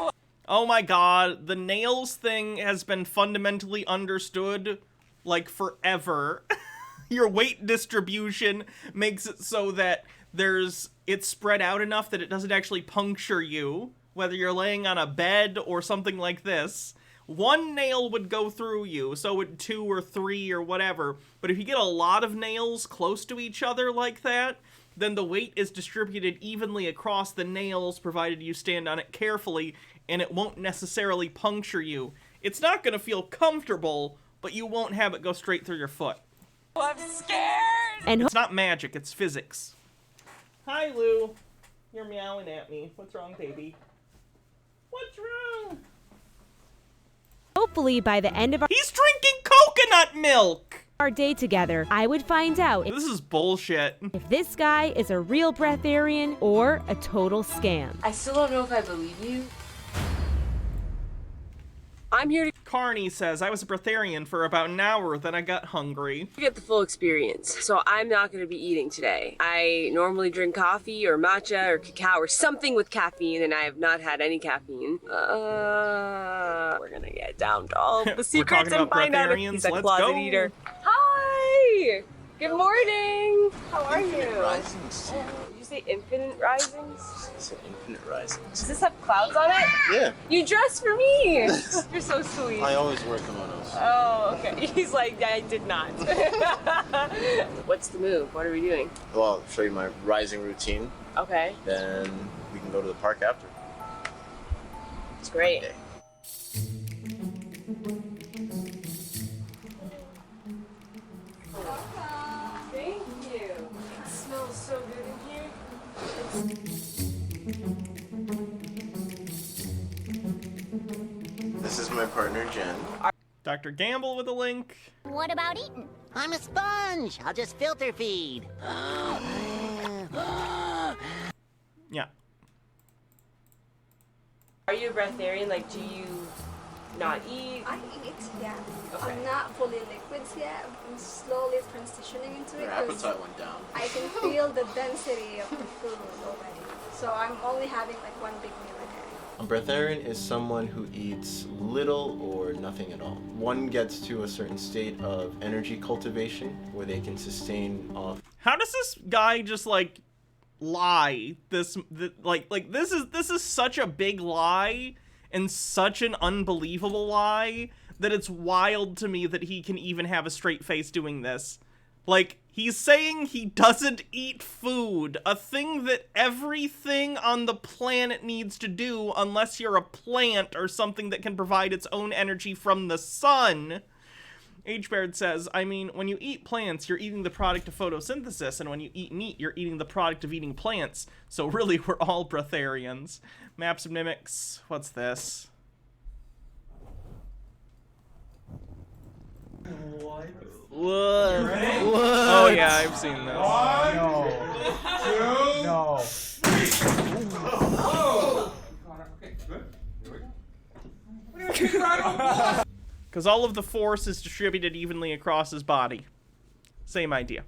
Oh my god, the nails thing has been fundamentally understood, like, forever. Your weight distribution makes it so that it's spread out enough that it doesn't actually puncture you, whether you're laying on a bed or something like this. One nail would go through you, so would 2 or 3 or whatever. But if you get a lot of nails close to each other like that, then the weight is distributed evenly across the nails, provided you stand on it carefully, and it won't necessarily puncture you. It's not going to feel comfortable, but you won't have it go straight through your foot.
I'm scared!
And
it's not magic, it's physics. Hi, Lou. You're meowing at me. What's wrong, baby? What's wrong?
Hopefully by the end of
He's drinking coconut milk!
Our day together, I would find out
This is bullshit.
if this guy is a real breatharian or a total scam.
I still don't know if I believe you. I'm here to
Carney says, I was a breatharian for about an hour, then I got hungry.
get the full experience, so I'm not going to be eating today. I normally drink coffee or matcha or cacao or something with caffeine, and I have not had any caffeine. We're going to get down to all the secrets
talking
and
about
find out if
breatharians.
he's a
Let's
closet
go.
eater. Hi! Good morning! How are you?
Risings.
Did you say infinite risings?
It's an infinite risings.
Does this have clouds on it?
Yeah.
You dressed for me! You're so sweet.
I always wear kimonos.
Oh, okay. He's like, I did not. What's the move? What are we doing?
Well, I'll show you my rising routine.
Okay.
Then we can go to the park after.
It's great. Thank you. It smells
Dr. Jen.
Dr. Gamble with a link.
What about eating? I'm a sponge. I'll just filter feed.
Yeah.
Are you a breatharian? Like, do you not eat?
I eat, yeah.
Okay.
I'm not fully liquids yet. I'm slowly transitioning into it.
Your
'cause
appetite went down.
I can feel the density of the food already. So I'm only having like one big meal a day.
A breatharian is someone who eats little or nothing at all. One gets to a certain state of energy cultivation where they can sustain off.
How does this guy just like lie? This is such a big lie and such an unbelievable lie that it's wild to me that he can even have a straight face doing this. Like, he's saying he doesn't eat food, a thing that everything on the planet needs to do unless you're a plant or something that can provide its own energy from the sun. H-Baird says, I mean, when you eat plants, you're eating the product of photosynthesis, and when you eat meat, you're eating the product of eating plants. So really, we're all breatharians. Maps of Mimics, what's this?
What?
What?
What?
Oh yeah, I've seen this.
No.
Because all of the force is distributed evenly across his body. Same idea.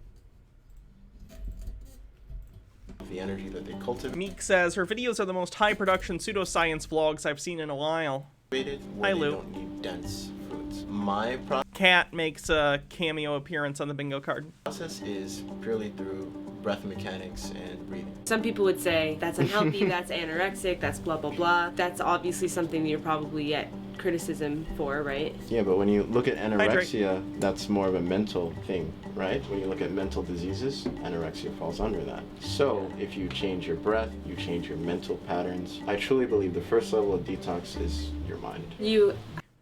The energy that they cultivate.
Meek says, her videos are the most high-production pseudoscience vlogs I've seen in a while. Hi, Lou.
Don't need dense foods. My
Cat makes a cameo appearance on the bingo card.
process is purely through breath mechanics and breathing.
Some people would say that's unhealthy, that's anorexic, that's blah blah blah. That's obviously something that you're probably get criticism for, right?
Yeah, but when you look at anorexia, that's more of a mental thing, right? When you look at mental diseases, anorexia falls under that. So if you change your breath, you change your mental patterns. I truly believe the first level of detox is your mind.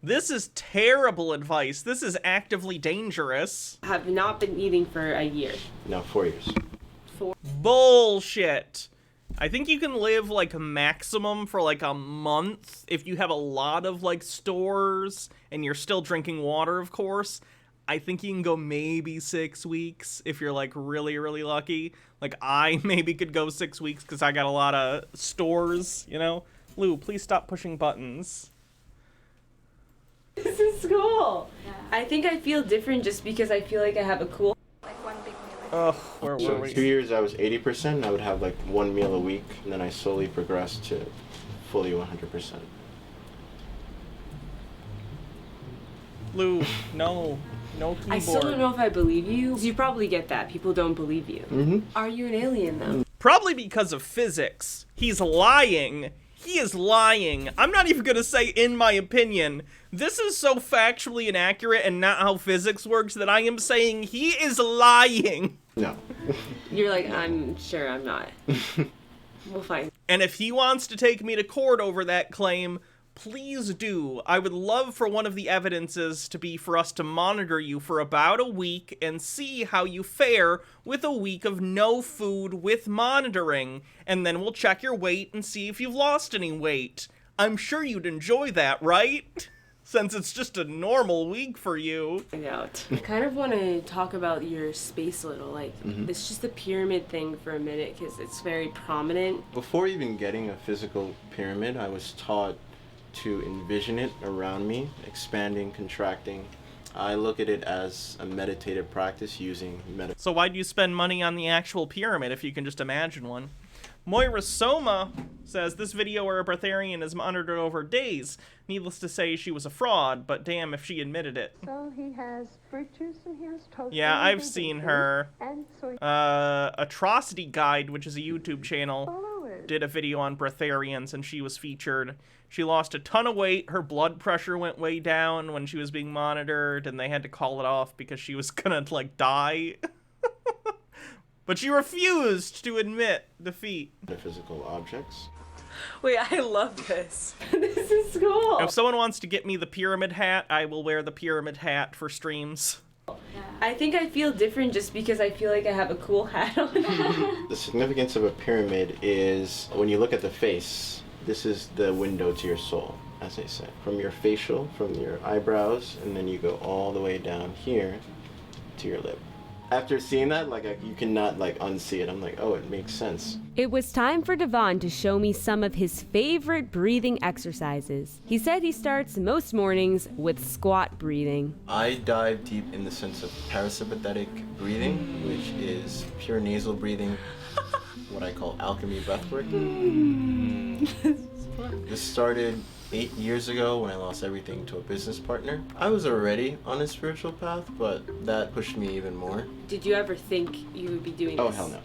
This is terrible advice. This is actively dangerous.
Have not been eating for a year.
No, 4 years.
Bullshit. I think you can live like a maximum for like a month if you have a lot of like stores and you're still drinking water, of course. I think you can go maybe 6 weeks if you're like really, really lucky. Like I maybe could go 6 weeks because I got a lot of stores, you know? Lou, please stop pushing buttons.
This is cool. Yeah. I think I feel different just because I feel like I have a cool.
Like one big meal a day.
Oh, where were
So
we?
2 years I was 80%, and I would have like 1 meal a week, and then I slowly progressed to fully 100%.
Lou, no. No keyboard.
I still don't know if I believe you. You probably get that. People don't believe you.
Mm-hmm.
Are you an alien, though?
Probably because of physics. He's lying. He is lying. I'm not even gonna say in my opinion. This is so factually inaccurate and not how physics works that I am saying he is lying.
No.
You're like, I'm sure I'm not. We'll find.
And if he wants to take me to court over that claim, please do. I would love for one of the evidences to be for us to monitor you for about a week and see how you fare with a week of no food with monitoring. And then we'll check your weight and see if you've lost any weight. I'm sure you'd enjoy that, right? Since it's just a normal week for you.
I kind of want to talk about your space a little. Like, it's just the pyramid thing for a minute because it's very prominent.
Before even getting a physical pyramid, I was taught to envision it around me, expanding, contracting. I look at it as a meditative practice using
So why do you spend money on the actual pyramid if you can just imagine one? Moira Soma says, this video where a breatharian is monitored over days. Needless to say, she was a fraud, but damn if she admitted it.
So he has fruit juice and he has toast.
Yeah, I've seen her.
And soy.
Atrocity Guide, which is a YouTube channel, did a video on breatharians and she was featured. She lost a ton of weight, her blood pressure went way down when she was being monitored, and they had to call it off because she was gonna, like, die. But she refused to admit defeat.
The physical objects.
Wait, I love this. This is cool.
If someone wants to get me the pyramid hat, I will wear the pyramid hat for streams.
I think I feel different just because I feel like I have a cool hat on.
The significance of a pyramid is when you look at the face, this is the window to your soul. as they say. From your facial, from your eyebrows, and then you go all the way down here to your lip. After seeing that, like, you cannot, like, unsee it. I'm like, oh, it makes sense.
It was time for Devon to show me some of his favorite breathing exercises. He said he starts most mornings with squat breathing.
I dive deep in the sense of parasympathetic breathing, which is pure nasal breathing, what I call alchemy breathwork. This started 8 years ago when I lost everything to a business partner. I was already on a spiritual path, but that pushed me even more.
Did you ever think you would be doing this?
Oh, hell no.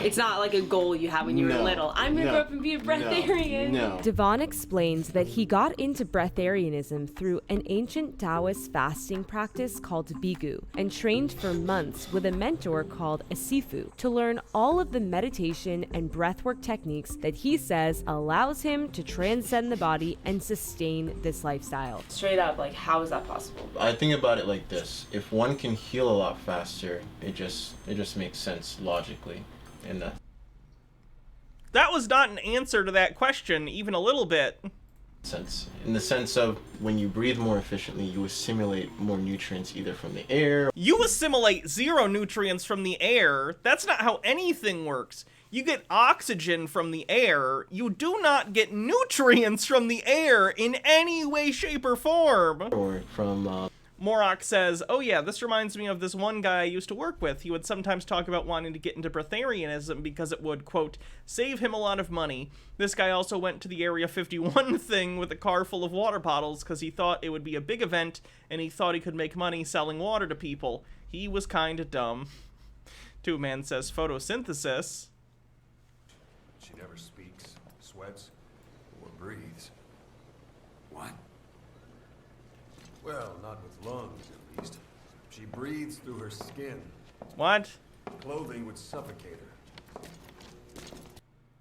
It's not like a goal you had when you were little. I'm gonna grow up and be a breatharian.
No.
Devon explains that he got into breatharianism through an ancient Taoist fasting practice called Bigu and trained for months with a mentor called a Sifu to learn all of the meditation and breathwork techniques that he says allows him to transcend the body and sustain this lifestyle.
Straight up, like, how is that possible?
I think about it like this. If one can heal a lot faster, it just makes sense logically. And
that was not an answer to that question, even a little bit.
In the sense of when you breathe more efficiently, you assimilate more nutrients either from the air.
You assimilate 0 nutrients from the air. That's not how anything works. You get oxygen from the air. You do not get nutrients from the air in any way, shape, or form.
Or from,
Morok says, oh yeah, this reminds me of this one guy I used to work with. He would sometimes talk about wanting to get into Breatharianism because it would, quote, save him a lot of money. This guy also went to the Area 51 thing with a car full of water bottles because he thought it would be a big event and he thought he could make money selling water to people. He was kinda dumb. Two Man says, photosynthesis.
She never speaks, sweats, or breathes. What? Well, not with lungs, at least. She breathes through her skin.
What?
Clothing would suffocate her.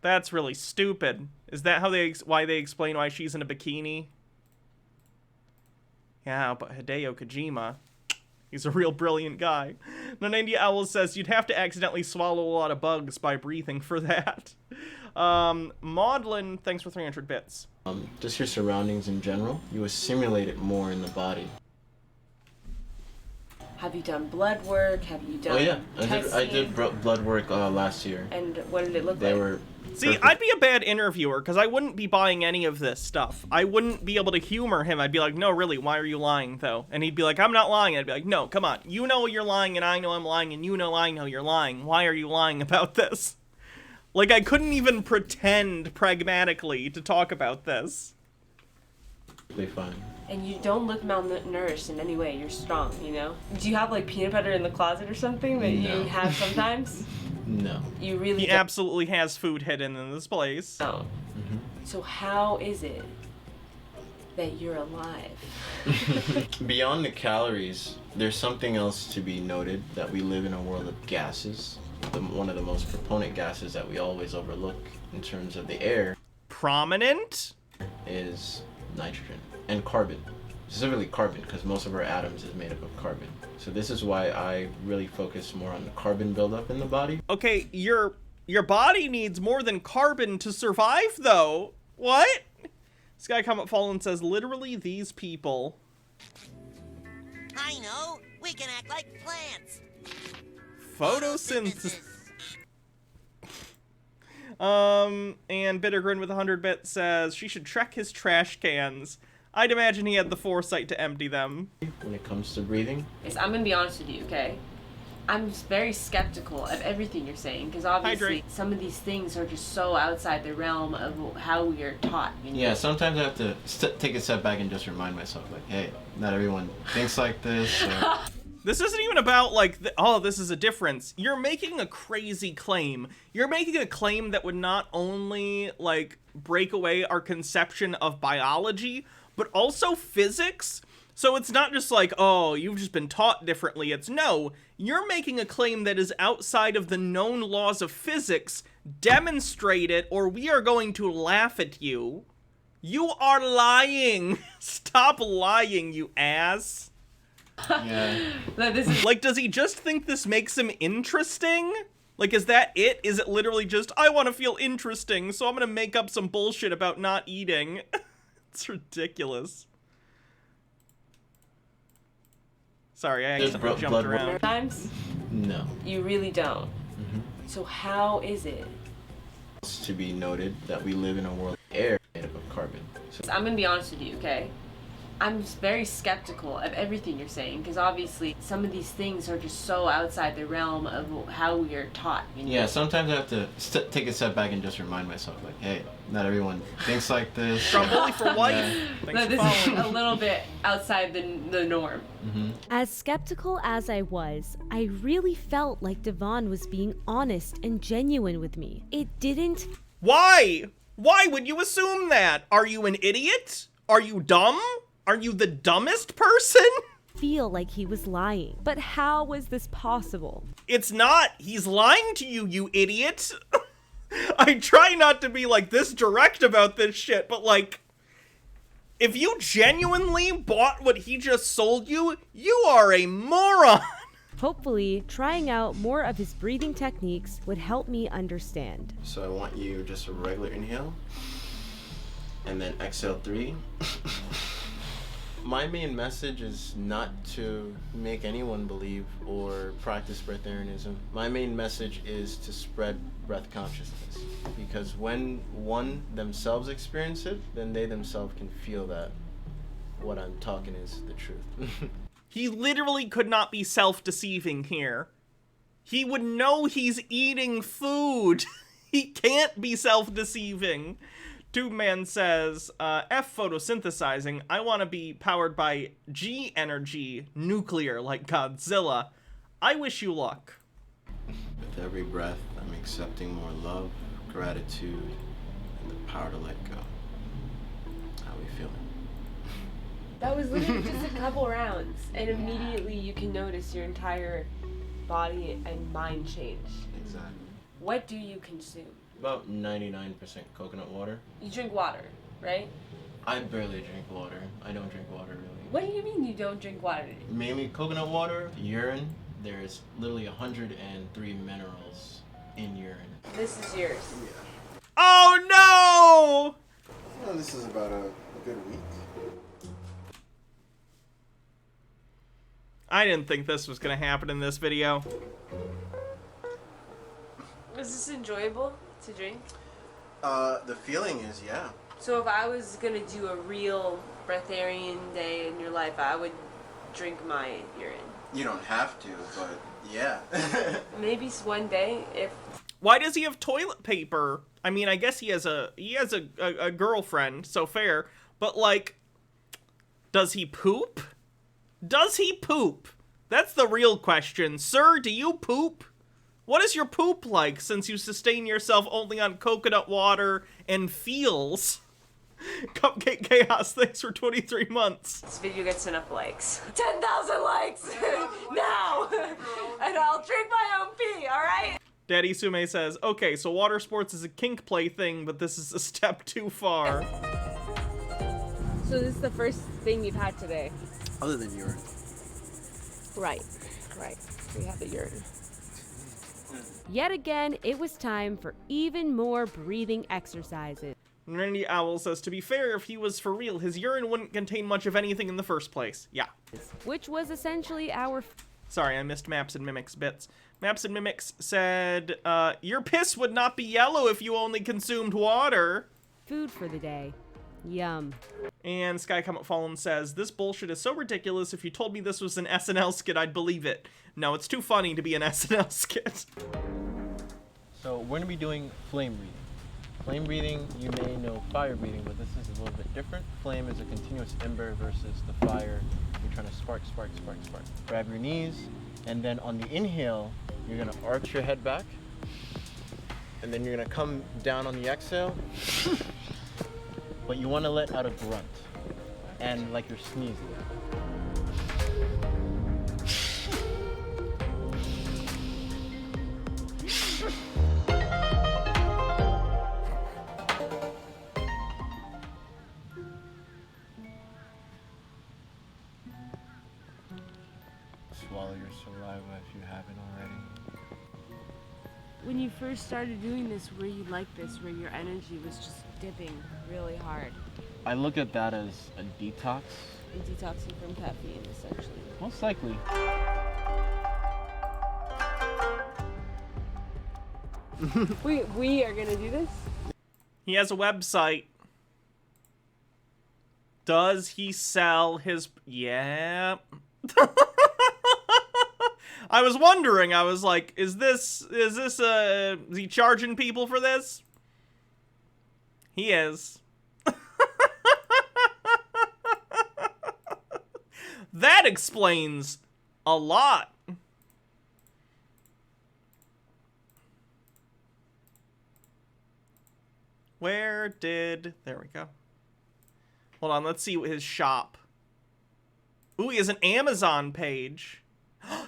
That's really stupid. Is that how why they explain why she's in a bikini? Yeah, but Hideo Kojima, he's a real brilliant guy. Nanandia Owl says you'd have to accidentally swallow a lot of bugs by breathing for that. Maudlin, thanks for 300 bits.
Just your surroundings in general, you assimilate it more in the body.
Have you done blood work? Have you done
Oh yeah,
testing?
I did blood work last year.
And what did it look
They
like?
were
See,
perfect.
I'd be a bad interviewer because I wouldn't be buying any of this stuff. I wouldn't be able to humor him. I'd be like, no, really, why are you lying, though? And he'd be like, I'm not lying. I'd be like, no, come on. You know you're lying, and I know I'm lying, and you know I know you're lying. Why are you lying about this? Like, I couldn't even pretend pragmatically to talk about this.
Fine.
And you don't look malnourished in any way. You're strong, you know? Do you have, like, peanut butter in the closet or something that you have sometimes?
No.
You really
He
don't?
absolutely has food hidden in this place.
Oh. So how is it that you're alive?
Beyond the calories, there's something else to be noted, that we live in a world of gases. One of the most proponent gases that we always overlook in terms of the air.
Prominent?
Is nitrogen and carbon. Specifically carbon, because most of our atoms is made up of carbon. So this is why I really focus more on the carbon buildup in the body.
Okay, your body needs more than carbon to survive, though. What? Sky Comet Fallen says, literally these people.
I know. We can act like plants.
Photosynthesis. And Bittergrin with 100 bits says she should check his trash cans. I'd imagine he had the foresight to empty them.
When it comes to breathing?
Yes, I'm gonna be honest with you, okay? I'm very skeptical of everything you're saying, because obviously some of these things are just so outside the realm of how we are taught. You know?
Yeah, sometimes I have to take a step back and just remind myself, like, hey, not everyone thinks like this. Or...
This isn't even about, like, oh, this is a difference. You're making a crazy claim. You're making a claim that would not only, like, break away our conception of biology, but also physics. So it's not just like, oh, you've just been taught differently. It's no, you're making a claim that is outside of the known laws of physics. Demonstrate it, or we are going to laugh at you. You are lying. Stop lying, you ass.
Yeah.
Like, does he just think this makes him interesting? Like, is that it? Is it literally just, I want to feel interesting, so I'm gonna make up some bullshit about not eating? It's ridiculous. Sorry, I
There's
accidentally jumped
blood
around.
Times?
No.
You really don't. So how is it?
It's to be noted that we live in a world of air made up of carbon. So
I'm gonna be honest with you, okay? I'm very skeptical of everything you're saying because obviously some of these things are just so outside the realm of how we are taught. You know?
yeah, sometimes I have to take a step back and just remind myself, like, hey, not everyone thinks like this.
Stromboli for wife.
Yeah.
But this is a little bit outside the norm.
As skeptical as I was, I really felt like Devon was being honest and genuine with me. It didn't.
Why? Why would you assume that? Are you an idiot? Are you dumb? Are you the dumbest person?
Feel like he was lying. But how was this possible?
It's not. He's lying to you, you idiot. I try not to be like this direct about this shit, but like, if you genuinely bought what he just sold you, you are a moron.
Hopefully, trying out more of his breathing techniques would help me understand.
So I want you just a regular inhale, and then exhale 3. My main message is not to make anyone believe or practice breatharianism. My main message is to spread breath consciousness. Because when one themselves experience it, then they themselves can feel that what I'm talking is the truth.
He literally could not be self-deceiving here. He would know he's eating food. He can't be self-deceiving. TubeMan says, F photosynthesizing, I want to be powered by G energy, nuclear, like Godzilla. I wish you luck.
With every breath, I'm accepting more love, gratitude, and the power to let go. How we feeling?
That was literally just a couple rounds, and immediately you can notice your entire body and mind change.
Exactly.
What do you consume?
About 99% coconut water.
You drink water, right?
I barely drink water. I don't drink water really.
What do you mean you don't drink water?
Mainly coconut water, urine. There's literally 103 minerals in urine.
This is yours.
Yeah.
Oh no!
Well, this is about a good week.
I didn't think this was gonna happen in this video.
Was this enjoyable to drink?
The feeling is, yeah.
So if I was gonna do a real breatharian day in your life, I would drink my urine.
You don't have to, but yeah.
Maybe one day if.
Why does he have toilet paper? I mean, I guess he has a girlfriend, so fair. But like, does he poop? Does he poop? That's the real question. Sir, do you poop? What is your poop like since you sustain yourself only on coconut water and feels? Cupcake Chaos, thanks for 23 months.
This video gets enough likes. 10,000 likes! Now! And I'll drink my own pee, alright?
Daddy Sume says, okay, so water sports is a kink play thing, but this is a step too far.
So this is the first thing you've had today?
Other than urine.
Right. So you have the urine.
Yet again, it was time for even more breathing exercises.
Randy Owl says, to be fair, if he was for real, his urine wouldn't contain much of anything in the first place. Yeah.
Which was essentially our...
Sorry, I missed Maps and Mimics bits. Maps and Mimics said, your piss would not be yellow if you only consumed water.
Food for the day. Yum.
And Sky Comet Fallen says, this bullshit is so ridiculous. If you told me this was an SNL skit, I'd believe it. No, it's too funny to be an SNL skit.
So we're going to be doing flame breathing. Flame breathing, you may know fire breathing, but this is a little bit different. Flame is a continuous ember versus the fire. You're trying to spark. Grab your knees, and then on the inhale, you're going to arch your head back, and then you're going to come down on the exhale, but you want to let out a grunt, and like you're sneezing. Swallow your saliva if you haven't already.
When you first started doing this, were you like this, where your energy was just dipping really hard?
I look at that as a detox.
Detoxing from caffeine, essentially.
Most likely.
We are gonna do this?
He has a website. Does he sell his... Yeah. I was wondering, I was like, is he charging people for this? He is. That explains a lot. Where did... There we go. Hold on, let's see what his shop... Ooh, he has an Amazon page.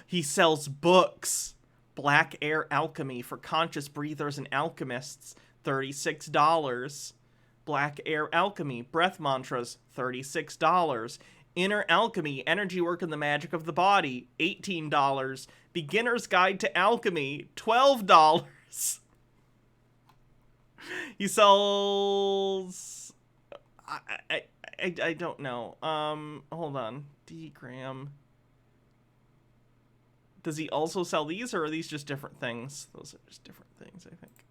He sells books. Black Air Alchemy for conscious breathers and alchemists, $36. Black Air Alchemy, breath mantras, $36. Inner Alchemy, energy work and the magic of the body, $18. Beginner's Guide to Alchemy, $12. He sells... I don't know. Hold on. D-gram. Does he also sell these, or are these just different things? Those are just different things, I think.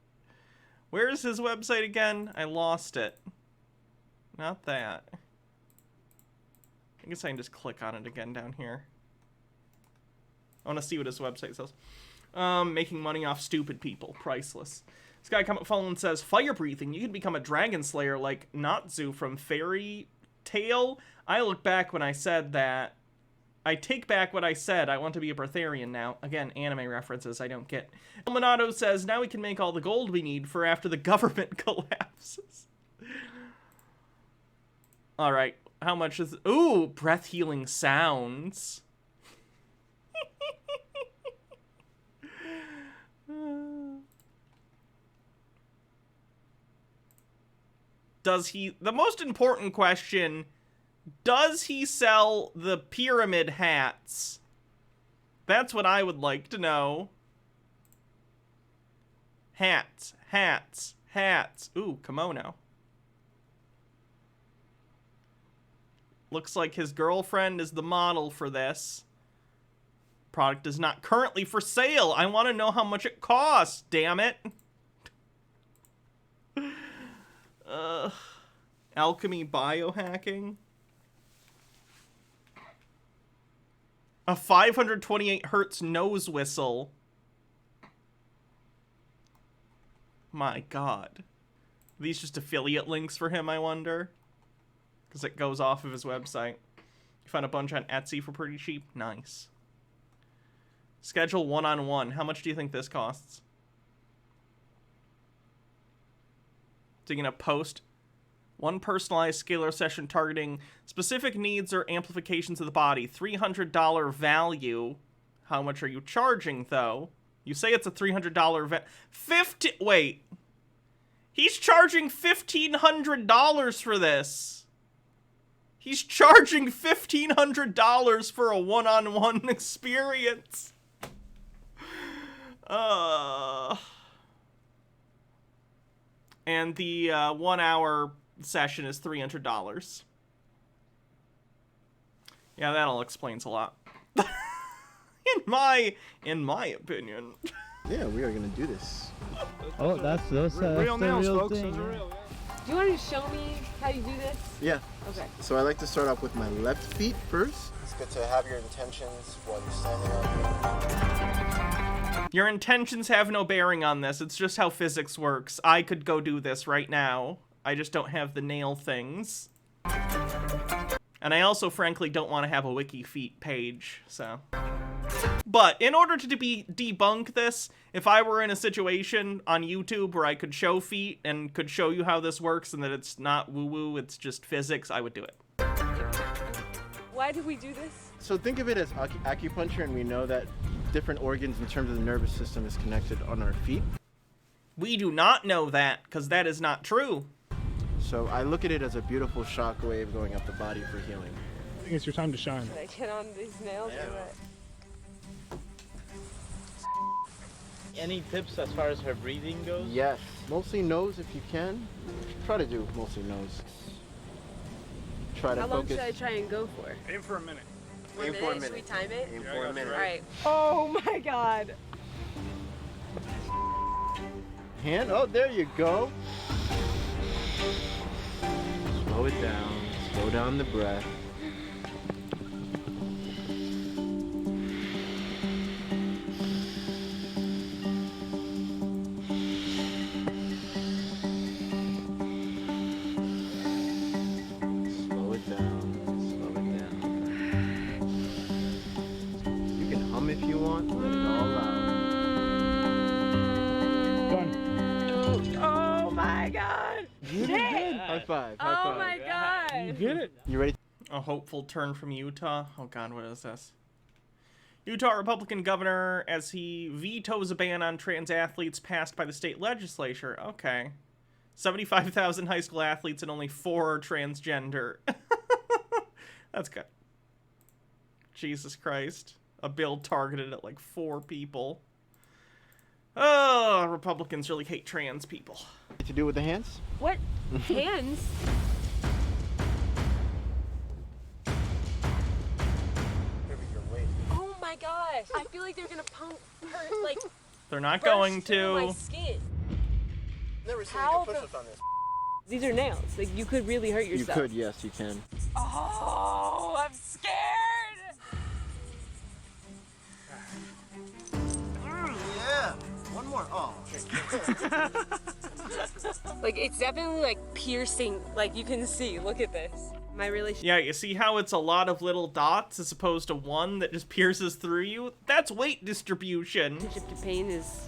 Where is his website again? I lost it. Not that. I guess I can just click on it again down here. I want to see what his website says. Making money off stupid people. Priceless. This guy McFarlane says, fire breathing. You can become a dragon slayer like Natsu from Fairy Tail. I look back when I said that. I take back what I said. I want to be a Breatharian now. Again, anime references I don't get. El Minato says, now we can make all the gold we need for after the government collapses. Alright, how much is... Ooh, breath healing sounds. Does he... The most important question... Does he sell the pyramid hats? That's what I would like to know. Hats, hats, hats. Ooh, kimono. Looks like his girlfriend is the model for this. Product is not currently for sale. I want to know how much it costs, damn it. Alchemy biohacking. A 528 hertz nose whistle. My God. Are these just affiliate links for him, I wonder? Because it goes off of his website. You found a bunch on Etsy for pretty cheap? Nice. Schedule one-on-one. How much do you think this costs? So you're going to post one personalized scalar session targeting specific needs or amplifications of the body. $300 value. How much are you charging, though? You say it's a $300 wait. He's charging $1,500 for this. He's charging $1,500 for a one-on-one experience. And the 1 hour session is $300. Yeah, that all explains a lot. in my opinion.
Yeah, we are gonna do this.
Oh, that's
real nails, folks.
Thing.
Those are real.
Do you want to show me how you do this?
Yeah.
Okay.
So I like to start off with my left feet first. It's good to have your intentions while you're standing up.
Your intentions have no bearing on this. It's just how physics works. I could go do this right now. I just don't have the nail things. And I also, frankly, don't want to have a wiki feet page, so... But in order to debunk this, if I were in a situation on YouTube where I could show feet and could show you how this works and that it's not woo-woo, it's just physics, I would do it.
Why do we do this?
So think of it as acupuncture, and we know that different organs in terms of the nervous system is connected on our feet.
We do not know that, because that is not true.
So I look at it as a beautiful shock wave going up the body for healing.
I think it's your time to shine.
Should I get on these nails or what?
Any tips as far as her breathing goes?
Yes. Mostly nose if you can. Try to do mostly nose.
try to
How long
focus.
should I try and go for?
Aim for a minute.
Aim for a minute. Should we time it?
Aim for a minute.
All right. Oh my god.
Hand. Oh, there you go. Slow it down. Slow down the breath. Slow it down. Slow it down. You can hum if you want. Let it all out.
Oh my god.
You did good. High five. High
Oh
five.
my god.
You get it. You ready?
A hopeful turn from Utah. Oh god, what is this? Utah Republican governor as he vetoes a ban on trans athletes passed by the state legislature. Okay. 75,000 high school athletes and only 4 are transgender. That's good. Jesus Christ. A bill targeted at like 4 people. Oh, Republicans really hate trans people.
To do with the hands?
What? Hands? Oh my gosh. I feel like they're gonna hurt, like,
They're not
burst
going
through my
to.
skin.
Never seen
How
you get push-ups on this.
These are nails. Like, you could really hurt
You
yourself.
could, yes, you can.
Oh, I'm scared.
Yeah. One more. Oh.
Like, it's definitely, like, piercing. Like, you can see. Look at this. My relationship.
Yeah, you see how it's a lot of little dots as opposed to one that just pierces through you? That's weight distribution.
Relationship to pain is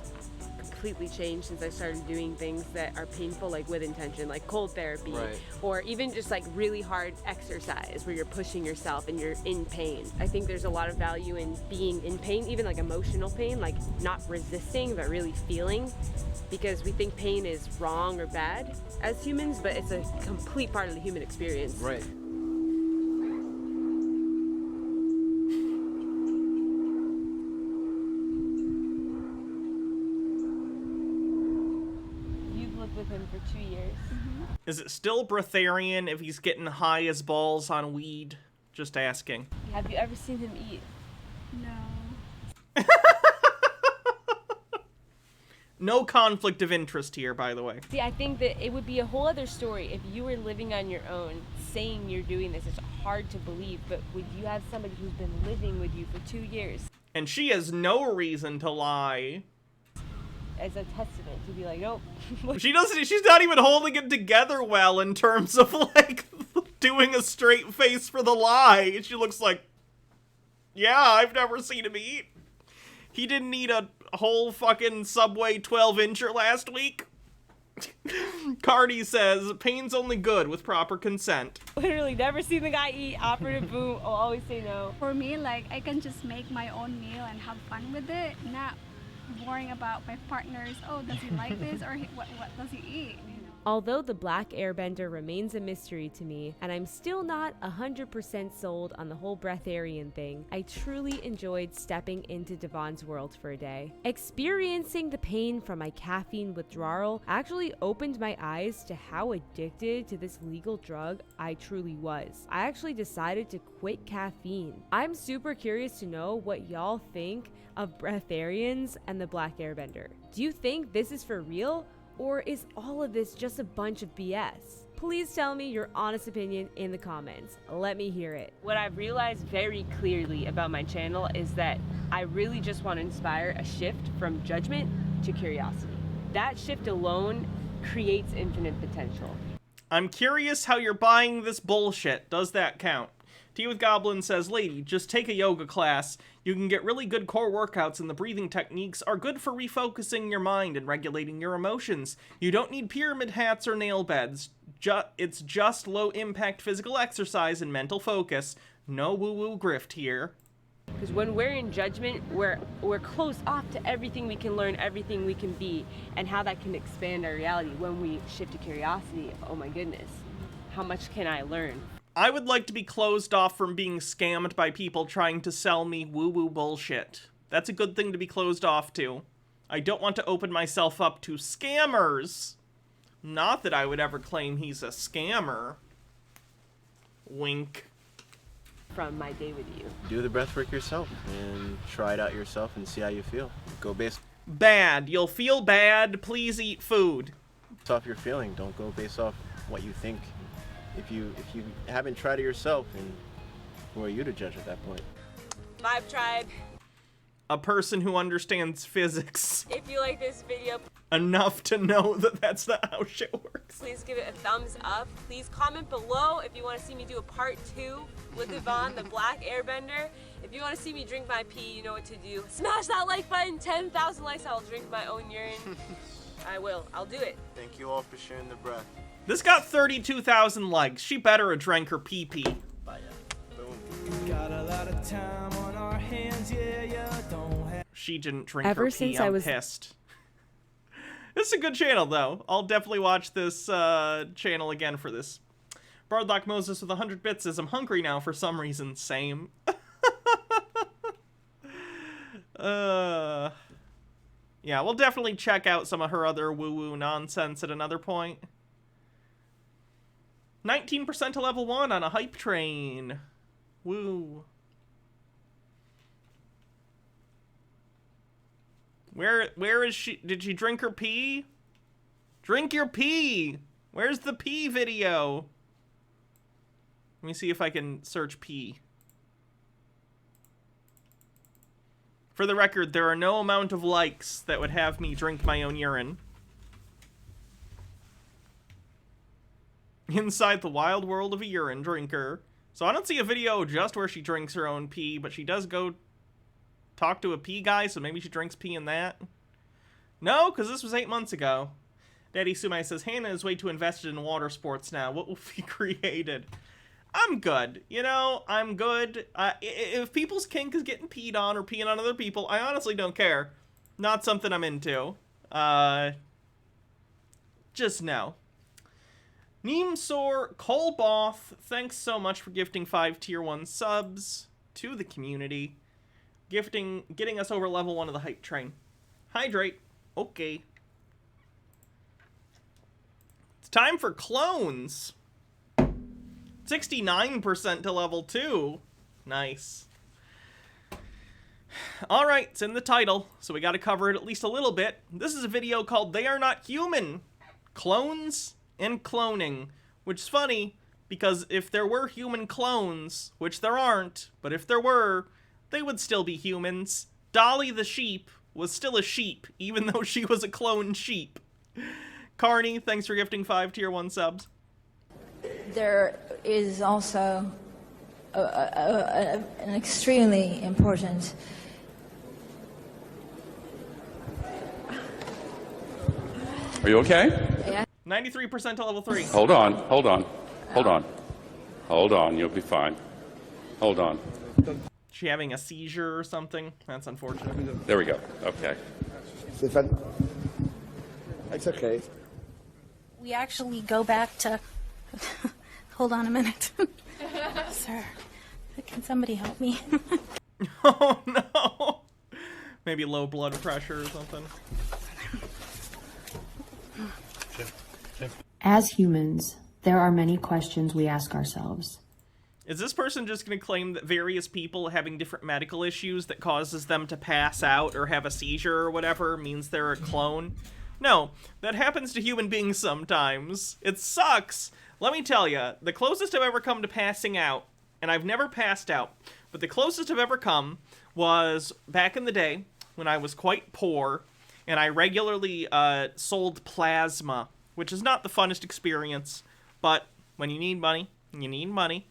completely changed since I started doing things that are painful, like with intention, like cold therapy,
Right.
or even just like really hard exercise where you're pushing yourself and you're in pain. I think there's a lot of value in being in pain, even like emotional pain, like not resisting but really feeling, because we think pain is wrong or bad as humans, but it's a complete part of the human experience.
Right.
You've lived with him for 2 years.
Is it still Breatharian if he's getting high as balls on weed? Just asking.
Have you ever seen him eat?
No.
No conflict of interest here, by the way.
See, I think that it would be a whole other story if you were living on your own, saying you're doing this. It's hard to believe, but would you have somebody who's been living with you for 2 years
And she has no reason to lie.
as a testament to be like, nope.
She doesn't, she's not even holding it together well in terms of like doing a straight face for the lie. She looks like, yeah, I've never seen him eat. He didn't eat a whole fucking Subway 12-incher last week. Cardi says, pain's only good with proper consent.
Literally never seen the guy eat. Operative boom. I'll always say no.
For me, like, I can just make my own meal and have fun with it, not worrying about my partner's, oh, does he like this, or what does he eat?
Although the Black Airbender remains a mystery to me, and I'm still not 100% sold on the whole breatharian thing, I truly enjoyed stepping into Devon's world for a day. Experiencing the pain from my caffeine withdrawal actually opened my eyes to how addicted to this legal drug I truly was. I actually decided to quit caffeine. I'm super curious to know what y'all think of breatharians and the Black Airbender. Do you think this is for real? Or is all of this just a bunch of BS? Please tell me your honest opinion in the comments. Let me hear it.
What I've realized very clearly about my channel is that I really just want to inspire a shift from judgment to curiosity. That shift alone creates infinite potential.
I'm curious how you're buying this bullshit. Does that count? Tea with Goblin says, lady, just take a yoga class. You can get really good core workouts, and the breathing techniques are good for refocusing your mind and regulating your emotions. You don't need pyramid hats or nail beds. It's just low-impact physical exercise and mental focus. No woo-woo grift here.
Because when we're in judgment, we're closed off to everything we can learn, everything we can be, and how that can expand our reality. When we shift to curiosity, oh my goodness, how much can I learn?
I would like to be closed off from being scammed by people trying to sell me woo-woo bullshit. That's a good thing to be closed off to. I don't want to open myself up to scammers. Not that I would ever claim he's a scammer. Wink.
From my day with you.
Do the breath work yourself and try it out yourself and see how you feel. Go based
Bad. You'll feel bad. Please eat food.
off your feeling. Don't go based off what you think. If you haven't tried it yourself, then who are you to judge at that point?
Vibe Tribe,
A person who understands physics
if you like this video,
enough to know that that's not how shit works.
please give it a thumbs up. Please comment below if you want to see me do a part 2 with Devon, the Black Airbender. If you want to see me drink my pee, you know what to do. Smash that like button. 10,000 likes, I'll drink my own urine. I will. I'll do it.
Thank you all for sharing the breath.
This got 32,000 likes. She better have drank her pee-pee.
Got a lot of time on our hands, yeah, don't have...
She didn't drink
Ever
her pee.
since
I'm
I was
pissed. This is a good channel, though. I'll definitely watch this channel again for this. Bardlock Moses with 100 bits says, I'm hungry now for some reason. Same. Yeah, we'll definitely check out some of her other woo-woo nonsense at another point. 19% to level 1 on a hype train. Woo. Where is she? Did she drink her pee? Drink your pee! Where's the pee video? Let me see if I can search pee. For the record, there are no amount of likes that would have me drink my own urine. Inside the wild world of a urine drinker. So I don't see a video just where she drinks her own pee, but she does go talk to a pee guy, so maybe she drinks pee in that. No, because this was 8 months ago. Daddy Sumai says, Hannah is way too invested in water sports now. What will be created? I'm good. You know, I'm good. If people's kink is getting peed on or peeing on other people, I honestly don't care. Not something I'm into. Just no. Neemsor Kolboth, thanks so much for gifting 5 tier 1 subs to the community. Getting us over level 1 of the hype train. Hydrate. Okay. It's time for clones. 69% to level 2. Nice. Alright, it's in the title, so we gotta cover it at least a little bit. This is a video called They Are Not Human. Clones and cloning. Which is funny, because if there were human clones, which there aren't, but if there were, they would still be humans. Dolly the sheep was still a sheep, even though she was a cloned sheep. Carney, thanks for gifting 5 tier 1 subs.
There is also an extremely important
Are you okay?
Yeah.
93% to level 3.
Hold on, you'll be fine. Hold on.
She having a seizure or something? That's unfortunate.
There we go. Okay.
It's okay.
We actually go back to... Hold on a minute. Sir, can somebody help me?
Oh no! Maybe low blood pressure or something.
As humans, there are many questions we ask ourselves.
Is this person just going to claim that various people having different medical issues that causes them to pass out or have a seizure or whatever means they're a clone? No, that happens to human beings sometimes. It sucks. Let me tell you, the closest I've ever come to passing out, and I've never passed out, but the closest I've ever come was back in the day when I was quite poor, and I regularly sold plasma, which is not the funnest experience, but when you need money, you need money.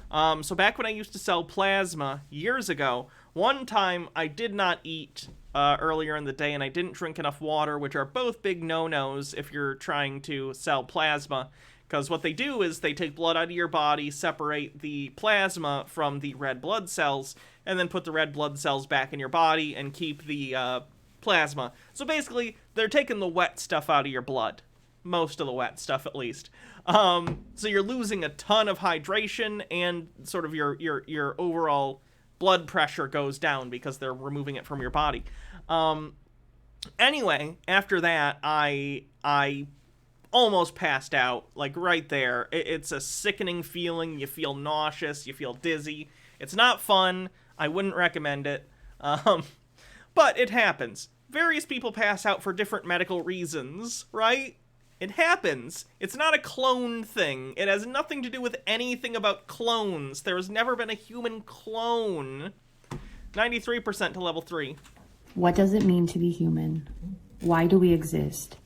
So back when I used to sell plasma years ago, one time I did not eat earlier in the day, and I didn't drink enough water, which are both big no-nos if you're trying to sell plasma, because what they do is they take blood out of your body, separate the plasma from the red blood cells, and then put the red blood cells back in your body and keep the plasma. So basically, they're taking the wet stuff out of your blood. Most of the wet stuff, at least. So you're losing a ton of hydration, and sort of your overall blood pressure goes down because they're removing it from your body. Anyway, after that, I almost passed out, like right there. It's a sickening feeling. You feel nauseous, you feel dizzy. It's not fun. I wouldn't recommend it. But it happens. Various people pass out for different medical reasons, right? It happens. It's not a clone thing. It has nothing to do with anything about clones. There has never been a human clone. 93% to level 3.
What does it mean to be human? Why do we exist?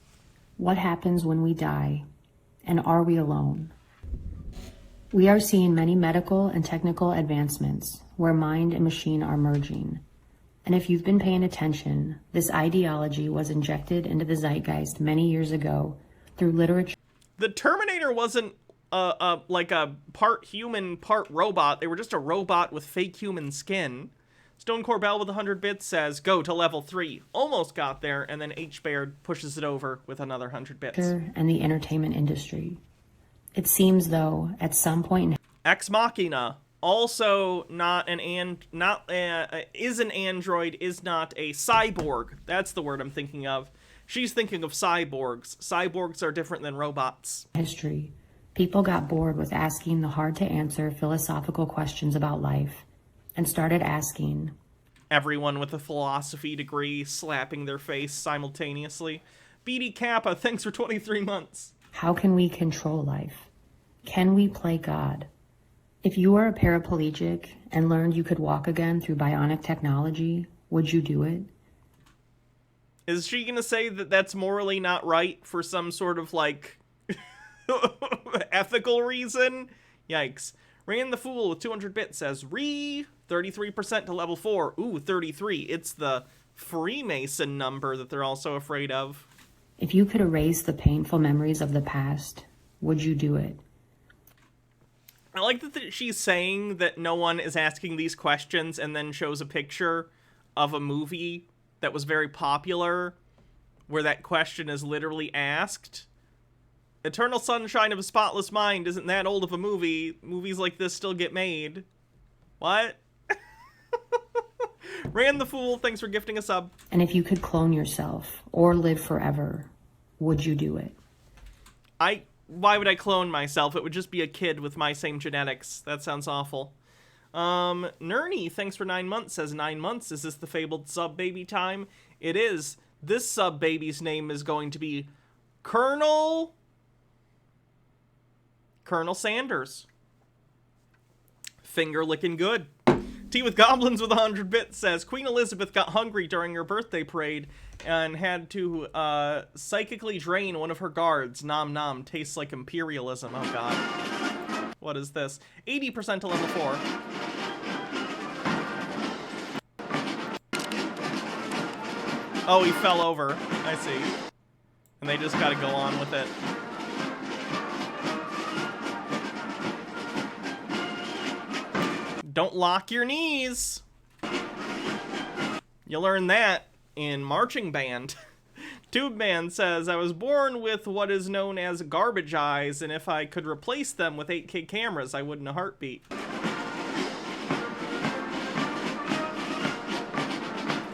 What happens when we die? And are we alone? We are seeing many medical and technical advancements where mind and machine are merging. And if you've been paying attention, this ideology was injected into the zeitgeist many years ago through literature.
The Terminator wasn't like a part human, part robot. They were just a robot with fake human skin. Stone Corbell with 100 bits says, go to level 3. Almost got there, and then H. Baird pushes it over with another 100 bits.
And the entertainment industry. It seems, though, at some point...
Ex Machina, also not an is an android, is not a cyborg. That's the word I'm thinking of. She's thinking of cyborgs. Cyborgs are different than robots.
History. People got bored with asking the hard-to-answer philosophical questions about life and started asking.
Everyone with a philosophy degree slapping their face simultaneously. BD Kappa, thanks for 23 months.
How can we control life? Can we play God? If you were a paraplegic and learned you could walk again through bionic technology, would you do it?
Is she gonna say that that's morally not right for some sort of, like, ethical reason? Yikes. Ran the Fool with 200 bits says, 33% to level 4. Ooh, 33. It's the Freemason number that they're also afraid of.
If you could erase the painful memories of the past, would you do it?
I like that she's saying that no one is asking these questions and then shows a picture of a movie that was very popular where that question is literally asked. Eternal Sunshine of a Spotless Mind isn't that old of a movie. Movies like this still get made. What? Ran the Fool, thanks for gifting a sub.
And if you could clone yourself or live forever, would you do it?
Why would I clone myself? It would just be a kid with my same genetics. That sounds awful. Nerny, thanks for 9 months, says 9 months. Is this the fabled sub baby time? It is. This sub baby's name is going to be Colonel Sanders. Finger licking good. Tea with Goblins with 100 bits says, Queen Elizabeth got hungry during her birthday parade and had to psychically drain one of her guards. Nom nom, tastes like imperialism. Oh god. What is this? 80% to level 4. Oh, he fell over. I see. And they just gotta go on with it. Don't lock your knees. You learn that in marching band. Tube Man says, I was born with what is known as garbage eyes, and if I could replace them with 8K cameras, I would in a heartbeat.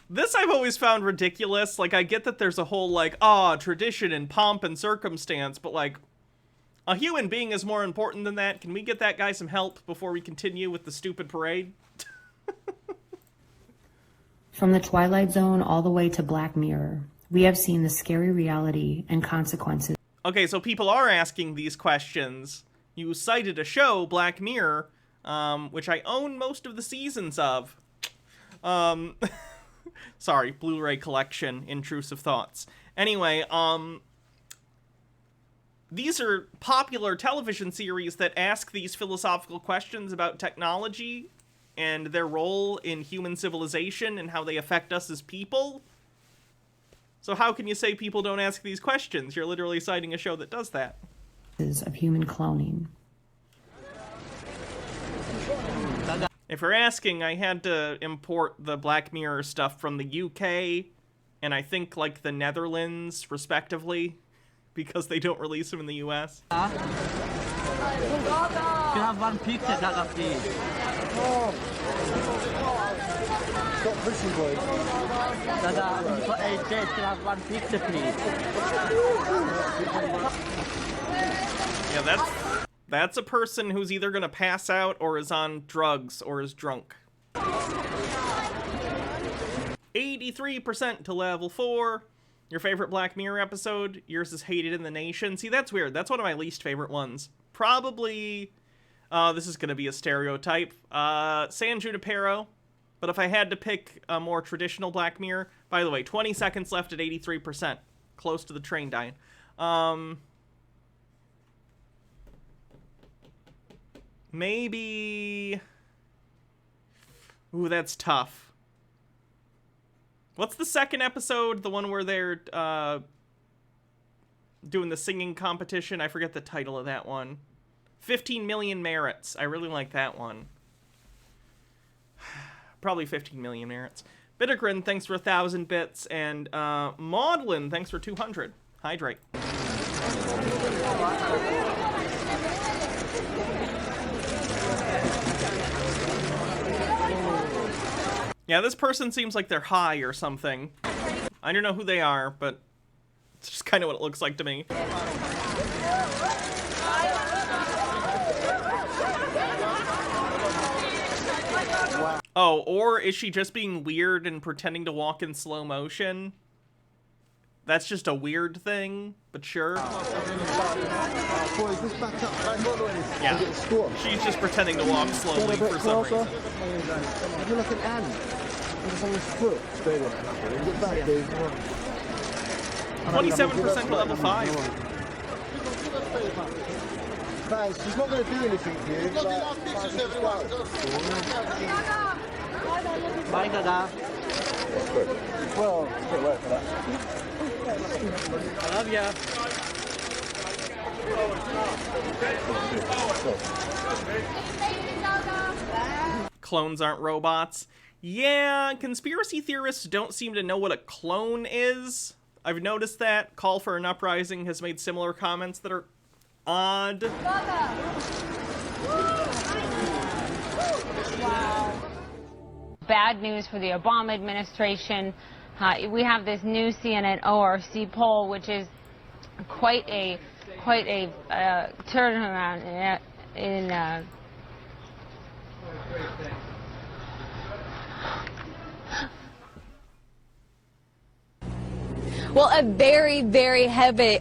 This I've always found ridiculous. Like, I get that there's a whole, like, tradition and pomp and circumstance, but, like, a human being is more important than that. Can we get that guy some help before we continue with the stupid parade?
From the Twilight Zone all the way to Black Mirror, we have seen the scary reality and consequences.
Okay, so people are asking these questions. You cited a show, Black Mirror, which I own most of the seasons of. Sorry, Blu-ray collection, intrusive thoughts. Anyway, these are popular television series that ask these philosophical questions about technology and their role in human civilization and how they affect us as people. So how can you say people don't ask these questions? You're literally citing a show that does that.
Of human cloning.
If you're asking, I had to import the Black Mirror stuff from the UK and I think like the Netherlands, respectively, because they don't release them in the US.
You have one pizza, that please. Stop pushing, boy.
Dada, for 8 days, can I have 1 pizza, please?
Yeah, that's a person who's either gonna pass out or is on drugs or is drunk. 83% to level 4. Your favorite Black Mirror episode? Yours is Hated in the Nation. See, that's weird. That's one of my least favorite ones. Probably, this is gonna be a stereotype, San Junipero. But if I had to pick a more traditional Black Mirror, by the way, 20 seconds left at 83%. Close to the train dying. Maybe... Ooh, that's tough. What's the second episode? The one where they're doing the singing competition? I forget the title of that one. 15 Million Merits. I really like that one. Probably 15 million merits. Bittergrin, thanks for 1,000 bits. And Maudlin, thanks for 200. Hydrate. Yeah, this person seems like they're high or something. I don't know who they are, but it's just kind of what it looks like to me. Oh, or is she just being weird and pretending to walk in slow motion? That's just a weird thing, but sure. Yeah, she's just pretending to walk slowly for some reason.
Have you look at Anne? It's on his foot.
27% to level 5.
Thanks, she's not going to do anything to you.
Bye, Dada.
Well, it's good work for that.
I love ya.
Clones aren't robots. Yeah, conspiracy theorists don't seem to know what a clone is. I've noticed that. Call for an Uprising has made similar comments that are odd.
Wow. Bad news for the Obama administration. We have this new CNN ORC poll, which is quite a turnaround in
Well, a very, very heavy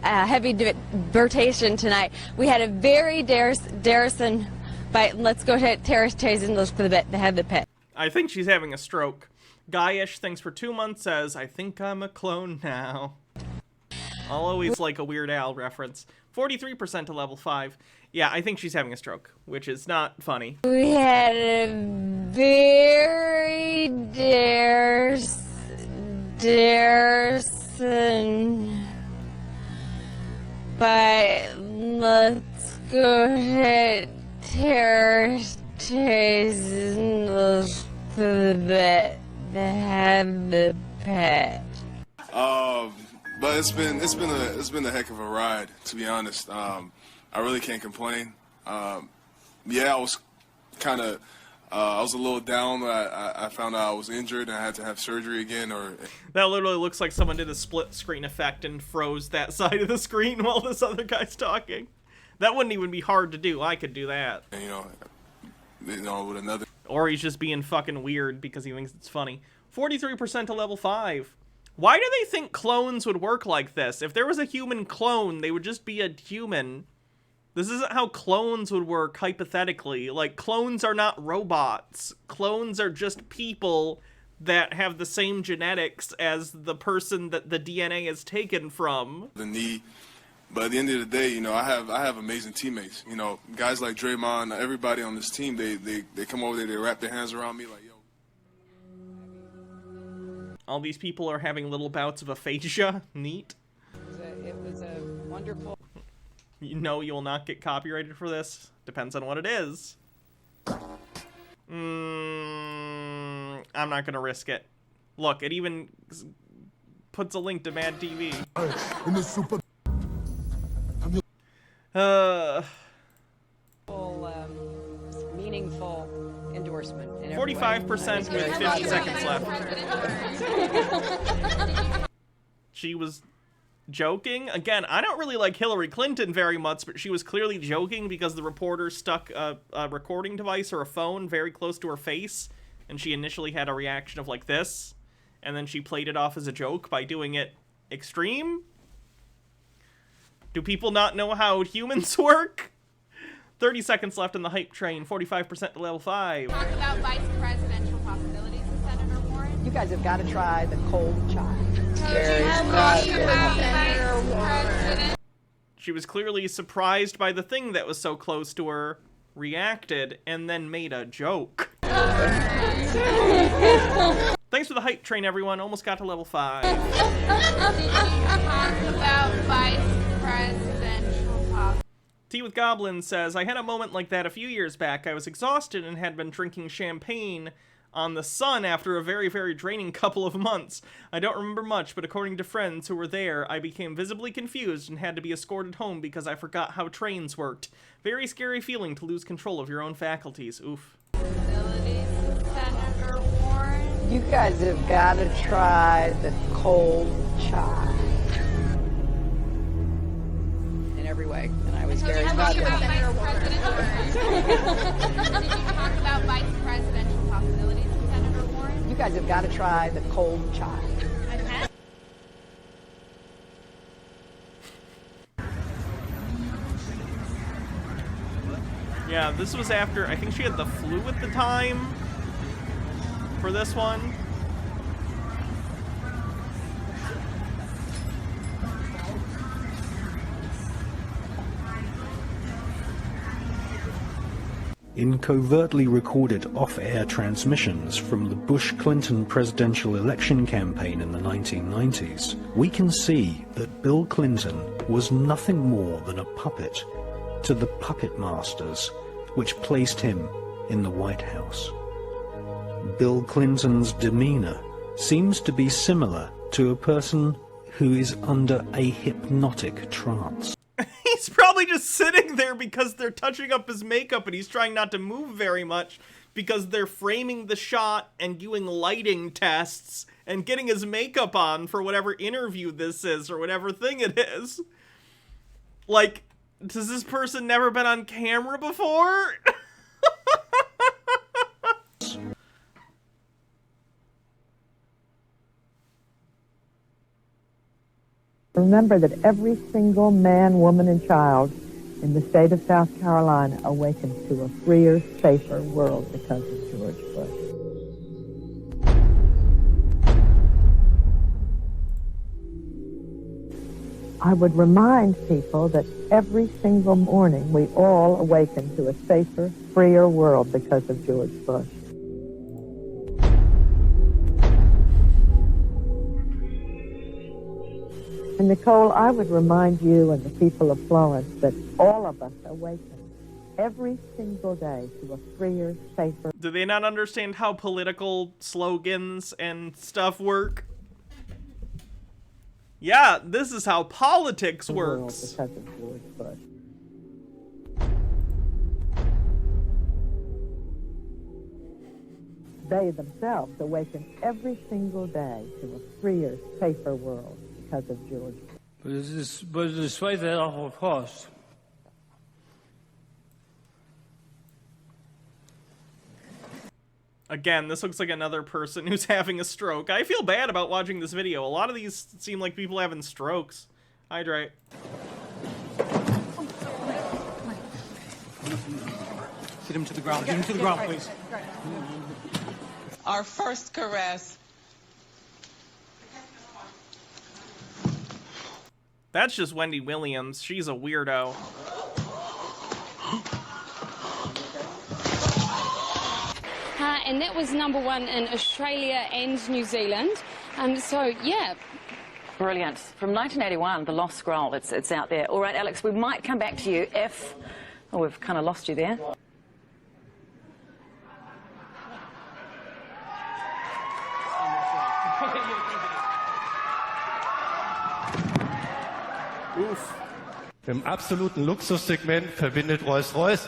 debatation tonight. We had a very Darrison, but let's go ahead, Terrace Chazen, let's for the head of the pit.
I think she's having a stroke. Guyish, thanks for 2 months, says, I think I'm a clone now. I'll always like a Weird Al reference. 43% to level 5. Yeah, I think she's having a stroke, which is not funny.
We had a very Darrison, but let's go ahead, Terrace Chazen, let's for the bet. Have the pet.
But it's been a heck of a ride, to be honest. I really can't complain. Yeah, I was kind of I was a little down. I found out I was injured and I had to have surgery again.
That literally looks like someone did a split screen effect and froze that side of the screen while this other guy's talking. That wouldn't even be hard to do. I could do that.
And, you know, with another.
Or he's just being fucking weird because he thinks it's funny. 43% to level 5. Why do they think clones would work like this? If there was a human clone, they would just be a human. This isn't how clones would work, hypothetically. Like, clones are not robots. Clones are just people that have the same genetics as the person that the DNA is taken from.
The need. But at the end of the day, you know, I have amazing teammates. You know, guys like Draymond, everybody on this team, they come over there, they wrap their hands around me like, yo.
All these people are having little bouts of aphasia. Neat.
It was a wonderful...
You know you will not get copyrighted for this. Depends on what it is. I'm not going to risk it. Look, it even puts a link to Mad TV.
Meaningful into endorsement. In
45% with 50 seconds left. She was joking. Again, I don't really like Hillary Clinton very much, but she was clearly joking because the reporter stuck a recording device or a phone very close to her face, and she initially had a reaction of like this, and then she played it off as a joke by doing it extreme. Do people not know how humans work? 30 seconds left in the hype train, 45% to level 5.
Talk about vice presidential possibilities with Senator Warren.
You guys have got to try the cold chai.
She was clearly surprised by the thing that was so close to her, reacted, and then made a joke. Thanks for the hype train, everyone. Almost got to level 5.
Talk about vice presidential possibilities.
Tea with Goblin says, I had a moment like that a few years back. I was exhausted and had been drinking champagne on the sun after a very, very draining couple of months. I don't remember much, but according to friends who were there, I became visibly confused and had to be escorted home because I forgot how trains worked. Very scary feeling to lose control of your own faculties. Oof.
Senator Warren.
You guys have got to try the cold chai. In every way, and I was very proud of that.
Did you talk about vice presidential possibilities with Senator Warren?
You guys have got to try the cold chai.
Yeah, this was after, I think she had the flu at the time for this one.
In covertly recorded off-air transmissions from the Bush-Clinton presidential election campaign in the 1990s, we can see that Bill Clinton was nothing more than a puppet to the puppet masters which placed him in the White House. Bill Clinton's demeanor seems to be similar to a person who is under a hypnotic trance.
He's probably just sitting there because they're touching up his makeup and he's trying not to move very much because they're framing the shot and doing lighting tests and getting his makeup on for whatever interview this is or whatever thing it is. Like, has this person never been on camera before?
Remember that every single man, woman, and child in the state of South Carolina awakens to a freer, safer world because of George Bush. I would remind people that every single morning we all awaken to a safer, freer world because of George Bush. And Nicole, I would remind you and the people of Florence that all of us awaken every single day to a freer, safer...
Do they not understand how political slogans and stuff work? Yeah, this is how politics works.
Because of George Bush. They themselves awaken every single day to a freer, safer world because of George Bush.
But despite that awful cost,
again, this looks like another person who's having a stroke. I feel bad about watching this video. A lot of these seem like people having strokes. Hydrate.
Get him to the ground. Get him to the ground, please.
Our first caress.
That's just Wendy Williams. She's a weirdo.
And that was #1 in Australia and New Zealand. So, yeah.
Brilliant. From 1981, The Lost Scroll, it's out there. All right, Alex, we might come back to you if... Oh, we've kind of lost you there.
Im absoluten Luxussegment verbindet Rolls-Royce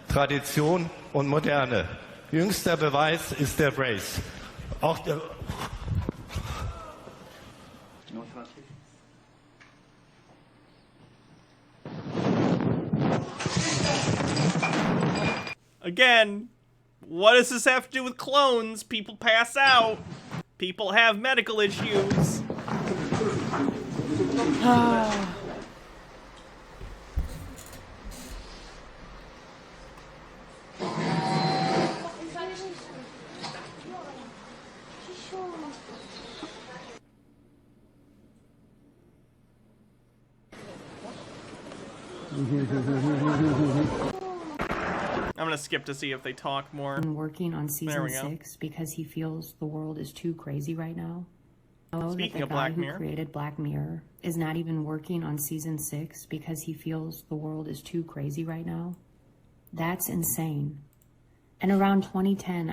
Tradition und Moderne. Jüngster Beweis ist der Brace. Auch der
Again, what does this have to do with clones? People pass out. People have medical issues. I'm gonna skip to see if they talk more.
Working on season 6 because he feels the world is too crazy right now.
Speaking
that
of
the guy
Black
who
Mirror,
created Black Mirror is not even working on season 6 because he feels the world is too crazy right now. That's insane. And around 2010,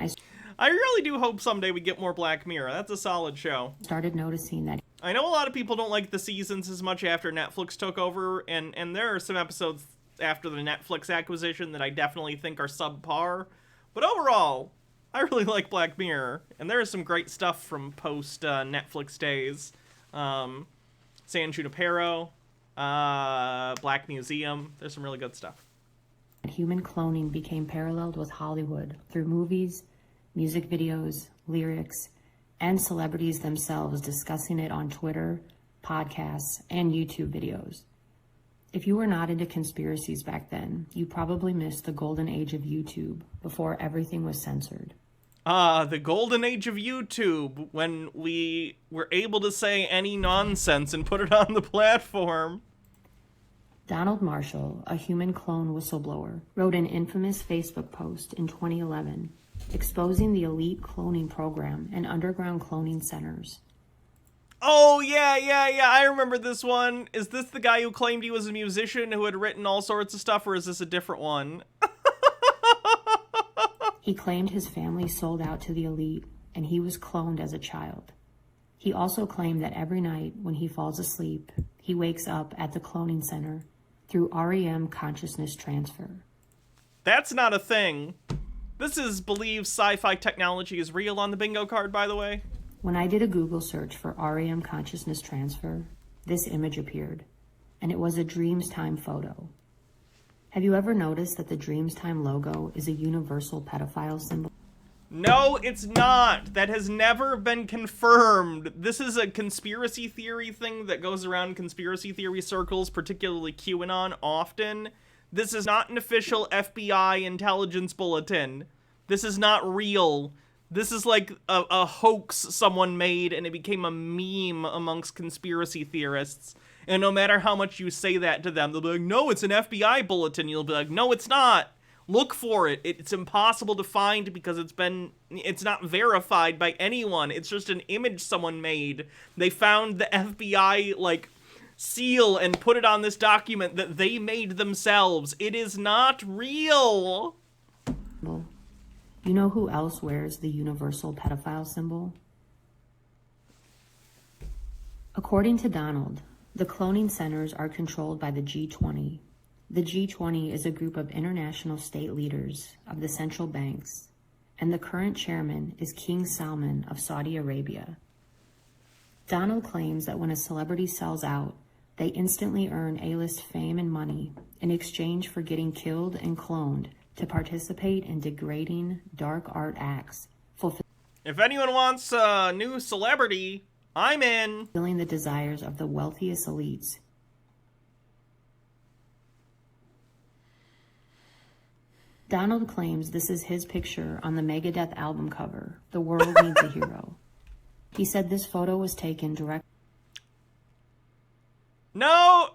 I really do hope someday we get more Black Mirror. That's a solid show.
Started noticing that.
I know a lot of people don't like the seasons as much after Netflix took over, and there are some episodes after the Netflix acquisition that I definitely think are subpar. But overall, I really like Black Mirror, and there is some great stuff from post Netflix days. San Junipero, Black Museum. There's some really good stuff.
Human cloning became paralleled with Hollywood through movies, music videos, lyrics, and celebrities themselves discussing it on Twitter, podcasts, and YouTube videos. If you were not into conspiracies back then, you probably missed the golden age of YouTube before everything was censored.
The golden age of YouTube, when we were able to say any nonsense and put it on the platform.
Donald Marshall, a human clone whistleblower, wrote an infamous Facebook post in 2011 exposing the elite cloning program and underground cloning centers.
Oh, yeah, I remember this one. Is this the guy who claimed he was a musician who had written all sorts of stuff, or is this a different one?
He claimed his family sold out to the elite, and he was cloned as a child. He also claimed that every night when he falls asleep, he wakes up at the cloning center through REM consciousness transfer.
That's not a thing. This is believed sci-fi technology is real on the bingo card, by the way.
When I did a Google search for REM consciousness transfer, this image appeared, and it was a Dreamstime photo. Have you ever noticed that the Dreamstime logo is a universal pedophile symbol?
No, it's not. That has never been confirmed. This is a conspiracy theory thing that goes around conspiracy theory circles, particularly QAnon, often. This is not an official FBI intelligence bulletin. This is not real. This is like a hoax someone made, and it became a meme amongst conspiracy theorists. And no matter how much you say that to them, they'll be like, no, it's an FBI bulletin. You'll be like, no, it's not. Look for it. It's impossible to find because it's not verified by anyone. It's just an image someone made. They found the FBI, seal and put it on this document that they made themselves. It is not real.
You know who else wears the universal pedophile symbol? According to Donald, the cloning centers are controlled by the G20. The G20 is a group of international state leaders of the central banks, and the current chairman is King Salman of Saudi Arabia. Donald claims that when a celebrity sells out, they instantly earn A-list fame and money in exchange for getting killed and cloned to participate in degrading dark art acts.
If anyone wants a new celebrity, I'm in.
Fulfilling the desires of the wealthiest elites. Donald claims this is his picture on the Megadeth album cover, The World Needs a Hero. He said this photo was taken directly.
No!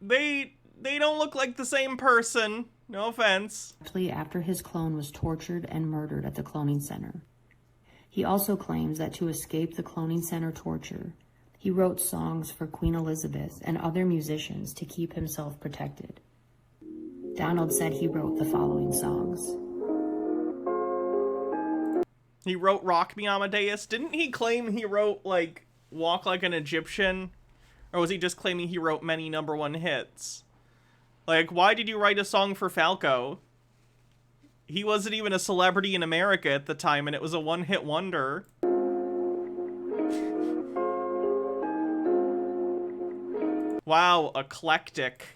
They don't look like the same person. No offense.
After his clone was tortured and murdered at the cloning center. He also claims that to escape the cloning center torture, he wrote songs for Queen Elizabeth and other musicians to keep himself protected. Donald said he wrote the following songs.
He wrote Rock Me Amadeus. Didn't he claim he wrote, Walk Like an Egyptian? Or was he just claiming he wrote many #1 hits? Why did you write a song for Falco? He wasn't even a celebrity in America at the time, and it was a one-hit wonder. Wow, eclectic.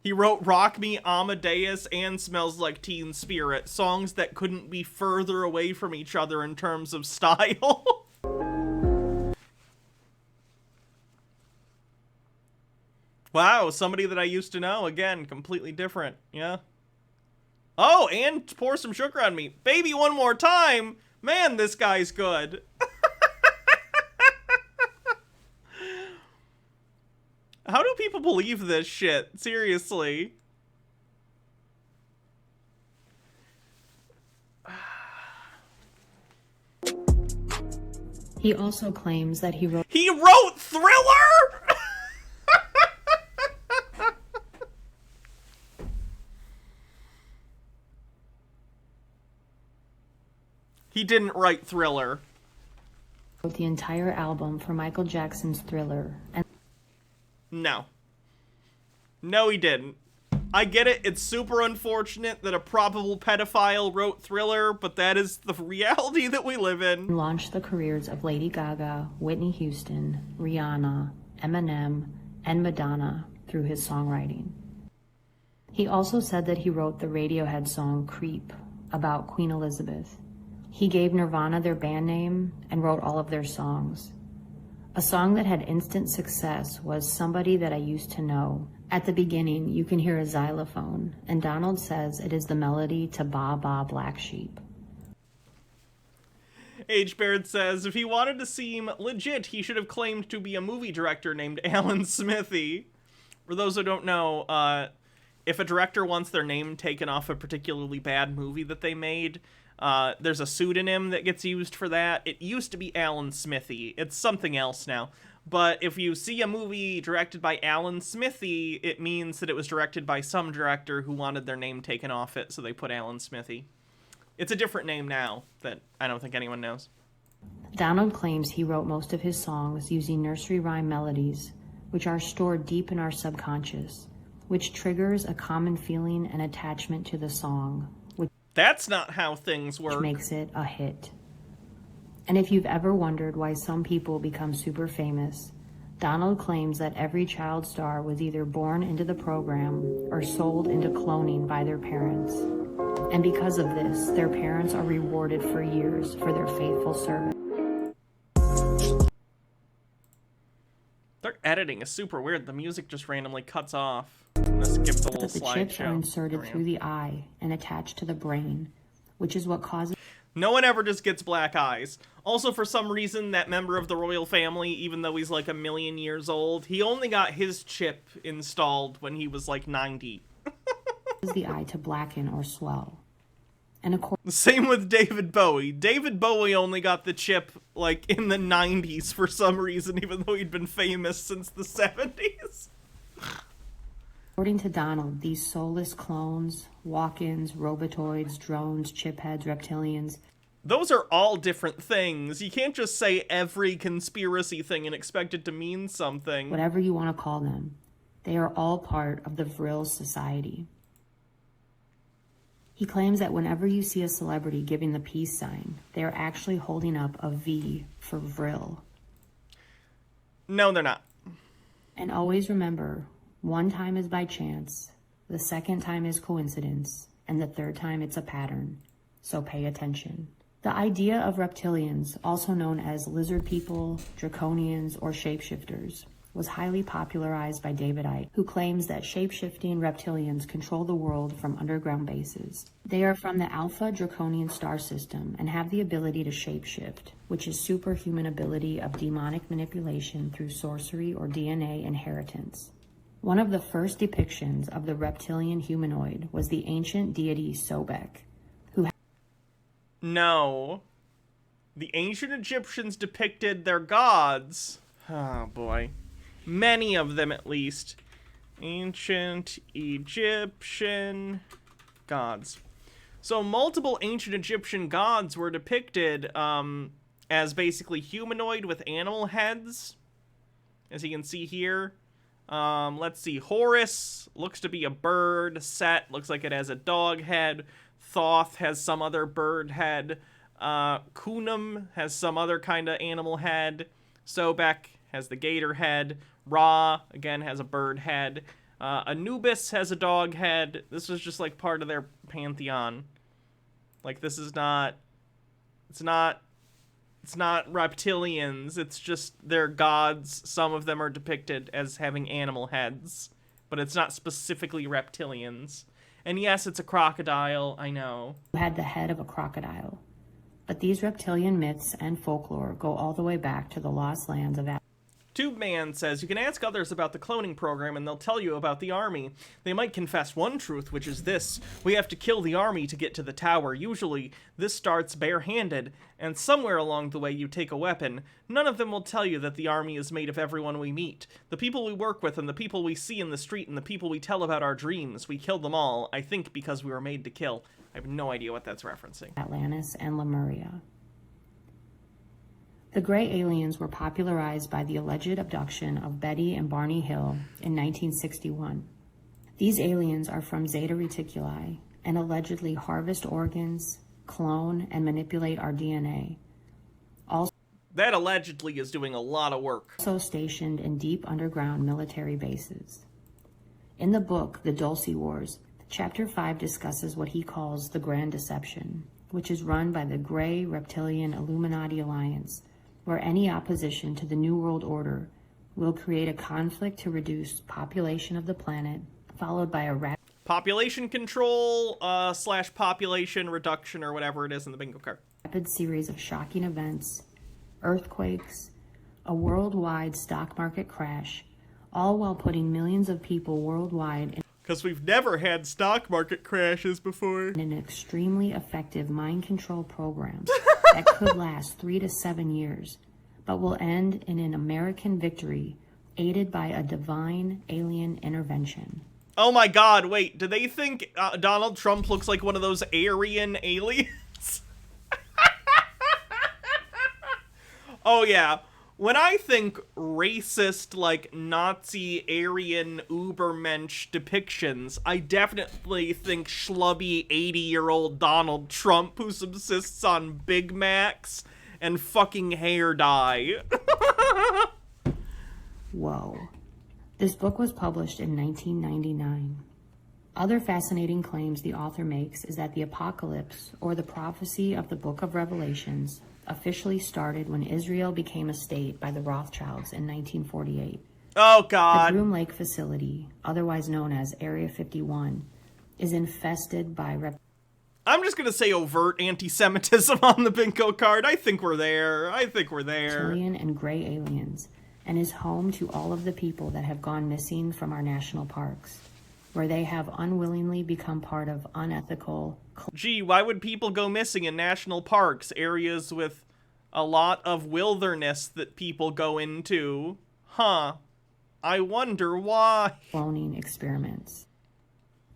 He wrote Rock Me, Amadeus, and Smells Like Teen Spirit, songs that couldn't be further away from each other in terms of style. Wow, somebody that I used to know. Again, completely different. Yeah. Oh, and Pour Some Sugar on Me. Baby One More Time. Man, this guy's good. How do people believe this shit? Seriously.
He also claims that he wrote
Thriller? He didn't write Thriller.
Wrote the entire album for Michael Jackson's Thriller. And
no. No, he didn't. I get it, it's super unfortunate that a probable pedophile wrote Thriller, but that is the reality that we live in.
Launched the careers of Lady Gaga, Whitney Houston, Rihanna, Eminem, and Madonna through his songwriting. He also said that he wrote the Radiohead song Creep about Queen Elizabeth. He gave Nirvana their band name and wrote all of their songs. A song that had instant success was Somebody That I Used to Know. At the beginning, you can hear a xylophone, and Donald says it is the melody to Ba Ba Black Sheep.
H. Baird says, if he wanted to seem legit, he should have claimed to be a movie director named Alan Smithy. For those who don't know, if a director wants their name taken off a particularly bad movie that they made, there's a pseudonym that gets used for that. It used to be Alan Smithy. It's something else now. But if you see a movie directed by Alan Smithy, it means that it was directed by some director who wanted their name taken off it, so they put Alan Smithy. It's a different name now that I don't think anyone knows.
Donald claims he wrote most of his songs using nursery rhyme melodies, which are stored deep in our subconscious, which triggers a common feeling and attachment to the song,
That's not how things work.
Which makes it a hit. And if you've ever wondered why some people become super famous, Donald claims that every child star was either born into the program or sold into cloning by their parents. And because of this, their parents are rewarded for years for their faithful service.
Their editing is super weird. The music just randomly cuts off. I'm gonna skip the little
The
slideshow.
chips are inserted through the eye and attached to the brain, which is what causes...
No one ever just gets black eyes. Also, for some reason, that member of the royal family, even though he's like 1 million years old, he only got his chip installed when he was like 90.
the eye to blacken or swell. And
same with David Bowie. David Bowie only got the chip like in the 90s for some reason, even though he'd been famous since the 70s.
According to Donald, these soulless clones, walk-ins, robotoids, drones, chipheads, reptilians...
Those are all different things. You can't just say every conspiracy thing and expect it to mean something.
Whatever you want to call them, they are all part of the Vril Society. He claims that whenever you see a celebrity giving the peace sign, they are actually holding up a V for Vril.
No, they're not.
And always remember... One time is by chance, the second time is coincidence, and the third time it's a pattern. So pay attention. The idea of reptilians, also known as lizard people, draconians, or shapeshifters, was highly popularized by David Icke, who claims that shapeshifting reptilians control the world from underground bases. They are from the Alpha Draconian star system and have the ability to shapeshift, which is superhuman ability of demonic manipulation through sorcery or DNA inheritance. One of the first depictions of the reptilian humanoid was the ancient deity Sobek, who...
No. The ancient Egyptians depicted their gods. Oh, boy. Many of them, at least. Ancient Egyptian gods. So multiple ancient Egyptian gods were depicted as basically humanoid with animal heads, as you can see here. Let's see. Horus looks to be a bird. Set looks like it has a dog head. Thoth has some other bird head. Kunum has some other kind of animal head. Sobek has the gator head. Ra, again, has a bird head. Anubis has a dog head. This was just, like, part of their pantheon. Like, this is not... It's not reptilians. It's just their gods. Some of them are depicted as having animal heads. But it's not specifically reptilians. And yes, it's a crocodile, I know.
Had the head of a crocodile. But these reptilian myths and folklore go all the way back to the lost lands of
Tube Man says, you can ask others about the cloning program and they'll tell you about the army. They might confess one truth, which is this. We have to kill the army to get to the tower. Usually, this starts barehanded, and somewhere along the way you take a weapon. None of them will tell you that the army is made of everyone we meet. The people we work with and the people we see in the street and the people we tell about our dreams. We killed them all, I think because we were made to kill. I have no idea what that's referencing.
Atlantis and Lemuria. The gray aliens were popularized by the alleged abduction of Betty and Barney Hill in 1961. These aliens are from Zeta Reticuli and allegedly harvest organs, clone, and manipulate our DNA.
That allegedly is doing a lot of work.
Also stationed in deep underground military bases. In the book, The Dulce Wars, Chapter 5 discusses what he calls the Grand Deception, which is run by the Gray Reptilian Illuminati Alliance, where any opposition to the New World Order will create a conflict to reduce population of the planet, followed by a
population control / population reduction or whatever it is in the bingo card.
Rapid series of shocking events, earthquakes, a worldwide stock market crash, all while putting millions of people worldwide in
because we've never had stock market crashes before.
In an extremely effective mind control program that could last 3 to 7 years, but will end in an American victory aided by a divine alien intervention.
Oh my god, wait, do they think Donald Trump looks like one of those Aryan aliens? Oh yeah. When I think racist, like, Nazi, Aryan, Ubermensch depictions, I definitely think schlubby 80-year-old Donald Trump who subsists on Big Macs and fucking hair dye.
Whoa. This book was published in 1999. Other fascinating claims the author makes is that the apocalypse, or the prophecy of the Book of Revelations, officially started when Israel became a state by the Rothschilds in 1948.
Oh, God.
The Groom Lake facility, otherwise known as Area 51, is infested by
I'm just going to say overt anti-Semitism on the bingo card. I think we're there.
reptilian and gray aliens, and is home to all of the people that have gone missing from our national parks, where they have unwillingly become part of unethical...
Gee, why would people go missing in national parks, areas with a lot of wilderness that people go into? Huh. I wonder why.
Cloning experiments.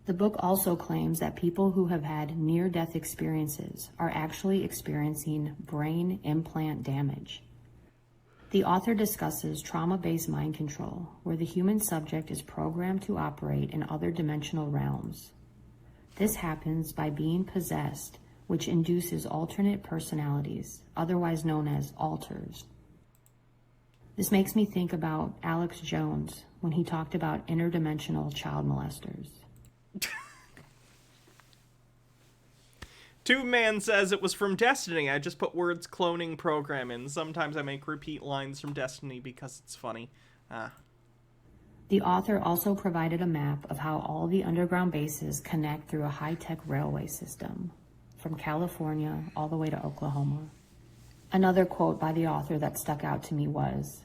The book also claims that people who have had near-death experiences are actually experiencing brain implant damage. The author discusses trauma-based mind control, where the human subject is programmed to operate in other dimensional realms. This happens by being possessed, which induces alternate personalities, otherwise known as alters. This makes me think about Alex Jones when he talked about interdimensional child molesters.
Tube Man says it was from Destiny. I just put words cloning program in. Sometimes I make repeat lines from Destiny because it's funny.
The author also provided a map of how all the underground bases connect through a high-tech railway system, from California all the way to Oklahoma. Another quote by the author that stuck out to me was,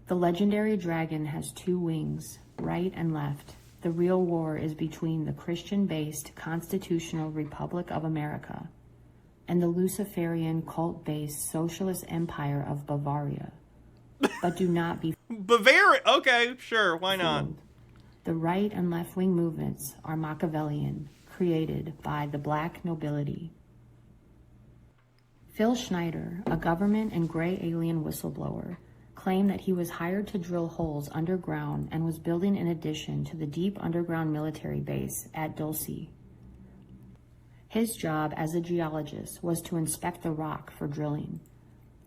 "The legendary dragon has 2 wings, right and left. The real war is between the Christian-based Constitutional Republic of America and the Luciferian cult-based Socialist Empire of Bavaria. But do not be
Bavaria. Okay, sure, why not?
The right and left-wing movements are Machiavellian, created by the black nobility." Phil Schneider, a government and gray alien whistleblower, claimed that he was hired to drill holes underground and was building an addition to the deep underground military base at Dulce. His job as a geologist was to inspect the rock for drilling.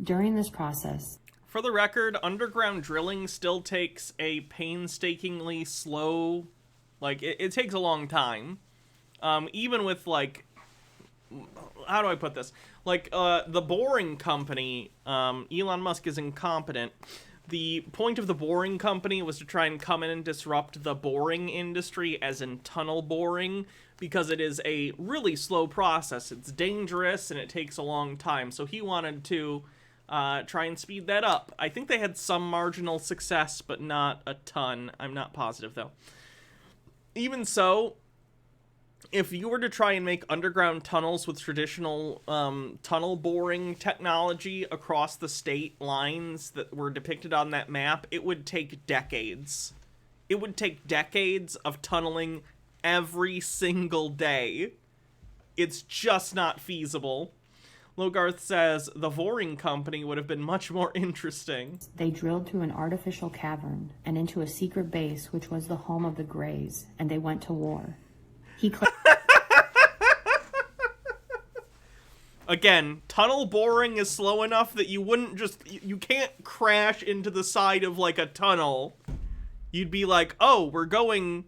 During this process,
for the record, underground drilling still takes a painstakingly slow, like, it takes a long time. Even with, like, how do I put this? Like, the Boring Company, Elon Musk is incompetent. The point of the Boring Company was to try and come in and disrupt the boring industry, as in tunnel boring, because it is a really slow process. It's dangerous, and it takes a long time. So he wanted to try and speed that up. I think they had some marginal success, but not a ton. I'm not positive, though. Even so, if you were to try and make underground tunnels with traditional tunnel boring technology across the state lines that were depicted on that map, it would take decades. It would take decades of tunneling every single day. It's just not feasible. Logarth says the Boring Company would have been much more interesting.
they drilled through an artificial cavern and into a secret base which was the home of the Greys, and they went to war. He
Again, tunnel boring is slow enough that you wouldn't just... You can't crash into the side of, like, a tunnel. You'd be like, oh, we're going,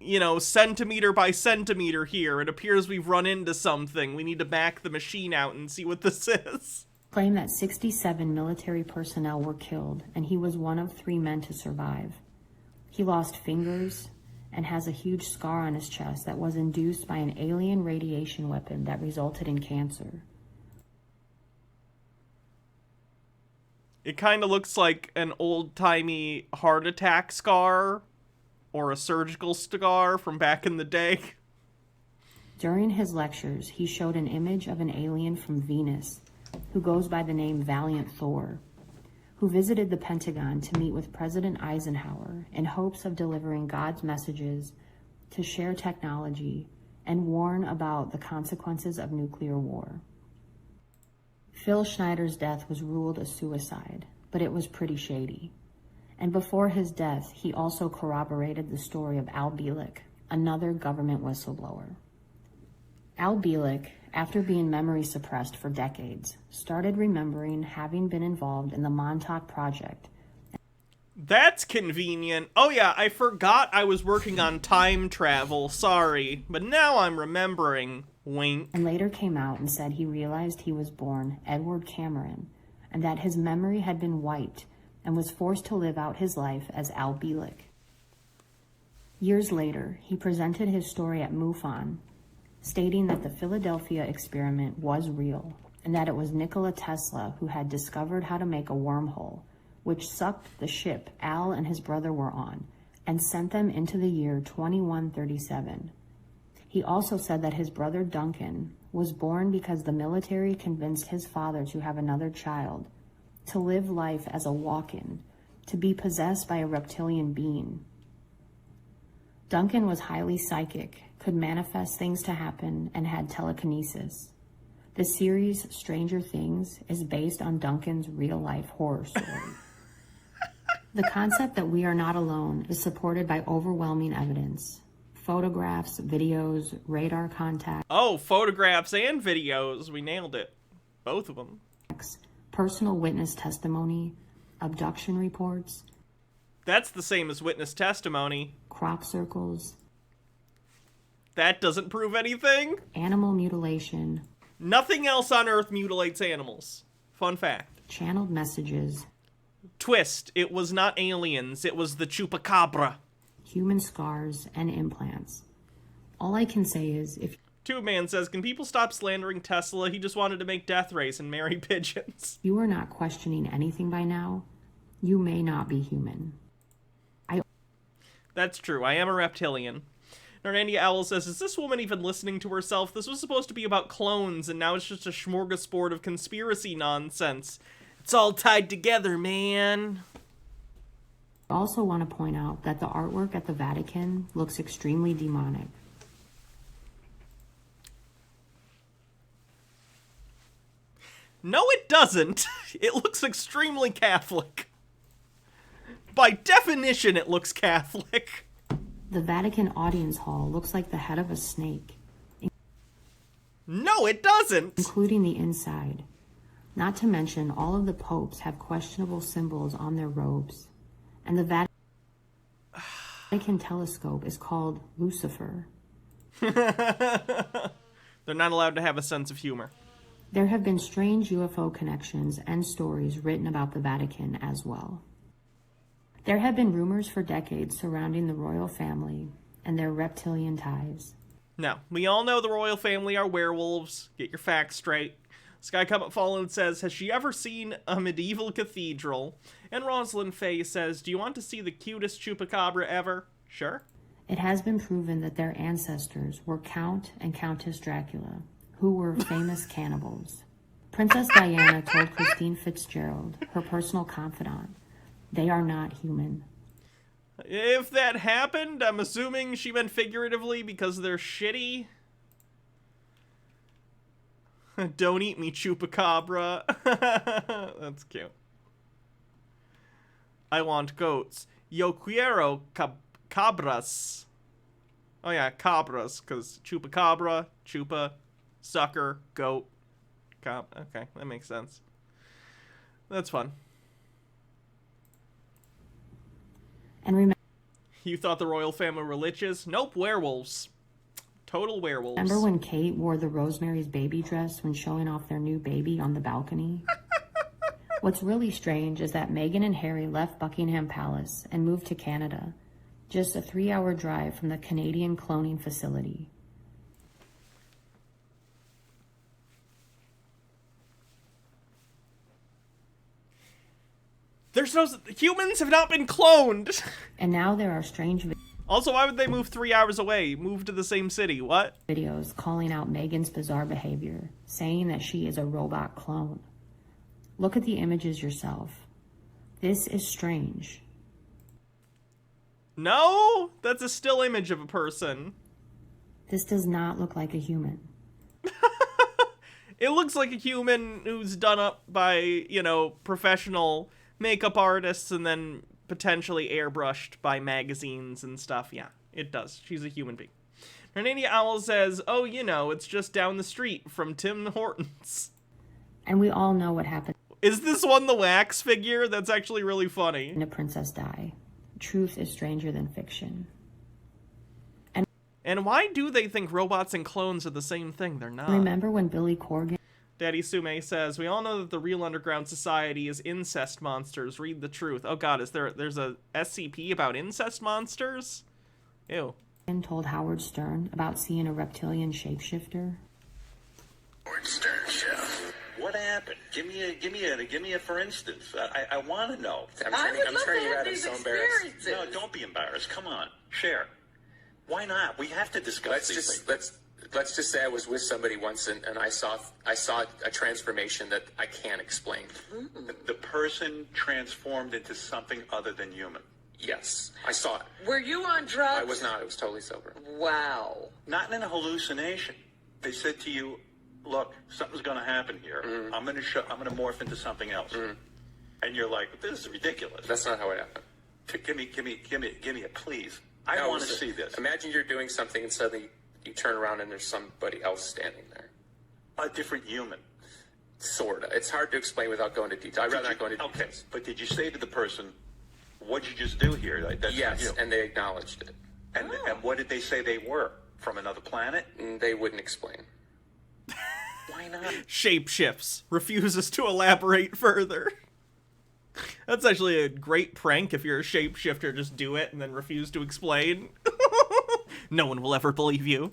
you know, centimeter by centimeter here. It appears we've run into something. We need to back the machine out and see what this is.
claimed that 67 military personnel were killed, and he was one of 3 men to survive. He lost fingers and has a huge scar on his chest that was induced by an alien radiation weapon that resulted in cancer.
It kind of looks like an old-timey heart attack scar or a surgical scar from back in the day.
During his lectures, he showed an image of an alien from Venus who goes by the name Valiant Thor, who visited the Pentagon to meet with President Eisenhower in hopes of delivering God's messages, to share technology, and warn about the consequences of nuclear war. Phil Schneider's death was ruled a suicide, but it was pretty shady. And before his death, he also corroborated the story of Al Bielek, another government whistleblower. Al Bielek, after being memory suppressed for decades, started remembering having been involved in the Montauk Project.
That's convenient. Oh yeah, I forgot I was working on time travel, sorry. But now I'm remembering. Wink.
And later came out and said he realized he was born Edward Cameron, and that his memory had been wiped, and was forced to live out his life as Al Bielek. Years later, he presented his story at MUFON, stating that the Philadelphia experiment was real, and that it was Nikola Tesla who had discovered how to make a wormhole, which sucked the ship Al and his brother were on, and sent them into the year 2137. He also said that his brother Duncan was born because the military convinced his father to have another child, to live life as a walk-in, to be possessed by a reptilian being. Duncan was highly psychic, could manifest things to happen, and had telekinesis. The series Stranger Things is based on Duncan's real-life horror story. The concept that we are not alone is supported by overwhelming evidence. Photographs, videos, radar contacts.
Oh, photographs and videos. We nailed it. Both of them.
Personal witness testimony, abduction reports.
That's the same as witness testimony.
Crop circles.
That doesn't prove anything.
Animal mutilation.
Nothing else on Earth mutilates animals. Fun fact.
Channeled messages.
Twist. It was not aliens. It was the chupacabra.
Human scars and implants. All I can say is, if...
Tube Man says, can people stop slandering Tesla? He just wanted to make Death Race and marry pigeons.
You are not questioning anything by now, you may not be human.
That's true. I am a reptilian. Narnandia Owl says, is this woman even listening to herself? This was supposed to be about clones, and now it's just a smorgasbord of conspiracy nonsense. It's all tied together, man.
I also want to point out that the artwork at the Vatican looks extremely demonic.
No, it doesn't. It looks extremely Catholic. By definition, it looks Catholic.
The Vatican audience hall looks like the head of a snake.
No, it doesn't.
Including the inside. Not to mention, all of the popes have questionable symbols on their robes. And the Vatican telescope is called Lucifer.
They're not allowed to have a sense of humor.
There have been strange UFO connections and stories written about the Vatican as well. There have been rumors for decades surrounding the royal family and their reptilian ties.
Now, we all know the royal family are werewolves. Get your facts straight. Sky McFarlane says, has she ever seen a medieval cathedral? And Rosalind Faye says, do you want to see the cutest chupacabra ever? Sure.
It has been proven that their ancestors were Count and Countess Dracula, who were famous cannibals. Princess Diana told Christine Fitzgerald, her personal confidant, they are not human.
If that happened, I'm assuming she meant figuratively because they're shitty. Don't eat me, chupacabra. That's cute. I want goats. Yo quiero cabras. Oh yeah, cabras, because chupacabra, chupa, sucker, goat. Okay, that makes sense. That's fun.
And remember,
you thought the royal family were religious? Nope, werewolves. Total werewolves.
Remember when Kate wore the Rosemary's Baby dress when showing off their new baby on the balcony? What's really strange is that Meghan and Harry left Buckingham Palace and moved to Canada, just a 3-hour drive from the Canadian cloning facility.
There's no... Humans have not been cloned!
And now there are strange
Also, why would they move 3 hours away? Move to the same city, what?
Videos calling out Meghan's bizarre behavior, saying that she is a robot clone. Look at the images yourself. This is strange.
No? That's a still image of a person.
This does not look like a human.
It looks like a human who's done up by, you know, professional makeup artists and then potentially airbrushed by magazines and stuff. Yeah, it does. She's a human being. Hernania Owl says, oh, you know, it's just down the street from Tim Hortons.
And we all know what happened.
Is this one the wax figure? That's actually really funny.
And a princess die. Truth is stranger than fiction.
And why do they think robots and clones are the same thing? They're not.
Remember when Billy Corgan...
Daddy Sume says, we all know that the real underground society is incest monsters. Read the truth. Oh god, there's a SCP about incest monsters? Ew.
...told Howard Stern about seeing a reptilian shapeshifter.
Howard Stern show. What happened? Give me a for instance. I want to know. I'm turning you out. I'm so embarrassed. No, don't be embarrassed. Come on, share. Why not? We have to discuss these things.
Let's just say I was with somebody once and I saw a transformation that I can't explain.
The person transformed into something other than human.
Yes, I saw it.
Were you on drugs?
I was not. I was totally sober.
Wow.
Not in a hallucination. They said to you, "Look, something's going to happen here. I'm going to morph into something else." And you're like, "This is ridiculous."
That's not how it happened.
Give me a please. I want to see this.
Imagine you're doing something and suddenly you turn around and there's somebody else standing there.
A different human.
Sorta. It's hard to explain without going into detail. I'd rather not go into details.
Okay, but did you say to the person, what'd you just do here? Like, that's
yes,
not you.
And they acknowledged it.
And what did they say they were? From another planet?
They wouldn't explain.
Why not?
Shapeshifts. Refuses to elaborate further. That's actually a great prank if you're a shapeshifter. Just do it and then refuse to explain. No one will ever believe you.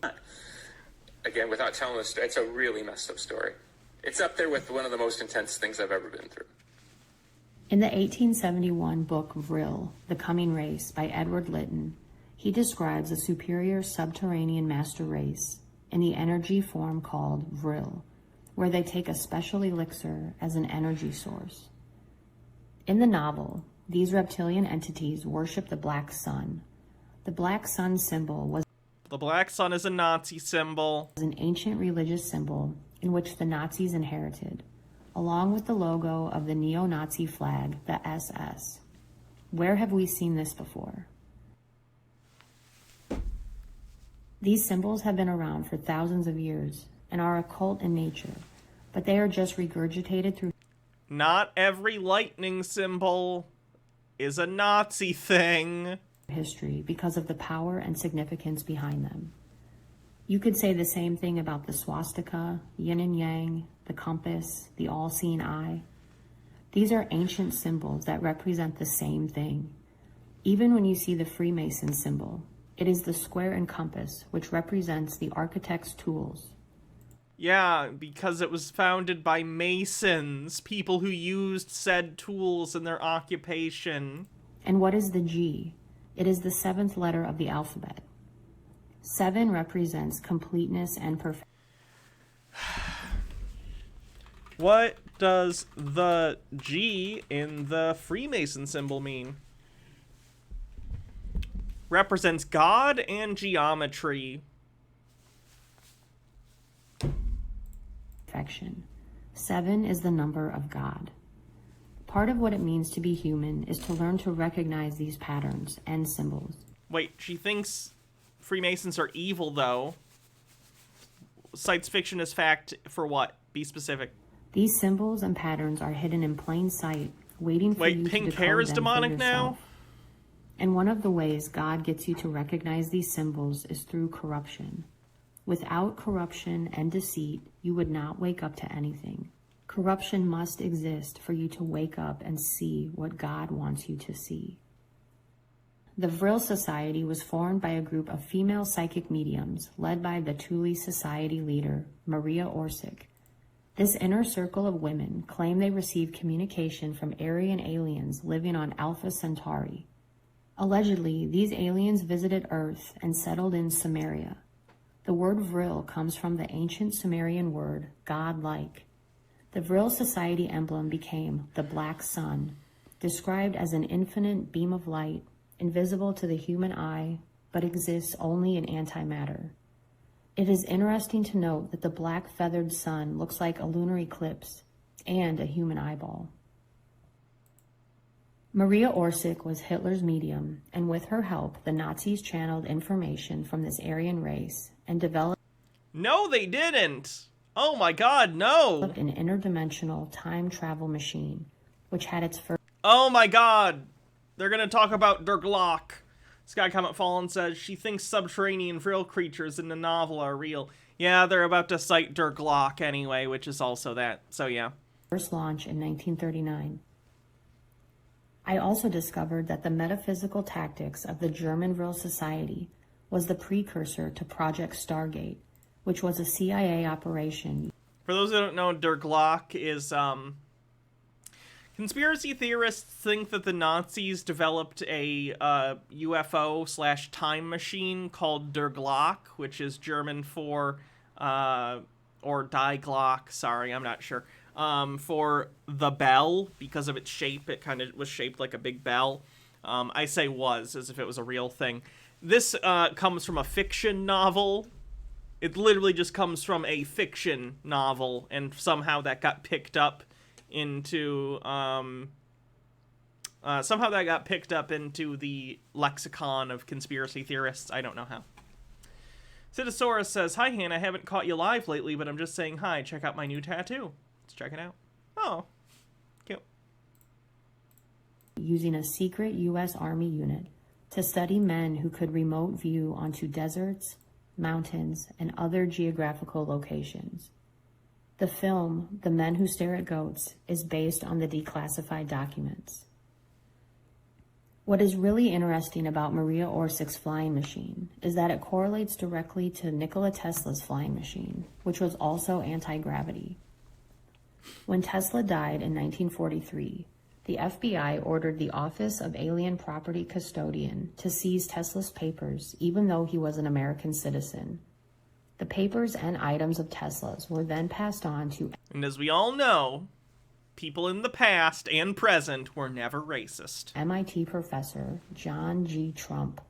Again, without telling us, it's a really messed up story. It's up there with one of the most intense things I've ever been through.
In the 1871 book Vril, The Coming Race by Edward Lytton, he describes a superior subterranean master race in the energy form called Vril, where they take a special elixir as an energy source. In the novel, these reptilian entities worship the black sun. The black sun symbol was
the black sun is a Nazi symbol.
An ancient religious symbol in which the Nazis inherited, along with the logo of the neo-Nazi flag, the SS. Where have we seen this before? These symbols have been around for thousands of years and are occult in nature, but they are just regurgitated through...
Not every lightning symbol is a Nazi thing.
...history because of the power and significance behind them. You could say the same thing about the swastika, yin and yang, the compass, the all-seeing eye. These are ancient symbols that represent the same thing. Even when you see the Freemason symbol, it is the square and compass, which represents the architect's tools.
Yeah, because it was founded by Masons, people who used said tools in their occupation.
And what is the G? It is the 7th letter of the alphabet. 7 represents completeness and perfection.
What does the G in the Freemason symbol mean? Represents God and geometry.
Perfection. 7 is the number of God. Part of what it means to be human is to learn to recognize these patterns and symbols.
Wait, she thinks Freemasons are evil, though. Cites fiction as fact for what? Be specific.
These symbols and patterns are hidden in plain sight, waiting for you to decode them for yourself.
Pink hair is demonic now?
And one of the ways God gets you to recognize these symbols is through corruption. Without corruption and deceit, you would not wake up to anything. Corruption must exist for you to wake up and see what God wants you to see. The Vril Society was formed by a group of female psychic mediums led by the Thule Society leader, Maria Orsic. This inner circle of women claim they received communication from Aryan aliens living on Alpha Centauri. Allegedly, these aliens visited Earth and settled in Samaria. The word Vril comes from the ancient Sumerian word, God-like. The Vril Society emblem became the Black Sun, described as an infinite beam of light, invisible to the human eye, but exists only in antimatter. It is interesting to note that the black feathered sun looks like a lunar eclipse and a human eyeball. Maria Orsic was Hitler's medium, and with her help, the Nazis channeled information from this Aryan race and developed...
No, they didn't! Oh my god, no!
...an interdimensional time travel machine, which had its first...
Oh my god! They're gonna talk about Der Glock. Sky Comet Fallen says she thinks subterranean Vril creatures in the novel are real. Yeah, they're about to cite Der Glock anyway, which is also that. So yeah.
First launch in 1939. I also discovered that the metaphysical tactics of the German Vril Society was the precursor to Project Stargate, which was a CIA operation.
For those who don't know, Der Glock is, conspiracy theorists think that the Nazis developed a UFO/time machine called Der Glock, which is German for, or Die Glock, sorry, I'm not sure, for the bell, because of its shape. It kind of was shaped like a big bell. I say was, as if it was a real thing. This comes from a fiction novel. It literally just comes from a fiction novel, and somehow that got picked up into the lexicon of conspiracy theorists. I don't know how. Citosaurus says, "Hi Hannah, I haven't caught you live lately, but I'm just saying hi. Check out my new tattoo. Let's check it out." Oh, cute.
Using a secret U.S. Army unit to study men who could remote view onto deserts, mountains, and other geographical locations. The film, The Men Who Stare at Goats, is based on the declassified documents. What is really interesting about Maria Orsic's flying machine is that it correlates directly to Nikola Tesla's flying machine, which was also anti-gravity. When Tesla died in 1943, the FBI ordered the Office of Alien Property Custodian to seize Tesla's papers, even though he was an American citizen. The papers and items of Tesla's were then passed on to...
And as we all know, people in the past and present were never racist.
MIT professor John G. Trump,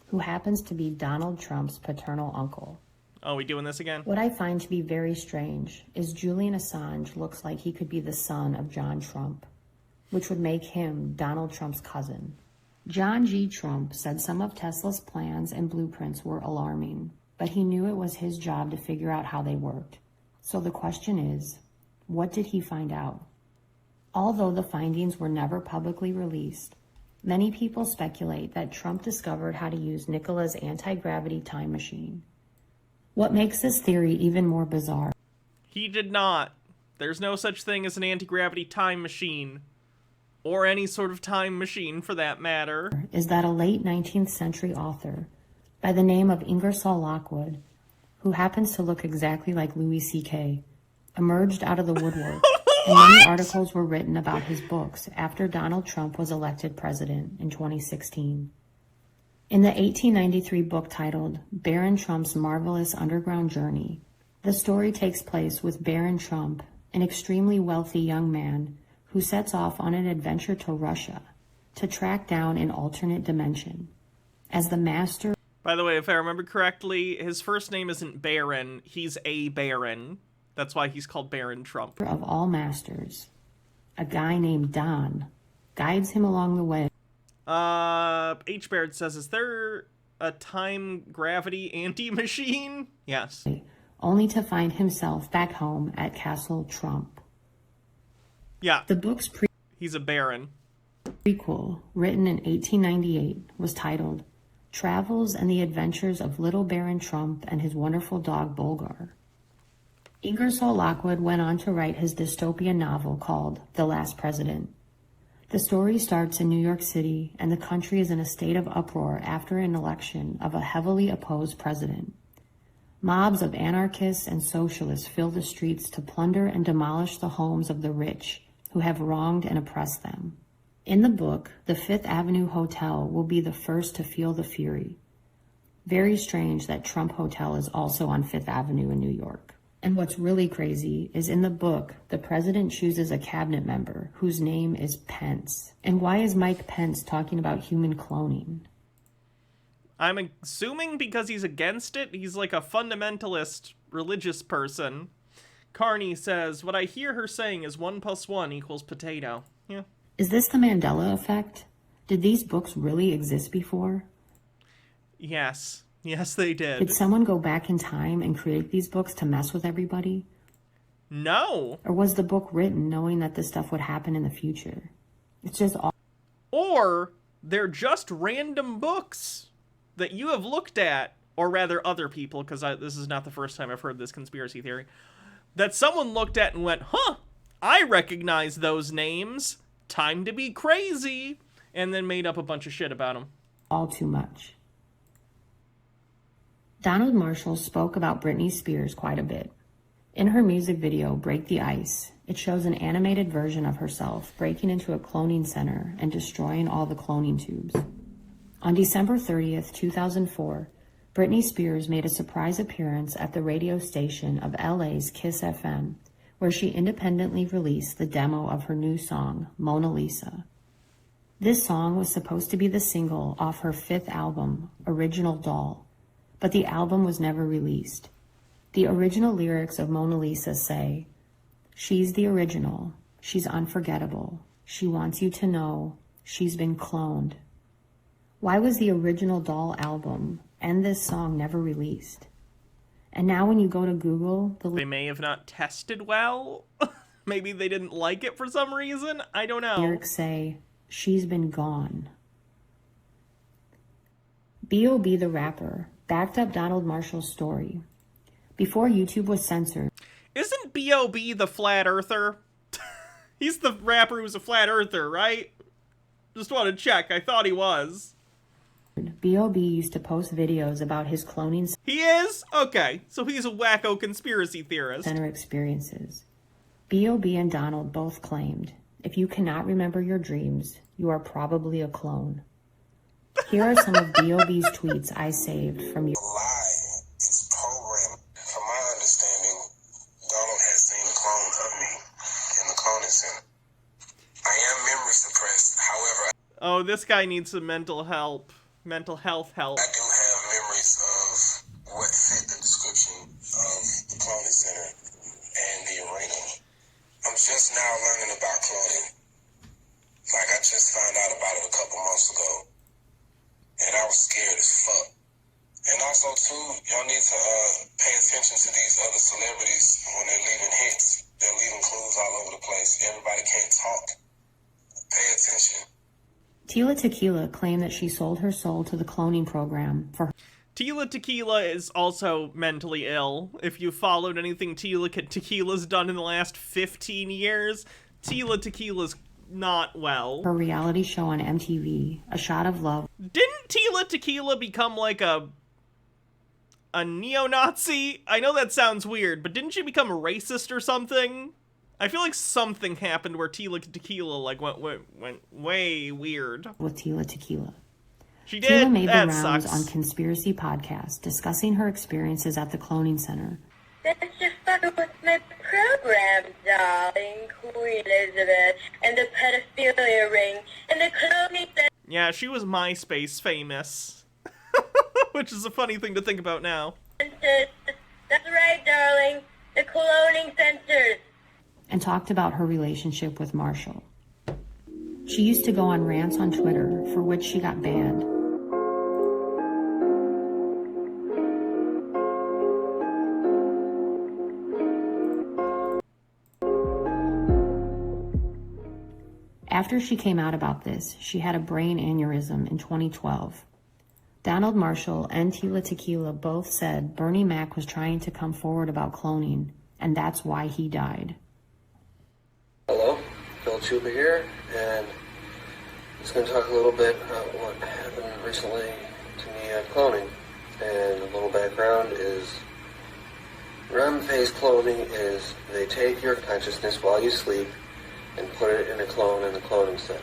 who happens to be Donald Trump's paternal uncle.
Oh, we doing this again?
What I find to be very strange is Julian Assange looks like he could be the son of John Trump, which would make him Donald Trump's cousin. John G. Trump said some of Tesla's plans and blueprints were alarming, but he knew it was his job to figure out how they worked. So the question is, what did he find out? Although the findings were never publicly released, many people speculate that Trump discovered how to use Nikola's anti-gravity time machine. What makes this theory even more bizarre?
He did not. There's no such thing as an anti-gravity time machine. Or any sort of time machine, for that matter.
Is that a late 19th century author by the name of Ingersoll Lockwood, who happens to look exactly like Louis C.K., emerged out of the woodwork, and many articles were written about his books after Donald Trump was elected president in 2016. In the 1893 book titled Baron Trump's Marvelous Underground Journey, the story takes place with Baron Trump, an extremely wealthy young man who sets off on an adventure to Russia to track down an alternate dimension. As the master...
By the way, if I remember correctly, his first name isn't Baron, he's a Baron. That's why he's called Baron Trump.
...of all masters, a guy named Don, guides him along the way.
H. Baird says, is there a time gravity anti-machine? Yes.
Only to find himself back home at Castle Trump.
Yeah.
The book's
he's a baron.
Prequel, written in 1898, was titled Travels and the Adventures of Little Baron Trump and His Wonderful Dog Bulgar. Ingersoll Lockwood went on to write his dystopian novel called The Last President. The story starts in New York City, and the country is in a state of uproar after an election of a heavily opposed president. Mobs of anarchists and socialists fill the streets to plunder and demolish the homes of the rich who have wronged and oppressed them. In the book, the Fifth Avenue Hotel will be the first to feel the fury. Very strange that Trump Hotel is also on Fifth Avenue in New York. And what's really crazy is in the book, the president chooses a cabinet member whose name is Pence. And why is Mike Pence talking about human cloning?
I'm assuming because he's against it. He's like a fundamentalist religious person. Carney says, what I hear her saying is 1 + 1 = potato. Yeah.
Is this the Mandela effect? Did these books really exist before?
Yes. Yes, they did.
Did someone go back in time and create these books to mess with everybody?
No.
Or was the book written knowing that this stuff would happen in the future? It's just all...
Or they're just random books that you have looked at, or rather other people, because this is not the first time I've heard this conspiracy theory, that someone looked at and went, huh, I recognize those names. Time to be crazy. And then made up a bunch of shit about them.
All too much. Donald Marshall spoke about Britney Spears quite a bit. In her music video, Break the Ice, it shows an animated version of herself breaking into a cloning center and destroying all the cloning tubes. On December 30th, 2004, Britney Spears made a surprise appearance at the radio station of LA's Kiss FM, where she independently released the demo of her new song, Mona Lisa. This song was supposed to be the single off her 5th album, Original Doll, but the album was never released. The original lyrics of Mona Lisa say, "She's the original, she's unforgettable, she wants you to know, she's been cloned." Why was the Original Doll album and this song never released? And now when you go to Google...
They may have not tested well. Maybe they didn't like it for some reason. I don't know.
Lyrics say, "She's been gone." B.O.B. the rapper backed up Donald Marshall's story. Before YouTube was censored...
Isn't B.O.B. the flat earther? He's the rapper who's a flat earther, right? Just want to check. I thought he was.
B.O.B. used to post videos about his cloning...
He is? Okay, so he's a wacko conspiracy theorist.
...center experiences. B.O.B. and Donald both claimed, if you cannot remember your dreams, you are probably a clone. Here are some of B.O.B.'s tweets I saved from you.
Lie. It's programmed. From my understanding, Donald has seen clones of me in the cloning center. I am memory suppressed, however...
Oh, this guy needs some mental health help.
I do have memories of what fit the description just found out about it a couple months ago, and I was scared as fuck. And also, too, y'all need to pay attention to these other celebrities when they're leaving hits. They're leaving clues all over the place. Everybody can't talk. Pay attention.
Tila Tequila claimed that she sold her soul to the cloning program for her.
Tila Tequila is also mentally ill. If you followed anything Tila Tequila's done in the last 15 years, Tila Tequila's not well.
Her reality show on MTV, A Shot of Love.
Didn't Tila Tequila become like a neo-Nazi? I know that sounds weird, but didn't she become a racist or something? I feel like something happened where Tila Tequila like went way weird.
With Tila Tequila.
She did.
Tila made the
That
rounds
sucks.
on Conspiracy Podcast, discussing her experiences at the cloning center.
That's just fucking with my program, darling, Queen Elizabeth, and the pedophilia ring, and the cloning center.
Yeah, she was MySpace famous. Which is a funny thing to think about now.
That's right, darling. The cloning centers.
And talked about her relationship with Marshall. She used to go on rants on Twitter, for which she got banned. After she came out about this, she had a brain aneurysm in 2012. Donald Marshall and Tila Tequila both said Bernie Mac was trying to come forward about cloning, and that's why he died.
Hello, Phil Chuba here, and I'm just going to talk a little bit about what happened recently to me at cloning. And a little background is REM phase cloning is they take your consciousness while you sleep and put it in a clone in the cloning center.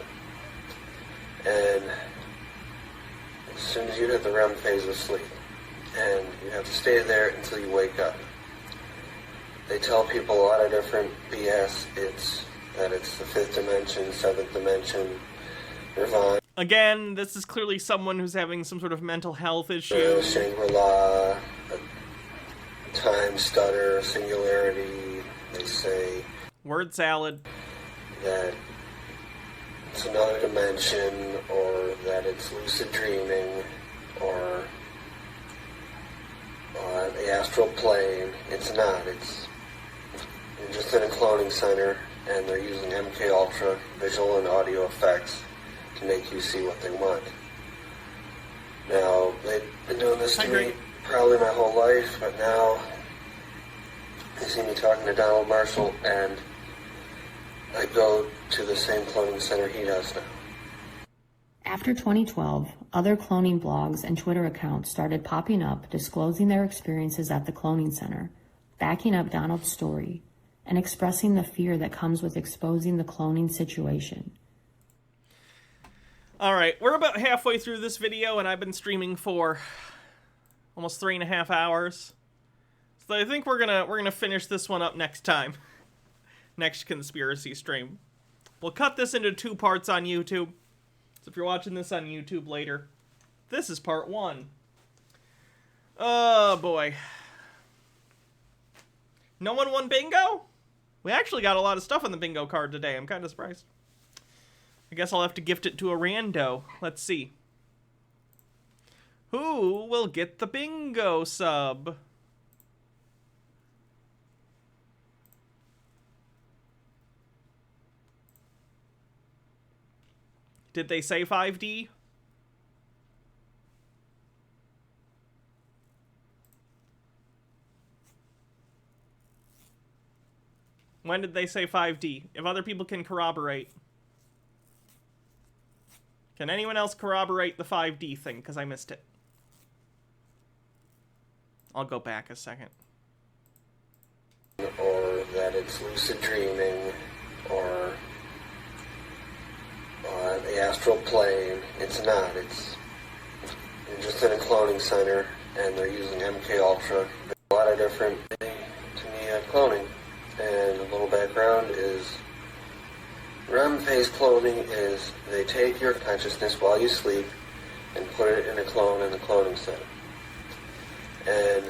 And as soon as you hit the REM phase of sleep, and you have to stay there until you wake up. They tell people a lot of different BS. It's the fifth dimension, seventh dimension, nirvana.
Again, this is clearly someone who's having some sort of mental health issue.
Shangri-La, a time stutter, singularity, they say.
Word salad.
That it's another dimension, or that it's lucid dreaming, or the astral plane. It's not. You're just in a cloning center, and they're using MK Ultra visual and audio effects to make you see what they want. Now, they've been doing this to me probably my whole life, but now they see me talking to Donald Marshall, and I go to the same cloning center he does now.
After 2012, other cloning blogs and Twitter accounts started popping up disclosing their experiences at the cloning center, backing up Donald's story, and expressing the fear that comes with exposing the cloning situation.
Alright, we're about halfway through this video, and I've been streaming for almost 3.5 hours. So I think we're gonna finish this one up next time. Next conspiracy stream. We'll cut this into 2 parts on YouTube. So if you're watching this on YouTube later, this is part 1. Oh boy. No one won bingo? We actually got a lot of stuff on the bingo card today. I'm kind of surprised. I guess I'll have to gift it to a rando. Let's see. Who will get the bingo sub? Did they say 5D? When did they say 5D? If other people can corroborate. Can anyone else corroborate the 5D thing? Because I missed it. I'll go back a second.
Or that it's lucid dreaming, or the astral plane. It's not. You're just in a cloning center, and they're using MK Ultra. A lot of different to me at cloning. And a little background is REM phase cloning is they take your consciousness while you sleep and put it in a clone in the cloning center. And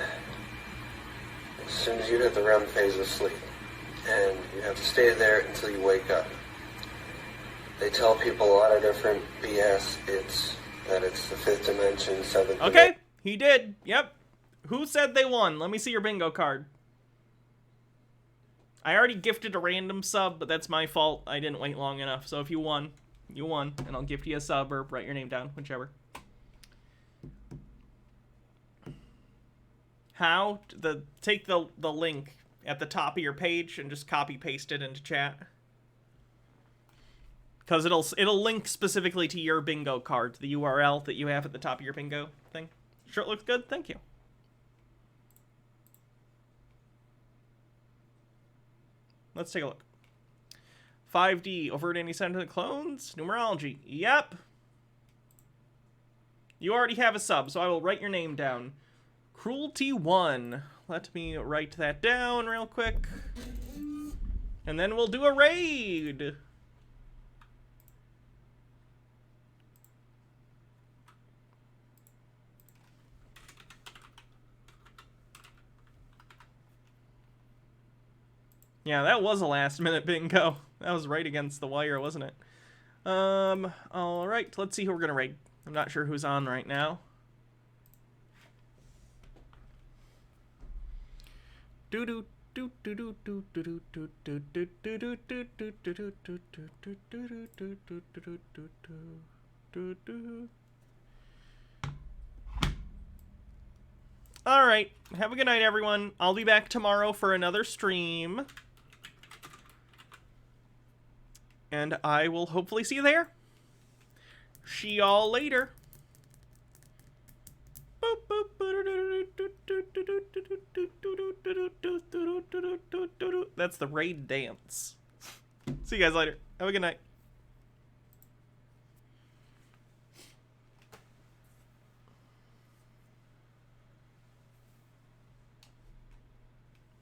as soon as you hit the REM phase of sleep, and you have to stay there until you wake up. They tell people a lot of different BS. It's the fifth dimension, seventh dimension.
Okay, he did. Yep. Who said they won? Let me see your bingo card. I already gifted a random sub, but that's my fault. I didn't wait long enough. So if you won, you won, and I'll gift you a sub or write your name down, whichever. How? Take the link at the top of your page and just copy paste it into chat. Because it'll link specifically to your bingo card, the URL that you have at the top of your bingo thing. Sure, it looks good. Thank you. Let's take a look. 5D, overt anti-Semitic clones, numerology. Yep. You already have a sub, so I will write your name down. Cruelty 1. Let me write that down real quick. And then we'll do a raid. Yeah, that was a last-minute bingo. That was right against the wire, wasn't it? Alright, let's see who we're gonna raid. I'm not sure who's on right now. Alright, have a good night, everyone. I'll be back tomorrow for another stream. And I will hopefully see you there. See y'all later. That's the raid dance. See you guys later. Have a good night.